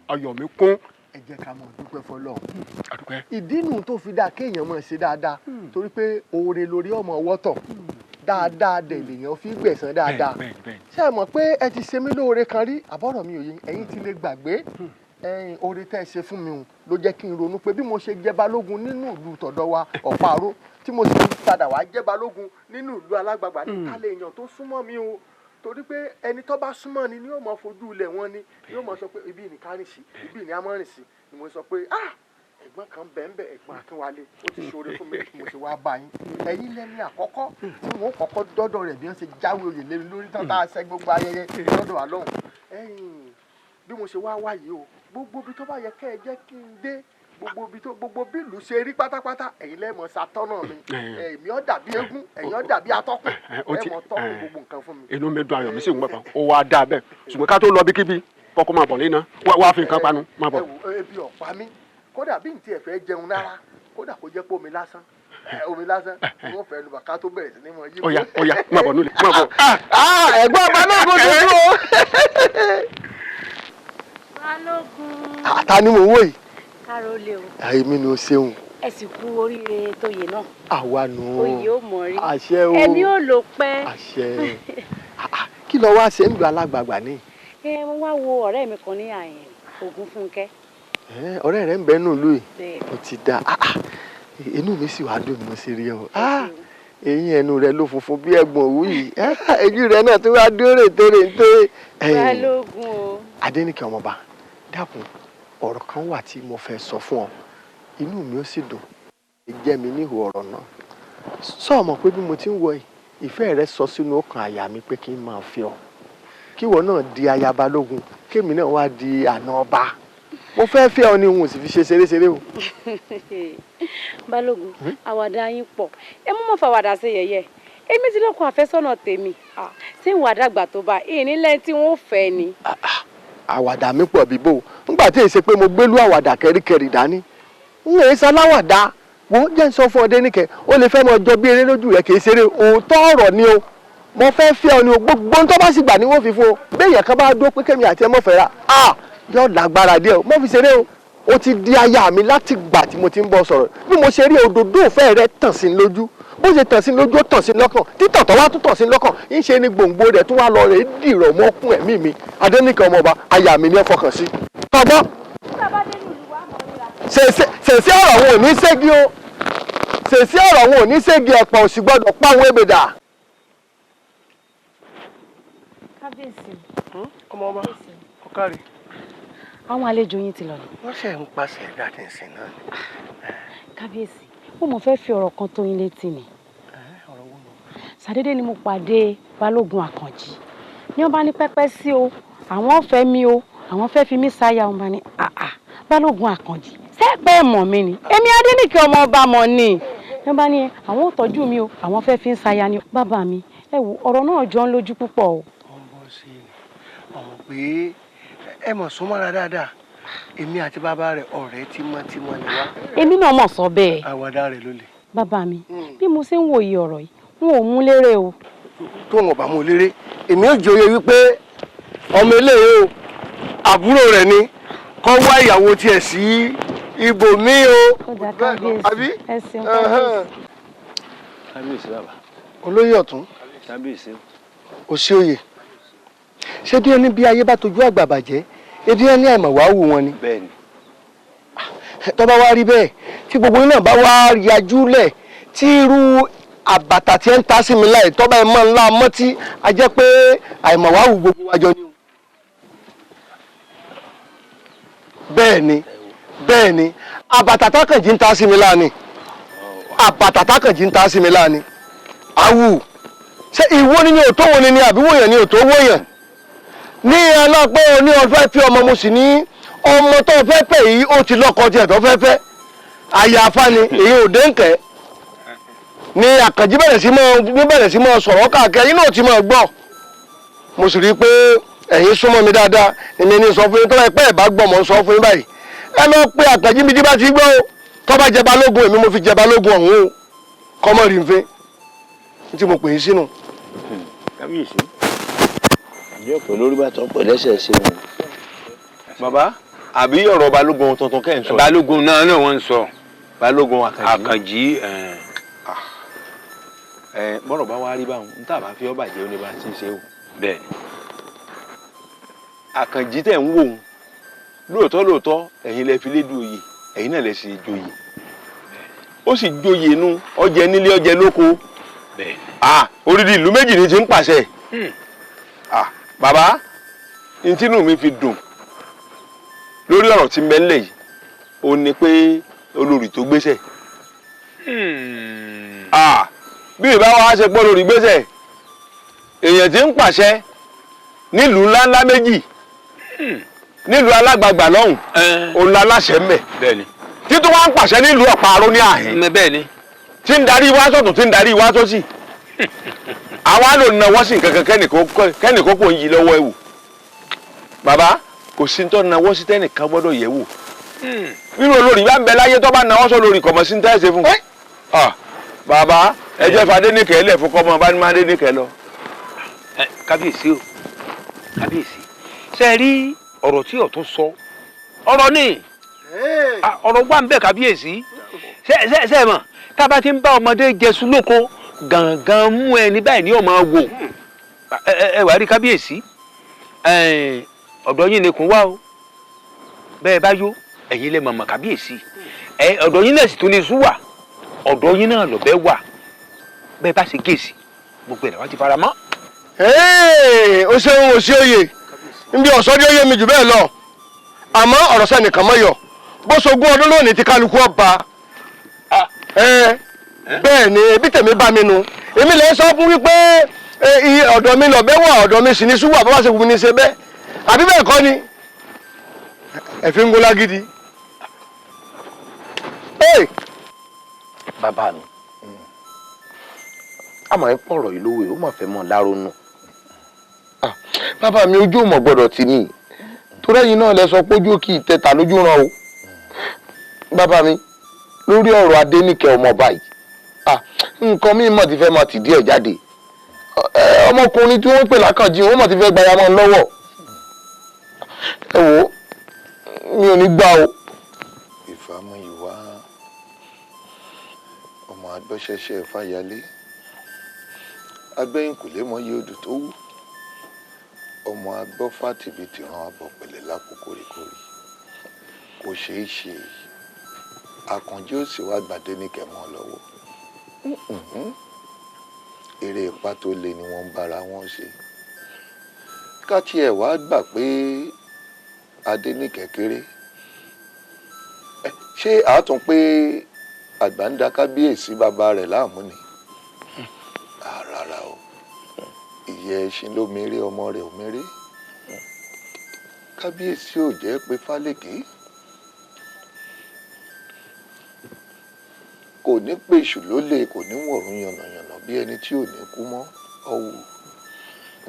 ayọ̀ mi kún. ẹ jẹ́ ká mọ̀ dúpẹ́ fọlọ́run ìdí nù tó fi dáa kéèyàn mọ̀ ṣe dáadáa torí pé oore lórí ọmọ wọ́tọ̀ dáadáa dẹ̀ lèèyàn fi gbẹ̀san dáadáa ṣé ẹ mọ̀ pé ẹ ti ṣe mí lóore kan rí àbọ̀rọ̀ mi ò yé ẹ̀yin ti lè gbàgbé oore tẹ́ ẹ ṣe fún mi o ló jẹ́ kí n ronú pé bí mo ṣe jẹ́ balógun nínú ìlú tọ̀dọ̀ wa Ọ̀pá-Aró tí mo sì padà wá jẹ́ balógun nínú ìlú Alágbàgbà ní kálẹ̀ èèyàn tó súnmọ́ mi o torí pé ẹni tó bá súnmọ́ ni yóò máa fojú ilẹ̀ wọn ni yóò máa sọ pé ibi ní ká rìn sí ibi ní a máa rìn sí ni mo sọ pé ẹ̀gbọ́n kan bẹ́ẹ̀ ẹ̀gbọ́n Akínwálé ó ti ṣoore fún mi mo ṣe wá bá yín ẹ̀yin lẹ́ni àkọ́kọ́ tí wọ́n kọ́kọ́ dọ́dọ̀ rẹ̀ bí wọ́n ṣe jáwé oyè lé mi lórí tán tá a ṣe gbogbo ayẹyẹ lọ́dọ̀ wa lọ́hùn bí mo ṣe wá wáyé o gbogbo ibi tó bá yẹ kẹ́ ẹ jẹ́ kí n dé gbogbo bí ìlú ṣe rí pátápátá ẹ̀yin lẹ́mọ̀ ṣàtọ́nà mi èmi ọ̀ dàbí eégún ẹ̀yin ọ̀ dàbí atọ́kùn ẹ̀mọ̀ tọ́kùn gbogbo nǹkan fún mi. inú mi dùn ayọ̀ mi sì ń gbọ́ ó wá dáa bẹ́ẹ̀ ṣùgbọ́n ká tó lọ bíkíbi kọ́kọ́ máa bọ̀ lẹ́nà wá fi nǹkan panu máa bọ̀. ebi ọ̀pá mi kódà bí n tiẹ̀ fẹ́ jẹun rárá kódà kó jẹ́ pé omi lásán wọ́n fẹ́ lu bàká tó bẹ̀rẹ̀ sí ní mọ̀ yí. ọ̀ya máa bọ̀ nílé máa bọ̀. ẹ̀gbọ́n ọba náà ló dé dúró. balógun. ta ni mò ń wò yìí. káró lé o. èmi ni o ṣeun. ẹ sì kú oríire tóyè náà. àwa nù. oyè ó mọ̀ rí. àṣẹ o. ẹni ó lò pẹ́. àṣẹ. kí ló wá ṣe ń lu Alágbàgbà ní. mo wá wo ọ̀rẹ́ mi kan ní Ògúnfúnkẹ́. ọ̀rẹ́ rẹ̀ ń bẹ nù lóye. ó ti da inú mi sì wá dùn mo sì rí ọ. eyín ẹnu rẹ ló funfun bí ẹ̀gbọ̀n òwú yìí ojú rẹ náà tó wá dúró tèrè. balógun o. Adéníkẹ́ ọmọba dákun ọ̀rọ̀ kan wà tí mo fẹ́ sọ fún ọ inú mi ó sì dùn jẹ́ mi níhò ọ̀rọ̀ náà sọ mọ̀ pé bí mo ti ń wọ ìfẹ́ rẹ sọ sínú ọkàn àyà mi pé kí n máa fi ọ kíwọ náà di aya balógun kémi náà wá di àna ọba mo fẹ́ fẹ́ ọ ní òun ò sì fi ṣe ṣeréṣeré o. balógun àwàdà yín pọ̀ ẹ mú mọ́ fàwàdà ṣe yẹ̀yẹ́ èmi ti lọ́kọ àfẹ́sọ́nà tèmi ṣé ìwà àdàgbà tó bá ìnílẹ̀ tí wọ́n fẹ́ ni. àwàdà mi pọ̀ bíbó nígbà tí èsì pé mo gbélú àwàdà kẹríkẹrí dání ń èyí sáláwàdà wo jẹ́ ń sọ fún ọdẹ níkẹ́ ó lè fẹ́ mọ ọjọ́ bí eré lójú rẹ̀ kì í ṣeré òótọ́ ọ̀rọ̀ ni o mo fẹ́ fẹ́ ọ ni o gbogbo ń tọ́ bá sì gbà ní wọ́n fi fún o béèyàn kan bá dó pé kémi àti ẹ mọ̀ fẹ́ ra yóò lágbára díẹ̀ o mo fi ṣeré o ó ti di aya mi láti gbà tí mo ti ń bọ̀ sọ̀rọ̀ bí mo ṣe rí òdòdó òfẹ́ rẹ tàn sí lójú bó ṣe tàn sí lójú ó tàn sí lọ́kàn títàn tó wá tún tàn sí lọ́kàn ń ṣe ni gbòǹgbò rẹ̀ tún wá lọ rẹ̀ dìrọ̀ mọ́kún ẹ̀mí mi Adéníkẹ́ ọmọọba aya mi ní ẹ fọkàn sí. tọ́gbọ́n ṣèṣe ọ̀rọ̀ wọn ò ní ségi o ṣèṣe ọ̀rọ̀ wọn ò ní ségi ẹ̀pọ̀ òsì gbọ́dọ̀ pa àwọn èbèdà. kábíyèsí. ọmọọba ọkàrí. àwọn àlejò yín ti lọ ni. wọ́n ṣe ń pàṣẹ ìdátìsìn náà ni. kábíyèsí mo mọ̀ fẹ́ fi ọ̀rọ̀ kan tó yín létí ni. ṣàdédé ni mo pàdé balógun àkànjì ní wọ́n bá ní pẹ́pẹ́ sí o àwọn fẹ́ mi o àwọn fẹ́ fi mí sáyà wọn bá ní balógun àkànjì sẹ́pẹ́ mọ̀ mi ni èmi Adéníkẹ́ ọmọ ọba mọ̀ ni wọ́n bá ní àwọn ò tọ́jú mi o àwọn fẹ́ fi ń sáyà ni bàbá mi ẹ wo ọ̀rọ̀ náà jọ ń lójú púpọ̀ o. ọmọ sí i ọmọ pé ẹ mọ̀ súnmọ́ra dáadáa èmi àti bàbá rẹ̀ ọ̀rẹ́ tímọ́tímọ́ ni wá. èmi náà mọ̀ sọ bẹ́ẹ̀. àwàdà rẹ̀ ló lè. bàbá mi bí mo ṣe ń wòye ọ̀rọ̀ yìí n ò mú lérè o. tó wọn bá mú lérè èmi ò jòyè wípé ọmọ eléyìí o àbúrò rẹ̀ ni kọ́ wá ìyàwó tiẹ̀ sí ibòmíì o. ọjà kábíyèsí ẹ ṣeun kábíyèsí bàbá. olóyè ọ̀tún. kábíyèsí. òsì òye ṣé bí ẹni bí ayé bá tojú àgbà bàjẹ́ ebi ẹni àìmọ̀ wá wù wọn ni. bẹ́ẹ̀ni. tó bá wá rí bẹ́ẹ̀ tí gbogbo yín náà bá wá yajú lẹ̀ tí irú àbàtà tí ẹ ń ta sí mi láì tọ́ bá ẹ mọ́ ńlá mọ́tí a jẹ́ pé àìmọ̀ wá wù gbogbo wájọ ni. bẹ́ẹ̀ni àbàtà tákànjì ń ta sí mi láàánì àbàtà tákànjì ń ta sí mi láàánì awù ṣé ìwọ ni òtó wọn ni àbí wòyàn ni òtó wòyàn ní alápẹ́ ní ọ̀fẹ́ fi ọmọ mo sì ní ọmọ tó fẹ́ pẹ̀ yìí ó ti lọ́kọ tiẹ̀ tó fẹ́ fẹ́ àyàfá ni èyí ò dénkẹ́ ni àkànjí bẹ̀rẹ̀ sí mọ́ sọ̀rọ̀ káàkiri ẹ̀yin náà ti mọ̀ gbọ́ mo sì rí i pé ẹ̀yin súnmọ́ mi dáadáa èmi ní sọ fún yín tó bá pẹ́ ẹ̀ bá gbọ́ mọ́ sọ fún yín báyìí ẹ lọ pé àkànjí mi tí bá ti gbọ́ o tó bá jẹ balógun èmi mo fi jẹ balógun ọ̀hún o kọ́mọ́ rí n fẹ́ tí mo pè é sínú. kábíyèsí ìjọ pẹ̀lú orí bàtàn pẹ̀lú ẹsẹ̀ ṣe wọn. bàbá àbí ọ̀rọ̀ balógun tuntun kẹ́ ń sọ. balógun náà wọ́n ń sọ. balógun àkànjì. bọ́rọ̀ bá wá rí báwọn n tàbá fi ọ́ bàjẹ́ ó ní bá ti ṣe o. bẹ́ẹ̀. àkànjì tẹ̀ ń wò ó lóòótọ́ ẹ̀yin lẹ fi lédu oyè ẹ̀yin náà lẹ sì joyè ó sì joyè nu ọjẹ nílé ọjẹ lóko orídìí ìlú méjì ni ti ń pàṣẹ. bàbá ntínú mi fi dùn lórí ọ̀rọ̀ tí mẹ́lẹ̀ yìí ó ní pé olórí tó gbéṣẹ̀. bí ìbá wa ṣe pọ́ lórí gbéṣẹ̀ èèyàn tí ń pàṣẹ nílùú ńláńlá méjì nílùú alágbàgbà lọ́hùn òun la láṣẹ ń bẹ̀ títún wá ń pàṣẹ nílùú ọ̀pá-aró ní àhín tí ń darí wá sọ̀tún tí ń darí wá sósì àwa ló nawọ́ sí nǹkan kan kẹ́nìkan kò ń yí lọ́wọ́ ẹ̀wò bàbá kò sí tó nawọ́ sí tẹ́nìkan gbọ́dọ̀ yẹ̀ wò nínú olórí bá ń bẹ láyé tó bá nawọ́ sọ lórí kọ̀mọ́ sí ń tẹ́sẹ̀ fún bàbá ẹ jẹ́ fadéníkẹ́ lẹ̀ fún kọ́mọ bá ní má déníkẹ́ lọ. kábíyèsí o kábíyèsí ṣe rí ọ̀rọ̀ tí ọ̀tún sọ ọ̀rọ̀ ni ọ̀rọ̀ wà ń bẹ kábíyèsí ṣe mọ̀ tá a bá ti ń bá ọmọdé jẹsùn lóko gangan mú ẹni báyìí ní ọmọ wò ẹ wá rí kábíyèsí ọ̀dọ̀ yín ni kún wá o bẹ́ẹ̀ bá yó ẹ̀yin lè mọ̀mọ́ kábíyèsí ọ̀dọ̀ yín náà sì tún ní sùn wà ọ̀dọ̀ yín náà lọ́bẹ̀ wà bẹ́ẹ̀ bá ṣe géèsì gbogbo ẹ̀ wá ti fara mọ́. o ṣeun o ṣe oyè nbí ọ̀sọ́ dé oyè mi jù bẹ́ẹ̀ lọ àmọ́ ọ̀rọ̀ sẹ́nìkan mọ́ yọ bó ṣogún ọdún lónìí ti kálukú ọba bẹ́ẹ̀ ni ebi tèmi bá mi nu èmi lè sọ fún wípé ọ̀dọ̀ mi lọ́bẹ̀ wà ọ̀dọ̀ mi sì ní ṣúwà bó bá ṣe wù mí ní ṣe bẹ́ẹ̀ àbí bẹ́ẹ̀ kọ́ ni ẹ̀fín ńgólá gidi. bàbá mi àmọ́ ẹ pọ̀rọ̀ yìí lówó ó mà fẹ́ mọ́ láronú. bàbá mi ojú ò mọ̀ gbọ́dọ̀ tì mí tó torí ẹ̀yin náà lẹ sọ pé ojú kì í tẹta lójú ràn o bàbá mi lórí ọ̀rọ̀ Adéníkẹ́ ọmọ báyìí nǹkan mi mọ̀ ti fẹ́ máa tìdí ẹ̀ jáde ọmọkùnrin tí wọ́n pè lákànjí wọ́n mọ̀ ti fẹ́ gbaya mọ́ lọ́wọ́ ẹ wò mi ò ní gbà o. ìfàmù ìwà ọmọ agbọ́sẹ̀ṣẹ̀ fàyálé agbẹ́yìnkùlé mọ iye odò tó wù ọmọ agbọ́fà tìbìtì ràn abọ̀ pẹ̀lẹ́ lápò kórìkórì kò ṣeé ṣe àkànjí ó sì wá gbàdéníkẹ́ mọ́ lọ́wọ́ eré ipá tó le ni wọ́n ń bára wọn ṣe ká tiẹ̀ wá gbà pé Adéníkẹ́ kéré ṣé àátún pé àgbà ń da kábíyèsí bàbá rẹ̀ láàmú ni rárá o ìyẹ́ ẹṣin ló méré ọmọ rẹ̀ ò méré kábíyèsí ò jẹ́ pé Fálékè kò ní pèsù lólè kò ní wọ̀rùn yànnàyànnà bí ẹni tí ò ní kú mọ́ ọ̀wù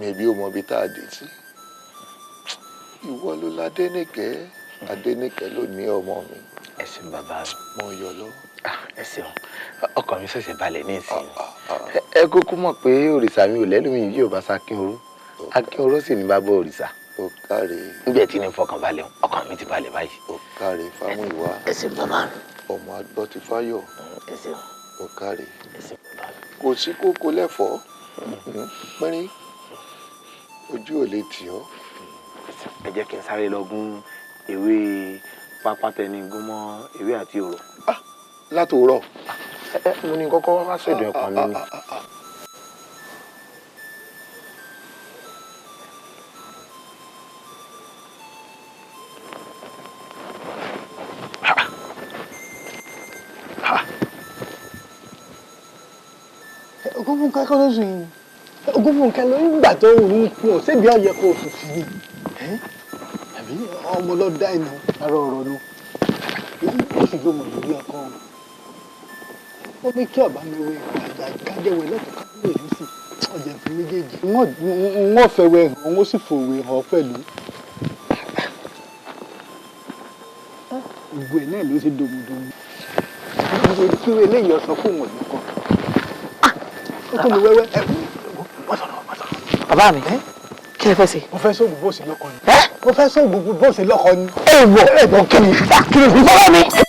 mẹ̀bí ó mọ ibi tá a dé sí ìwọ ló l'Adéníkẹ́ Adéníkẹ́ ló ní ọmọ mi. ẹ ṣeun bàbá mo yọ lọ. ẹ ṣeun ọkàn mi ṣẹ̀ṣẹ̀ balẹ̀ ní ìsìn. ẹ kúkú mọ̀ pé òrìṣà mi ò lẹ́lùmí yìí ò bá s'Akínoró Akínoró sì ní bàbá òrìṣà. ó káre. níbẹ̀ tí ní fọkàn balẹ̀ ọkàn mi ti balẹ̀ báyìí. ó káre Fámúyìwá. ẹ ṣeun bàbá. ọmọ agbọ́ ti fáyọ̀. ẹ ṣeun. ó káre. ẹ ṣeun bàbá. kò sí kókó lẹ́fọ̀ọ́ pínrín ojú ò lè tì ọ́. ẹ jẹ́ kí n sáré lọ gún ewé pápátẹni gún mọ́ ewé àti òrò. látòórọ̀. mo ní kọ́kọ́ wá sọ̀dọ̀ ọkàn mi ni. Ògúnfúnkẹ́ kọ́ ló sùn yìí Ògúnfúnkẹ́ ló ń gbà tó ń kú ọ sébi ọ̀yẹ kó o sùn sí ni àbí ọmọ lọ dá iná ara ọ̀rọ̀ nu ó sì gbọmọ lórí ọkọ ó ní kí ọba mi wẹ kájẹwẹ lọ́tọ̀ kájẹwẹ ló sì ọjà fún méjèèjì wọ́n fẹ́wẹ́ hàn wọ́n sì fòwe hàn pẹ̀lú ìbò ẹ̀ náà ló ṣe domudomu nítorí kí eléyìí ọ̀sán fún wọn nìkan ó kún mi wẹ́wẹ́ bàbá mi kí lè fẹ́ ṣe. mo fẹ́ sóògùn bó ṣe lọ́kọ ni. mo fẹ́ sóògùn bó ṣe lọ́kọ ni. ẹ wọ ẹ bọ kí ni kí ni bàbá mi.